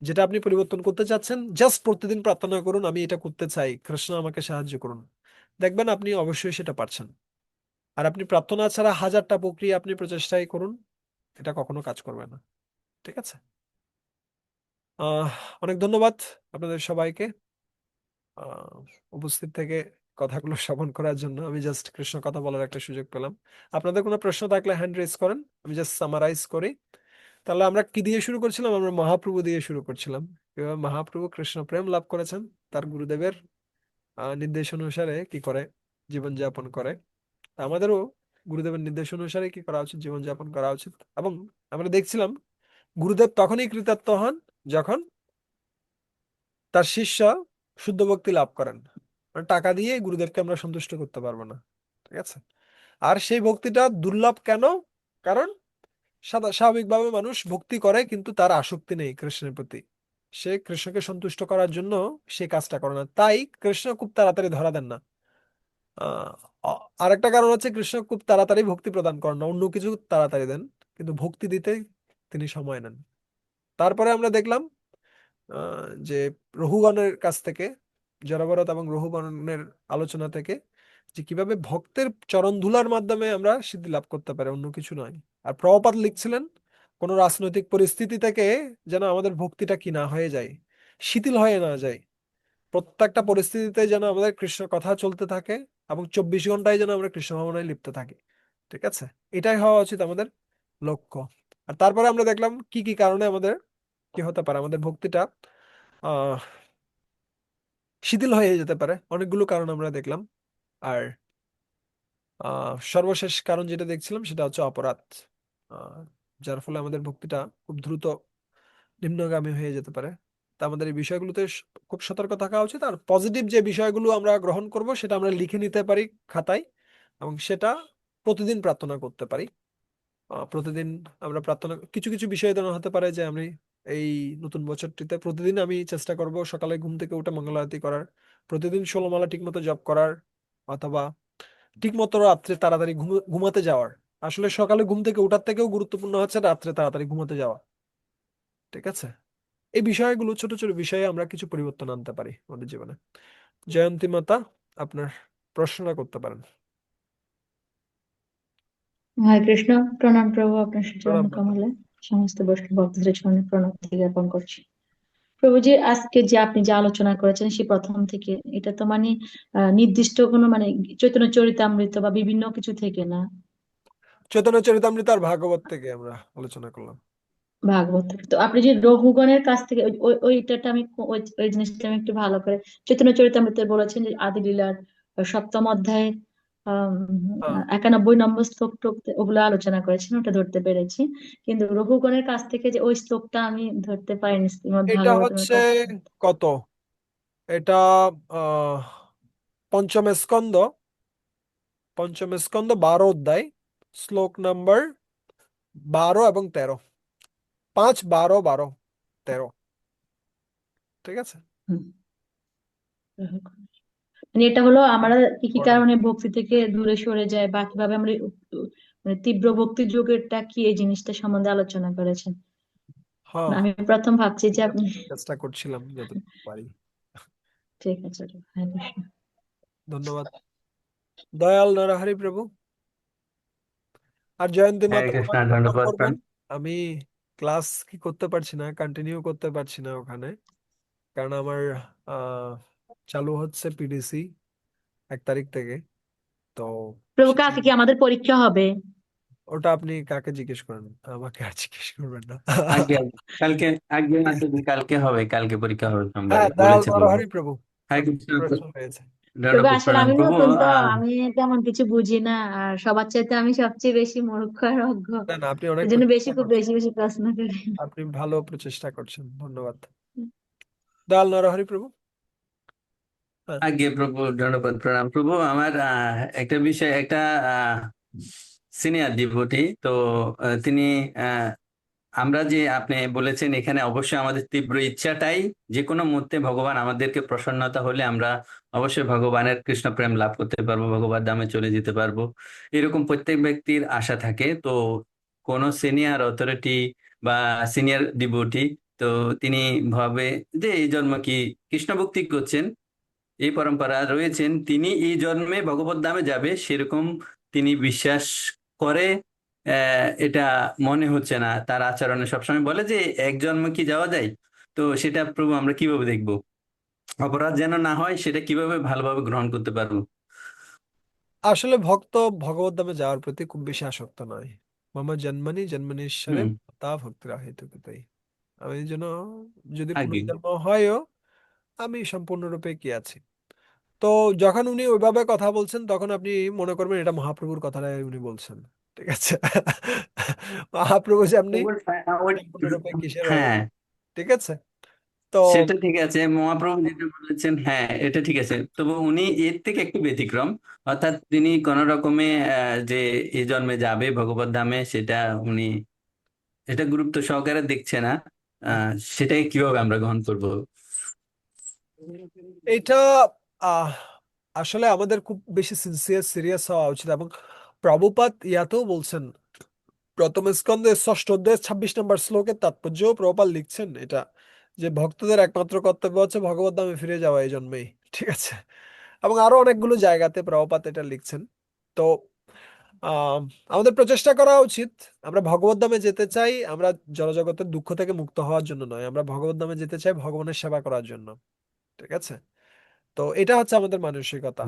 যেটা আপনি পরিবর্তন করতে চাচ্ছেন, জাস্ট প্রতিদিন প্রার্থনা করুন, আমি এটা করতে চাই, কৃষ্ণ আমাকে সাহায্য করুন। দেখবেন আপনি অবশ্যই সেটা পারছেন। আর আপনি প্রার্থনা ছাড়া হাজারটা প্রক্রিয়া আপনি প্রচেষ্টাই করুন, এটা কখনো কাজ করবে না। ঠিক আছে। আহ অনেক ধন্যবাদ আপনাদের সবাইকে আহ উপস্থিত থেকে কথাগুলো শ্রবণ করার জন্য। আমি জাস্ট কৃষ্ণ কথা বলার একটা সুযোগ পেলাম। আপনাদের কোনো প্রশ্ন থাকলে হ্যান্ড রেজ করেন, আমি জাস্ট সামারাইজ করি। তাহলে আমরা কি দিয়ে শুরু করছিলাম? আমরা মহাপ্রভু দিয়ে শুরু করছিলাম। কিভাবে মহাপ্রভু কৃষ্ণ প্রেম লাভ করেছেন, তার গুরুদেবের নির্দেশ অনুসারে কি করে জীবনযাপন করে। তা আমাদেরও গুরুদেবের নির্দেশ অনুসারে কি করা উচিত, জীবনযাপন করা উচিত। এবং আমরা দেখছিলাম গুরুদেব তখনই কৃতার্থ হন যখন তার শিষ্য শুদ্ধ ভক্তি লাভ করেন। মানে টাকা দিয়ে গুরুদেবকে আমরা সন্তুষ্ট করতে পারবো না। ঠিক আছে। আর সেই ভক্তিটা দুর্লভ কেন? কারণ স্বাভাবিকভাবে মানুষ ভক্তি করে কিন্তু তার আসক্তি নেই কৃষ্ণের প্রতি। সে কৃষ্ণকে সন্তুষ্ট করার জন্য সে কাজটা করে না, তাই কৃষ্ণ খুব তাড়াতাড়ি ধরা দেন না। আহ আরেকটা কারণ হচ্ছে কৃষ্ণ খুব তাড়াতাড়ি ভক্তি প্রদান করেন না, অন্য কিছু তাড়াতাড়ি দেন, কিন্তু ভক্তি দিতে তিনি সময় নেন। তারপরে আমরা দেখলাম যে রঘুগণের কাছ থেকে, জড়ভরত এবং রঘুগণের আলোচনা থেকে, যে কিভাবে ভক্তের চরণ ধুলার মাধ্যমে আমরা সিদ্ধি লাভ করতে পারি, অন্য কিছু নয়। আর প্রভুপাদ লিখছিলেন কোন রাজনৈতিক পরিস্থিতি থেকে যেন আমাদের ভক্তিটা কি না হয়ে যায়, শিথিল হয়ে না যায়। প্রত্যেকটা পরিস্থিতিতে যেন আমাদের কৃষ্ণ কথা চলতে থাকে এবং 24 ঘন্টায় যেন আমরা কৃষ্ণ ভাবনায় লিপ্ত থাকি। ঠিক আছে। এটাই হওয়া উচিত আমাদের লক্ষ্য। আর তারপরে আমরা দেখলাম কি কি কারণে আমাদের কি হতে পারে, আমাদের ভক্তিটা আহ শিথিল হয়ে যেতে পারে। অনেকগুলো কারণ আমরা দেখলাম। আর সর্বশেষ কারণ যেটা দেখছিলাম সেটা হচ্ছে অপরাধ, আহ, যার ফলে আমাদের ভক্তিটা খুব দ্রুত নিম্নগামী হয়ে যেতে পারে। তা আমাদের এই বিষয়গুলোতে খুব সতর্ক থাকা উচিত। আর পজিটিভ যে বিষয়গুলো আমরা গ্রহণ করব সেটা আমরা লিখে নিতে পারি খাতায়, এবং সেটা প্রতিদিন প্রার্থনা করতে পারি। প্রতিদিন আমরা প্রার্থনা, কিছু কিছু বিষয় যেন হতে পারে যে আমি এই নতুন বছরটিতে প্রতিদিন আমি চেষ্টা করব সকালে ঘুম থেকে উঠে মঙ্গল আরতি করার, প্রতিদিন 16 মালা ঠিক মতো জপ করার, অথবা ঠিক মতো রাত্রে তাড়াতাড়ি ঘুমাতে যাওয়ার। আসলে সকালে ঘুম থেকে ওঠার থেকেও গুরুত্বপূর্ণ হচ্ছে রাত্রে তাড়াতাড়ি ঘুমাতে যাওয়া। ঠিক আছে। এই বিষয়গুলো, ছোট ছোট বিষয়ে আমরা কিছু পরিবর্তন আনতে পারি আমাদের জীবনে। জয়ন্তী মাতা, আপনার প্রশ্নটা করতে পারেন। হরে কৃষ্ণ। প্রণাম প্রভু, আপনার চরণ প্রণাম মাতা। কমলে সমস্ত বৈষ্ণব ভক্তদের চরণে প্রণতি জ্ঞাপন করছি। প্রভুজি, আজকে যে আপনি যে আলোচনা করেছেন সেই প্রথম থেকে, এটা তো মানে নির্দিষ্ট কোনো মানে চৈতন্য চরিতামৃত বা বিভিন্ন কিছু থেকে না, চৈতন্য চরিতামৃত আর ভাগবত থেকে আমরা আলোচনা করলাম। ভাগবত থেকে। তো আপনি যে রঘুগণের কাছ থেকে ওইটাটা আমি ওই ওই জিনিসটা আমি একটু ভালো করে চৈতন্য চরিতামৃতে বলেছেন যে আদি লীলার সপ্তম অধ্যায়ে আহ 91 নম্বর শ্লোক টোক ওগুলো আলোচনা করেছেন, ওটা ধরতে পেরেছি। কিন্তু রঘুগণের কাছ থেকে যে ওই শ্লোকটা আমি ধরতে পারিনি, শ্রীমদ্ এটা ভাগবতের হচ্ছে কথা। কত, এটা আহ পঞ্চম স্কন্দ, 12 অধ্যায়, শ্লোক নাম্বার 12 এবং 13, 5, 12, 12, 13। ঠিক আছে। হুম। মানে এটা হলো আমরা কি কি পড়েন। কারণে ভক্তি থেকে দূরে সরে যায় বা কিভাবে আমরা মানে তীব্র ভক্তি যোগেরটা কি, এই জিনিসটা সম্বন্ধে আলোচনা করেছেন। হ্যাঁ, আমি প্রথম ভাবছি যে আপনি চেষ্টা করছিলাম যতটুকু পারি। ঠিক আছে। হ্যাঁ, কৃষ্ণ। ধন্যবাদ। দয়াল নরহরি প্রভু। আর জয়ন্তী হরে মাতা কৃষ্ণ, আমাকে ক্ষমা ধন্যবাদ। করবেন, আমি ক্লাস কি করতে পারছি না, কন্টিনিউ করতে পারছি না ওখানে, কারণ আমার আহ চালু হচ্ছে পিডিসি 1 তারিখ থেকে। তো প্রভু, সেটা, কালকে কি আমাদের পরীক্ষা হবে? ওটা আপনি কাকে জিজ্ঞেস করেন, আমাকে আর জিজ্ঞেস করবেন না। আগে কালকে, আগে মাত্র কালকে হবে, কালকে পরীক্ষা হবে সোমবারে হ্যাঁ, দয়াল বলেছে প্রভু। নরহরি প্রভু, হরে কৃষ্ণ, প্রশ্ন হয়েছে। প্রভু, ধন্যবাদ, আসলে প্রণাম আমি প্রভু। নতুন তো, আমি তেমন কিছু বুঝি না। আর সবার চাইতে আমি সবচেয়ে বেশি মূর্খ আর অজ্ঞ, না না, আপনি অনেক এই জন্য প্রচেষ্টা খুব করছেন, বেশি বেশি প্রশ্ন করি। আপনি ভালো প্রচেষ্টা করছেন, ধন্যবাদ। দয়াল নরহরি প্রভু। হ্যাঁ। আগে প্রভু, ধন্যবাদ, প্রণাম প্রভু। আমার একটা বিষয়, একটা সিনিয়র ডিভোটি তো তিনি আমরা যে আপনি বলেছেন এখানে অবশ্যই আমাদের তীব্র ইচ্ছাটাই যে কোনো মুহূর্তে ভগবান আমাদেরকে প্রসন্নতা হলে আমরা অবশ্যই ভগবানের কৃষ্ণ প্রেম লাভ করতে পারবো, ভগবত ধামে চলে যেতে পারবো, এরকম প্রত্যেক ব্যক্তির আশা থাকে। তো কোন সিনিয়র অথরিটি বা সিনিয়র ডিভোটি, তো তিনি ভাবে যে এই জন্ম কি কৃষ্ণ ভক্তি করছেন, এই পরম্পরা রয়েছেন, তিনি এই জন্মে ভগবত ধামে যাবে সেরকম তিনি বিশ্বাস করে। এটা মনে হচ্ছে না, তার আচরণে সবসময় বলে যে এক জন্মে কি যাওয়া যায়। তো সেটা প্রভু আমরা কিভাবে দেখবো, অপরাধ যেন না হয় সেটা কিভাবে ভালোভাবে গ্রহণ করতে পারবো? আসলে ভক্ত ভগবত ধামে যাওয়ার প্রতি খুব বেশি আসক্ত নয়। মম জন্মনি জন্মনীশ্বরে হুম। তা ভক্তিরা হেতুকতাই। আমি যেন যদি আগে। পুনর্জন্ম হয়ও আমি সম্পূর্ণরূপে কি আছি। তো যখন উনি ওইভাবে কথা বলছেন তখন আপনি মনে করবেন এটা মহাপ্রভুর কথাটাই উনি বলছেন। ঠিক আছে। মহাপ্রভু যে আপনি সম্পূর্ণরূপে কিসের হয়ে হ্যাঁ, ঠিক আছে। তো সেটা ঠিক আছে, মহাপ্রভু যেটা বলেছেন, হ্যাঁ এটা ঠিক আছে, তবে উনি এর থেকে একটু ব্যতিক্রম। অর্থাৎ তিনি কোন রকমে যে এই জন্মে যাবে ভগবত ধামে সেটা উনি এটা গুরুত্ব সহকারে দেখছে না। আহ সেটাকে কিভাবে আমরা গ্রহণ করব? এটা আহ আসলে আমাদের খুব বেশি সিরিয়াস হওয়া উচিত। এবং প্রভুপাদ ইয়াতেও বলছেন, প্রথম স্কন্ধের ষষ্ঠ অধ্যায় 26 নম্বর শ্লোকের তাৎপর্য প্রভুপাদ লিখছেন এটা, যে ভক্তদের একমাত্র কর্তব্য হচ্ছে ভগবত ধামে ফিরে যাওয়া এই জন্মেই। ঠিক আছে। এবং আরো অনেকগুলো জায়গাতে প্রভুপাদ এটা লিখছেন। তো আহ আমাদের প্রচেষ্টা করা উচিত, আমরা ভগবত ধামে যেতে চাই, আমরা জড়জগতের দুঃখ থেকে মুক্ত হওয়ার জন্য নয়, আমরা ভগবত ধামে যেতে চাই ভগবানের সেবা করার জন্য। ঠিক আছে। তো এটা হচ্ছে আমাদের মানসিকতা,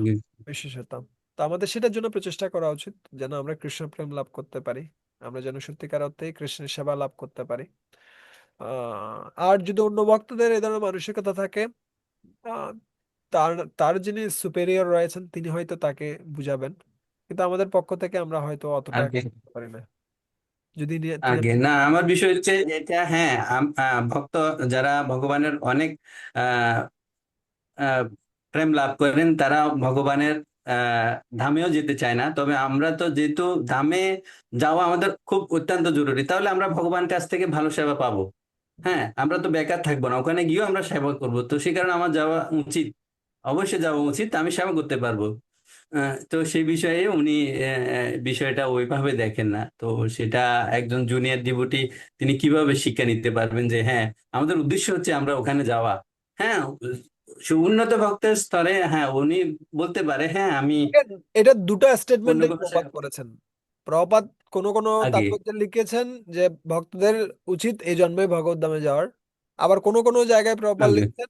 বিশেষত। তো আমাদের সেটার জন্য প্রচেষ্টা করা উচিত, যেন আমরা কৃষ্ণ প্রেম লাভ করতে পারি, আমরা যেন সত্যিকার অর্থেই কৃষ্ণের সেবা লাভ করতে পারি। আর যদি অন্য ভক্তদের এই ধরনের মানসিকতা থাকে, আহ, তার তার যিনি সুপেরিয়র রয়েছেন তিনি হয়তো তাকে বুঝাবেন, কিন্তু আমাদের পক্ষ থেকে আমরা হয়তো অতটা আগে। করতে পারি না। যদি তিনি আগে না, আমার বিষয় হচ্ছে এটা, হ্যাঁ ভক্ত যারা ভগবানের অনেক আহ আহ, প্রেম লাভ করেন তারা ভগবানের আহ ধামেও যেতে চায় না, তবে আমরা তো যেহেতু ধামে যাওয়া আমাদের খুব অত্যন্ত জরুরি, তাহলে আমরা ভগবানের কাছ থেকে ভালো সেবা পাবো। হ্যাঁ, আমরা তো বেকার থাকবো না, ওখানে গিয়েও আমরা সেবা করব, তো সেই কারণে আমার যাওয়া উচিত, অবশ্যই যাওয়া উচিত, আমি সেবা করতে পারবো। তো সেই বিষয়ে উনি বিষয়টা ওইভাবে দেখেন না। তো সেটা একজন জুনিয়র ডিভোটি তিনি কিভাবে শিক্ষা নিতে পারবেন যে হ্যাঁ আমাদের উদ্দেশ্য হচ্ছে আমরা ওখানে যাওয়া। হ্যাঁ, উন্নত ভক্তের স্তরে হ্যাঁ উনি বলতে পারে হ্যাঁ আমি এটা দুটো অন্য স্টেটমেন্টে কোনো প্রপাত করেছেন। প্রপাত কোন কোন আগে। তাৎপর্যে লিখেছেন যে ভক্তদের উচিত এই জন্মে ভগবত ধামে যাওয়ার। আবার কোন কোন জায়গায় প্রপাত আগে। লিখছেন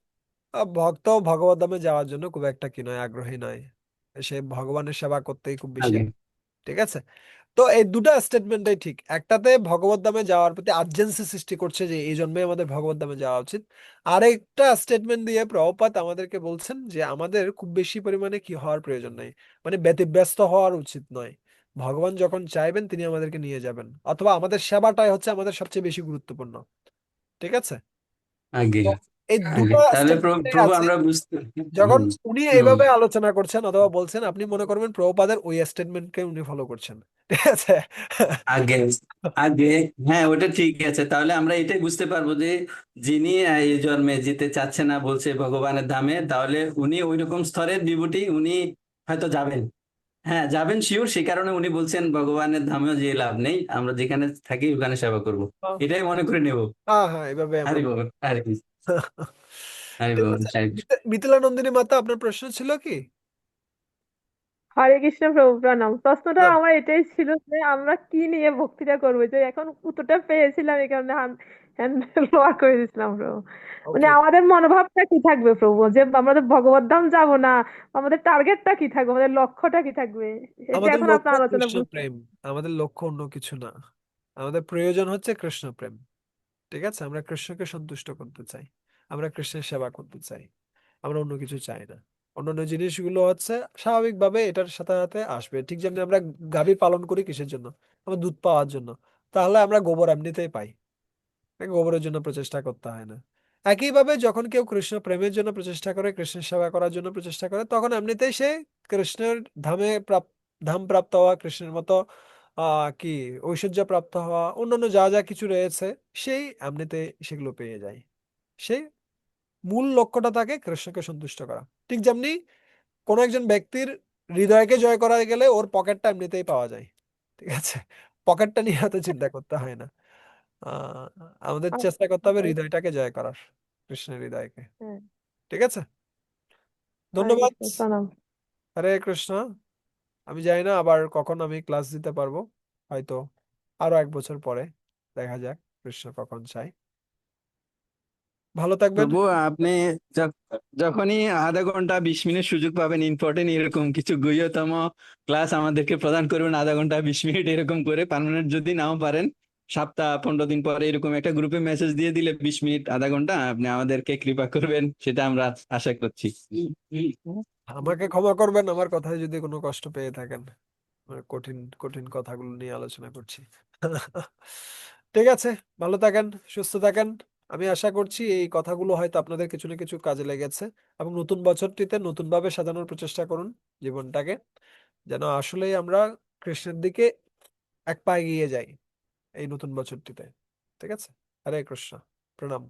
ভক্ত ভগবত ধামে যাওয়ার জন্য খুব একটা কি নয়, আগ্রহী নয়, সে ভগবানের সেবা করতেই খুব বেশি আগে। ঠিক আছে। তো এই দুটো স্টেটমেন্টই ঠিক। একটাতে ভগবত ধামে যাওয়ার প্রতি আর্জেন্সি সৃষ্টি করছে যে এই জন্মে আমাদের ভগবত ধামে যাওয়া উচিত। আরেকটা স্টেটমেন্ট দিয়ে প্রভুপাদ আমাদেরকে বলছেন যে আমাদের খুব বেশি পরিমাণে কি হওয়ার প্রয়োজন নেই, মানে ব্যতিব্যস্ত হওয়ার উচিত নয়। ভগবান যখন চাইবেন তিনি আমাদেরকে নিয়ে যাবেন, অথবা আমাদের সেবাটাই হচ্ছে আমাদের সবচেয়ে বেশি গুরুত্বপূর্ণ। ঠিক আছে। আগে। তো এই আগে দুটো তাহলে স্টেটমেন্টে প্রভু আছে। আমরা বুঝতে। যখন হুম। উনি হুম। এইভাবে আলোচনা করছেন অথবা বলছেন, আপনি মনে করবেন প্রভুপাদের ওই স্টেটমেন্টকে উনি ফলো করছেন। ঠিক আছে। আগে। আগে। হ্যাঁ ওটা ঠিক আছে, তাহলে আমরা এটাই বুঝতে পারবো যে যিনি এই জন্মে যেতে চাচ্ছে না বলছে ভগবানের ধামে, তাহলে উনি ওইরকম স্তরের বিভূতি, উনি হয়তো যাবেন। হ্যাঁ যাবেন শিওর, সেই কারণে উনি বলছেন ভগবানের ধামেও যে লাভ নেই, আমরা যেখানে থাকি ওখানে সেবা করব, হ্যাঁ এটাই মনে করে নেব। হ্যাঁ, এভাবে আমরা হরি বল। হরি কৃষ্ণ। হরি ঠিক বল। আছে। হরি কৃষ্ণ। মিথিলা নন্দিনী মাতা, আপনার প্রশ্ন ছিল কি? হরে কৃষ্ণ প্রভু প্রণাম। প্রশ্নটা হ্যাঁ, আমার এটাই ছিল যে আমরা কি নিয়ে ভক্তিটা করবো, যে এখন উত্তরটা পেয়েছিলাম এই কারণে হ্যান্ডেল লোয়ার করে দিয়েছিলাম প্রভু। মানে ওকে। আমাদের মনোভাবটা কি থাকবে প্রভু, যে আমরা তো ভগবত ধাম যাবো না, আমাদের টার্গেটটা কি থাকবে, আমাদের লক্ষ্যটা কি থাকবে, এটা আমাদের এখন আপনার লক্ষ্য আলোচনা কৃষ্ণ বুঝতে। প্রেম, আমাদের লক্ষ্য অন্য কিছু না। আমাদের প্রয়োজন হচ্ছে কৃষ্ণ প্রেম। ঠিক আছে। আমরা কৃষ্ণকে সন্তুষ্ট করতে চাই, আমরা কৃষ্ণের সেবা করতে চাই, আমরা অন্য কিছু চাই না। অন্যান্য জিনিসগুলো হচ্ছে স্বাভাবিকভাবে এটার সাথে সাথে আসবে। ঠিক যেমনি আমরা গাভী পালন করি কিসের জন্য? আমরা দুধ পাওয়ার জন্য। তাহলে আমরা গোবর এমনিতেই পাই, গোবরের জন্য প্রচেষ্টা করতে হয় না। একইভাবে যখন কেউ কৃষ্ণ প্রেমের জন্য প্রচেষ্টা করে, কৃষ্ণের সেবা করার জন্য প্রচেষ্টা করে, তখন এমনিতেই সে কৃষ্ণের ধামে ধাম প্রাপ্ত হওয়া, কৃষ্ণের মতো কি ঐশ্বর্য প্রাপ্ত হওয়া, অন্যান্য যা যা কিছু রয়েছে, সেই এমনিতে সেগুলো পেয়ে যায়। সেই মূল লক্ষ্যটা থাকে কৃষ্ণকে সন্তুষ্ট করা। ঠিক যেমনি কোন একজন ব্যক্তির হৃদয়কে জয় করা গেলে ওর পকেটটা এমনিতেই পাওয়া যায়, ঠিক আছে, পকেটটা নিয়ে এত চিন্তা করতে হয় না। আহ আমাদের চেষ্টা করতে হবে আচ্ছা, হৃদয়টাকে জয় করার, কৃষ্ণের হৃদয়কে। হ্যাঁ, ঠিক আছে, হরে ধন্যবাদ। কৃষ্ণ, প্রণাম। হরে কৃষ্ণ। আমি জানি না আবার কখন আমি ক্লাস দিতে পারবো, হয়তো আরো 1 বছর পরে, দেখা যাক কৃষ্ণ কখন চায়। ভালো থাকবেন। তবুও আপনি যখনই আধা ঘন্টা 20 মিনিট সুযোগ পাবেন, ইম্পর্টেন্ট এরকম কিছু গুহ্যতম ক্লাস আমাদেরকে প্রদান করবেন, আধা ঘন্টা 20 মিনিট এরকম করে। পার্মানেন্ট যদি নাও পারেন, সপ্তাহ 15 দিন পরে এরকম একটা গ্রুপে মেসেজ দিয়ে দিলে 20 মিনিট আধা ঘন্টা আপনি আমাদেরকে কৃপা করবেন, সেটা আমরা আশা করছি। আমাকে ক্ষমা করবেন আমার কথায় যদি কোনো কষ্ট পেয়ে থাকেন, আমার কঠিন কঠিন কথাগুলো নিয়ে আলোচনা করছি। ঠিক আছে, ভালো থাকেন, সুস্থ থাকেন। আমি আশা করছি এই কথাগুলো হয়তো আপনাদের কিছু না কিছু কাজে লেগেছে, এবং নতুন বছরটিতে নতুন ভাবে সাজানোর প্রচেষ্টা করুন জীবনটাকে, যেন আসলেই আমরা কৃষ্ণের দিকে এক পা এগিয়ে যাই এই নতুন বছরটিতে। ঠিক আছে, হরে কৃষ্ণ, প্রণাম।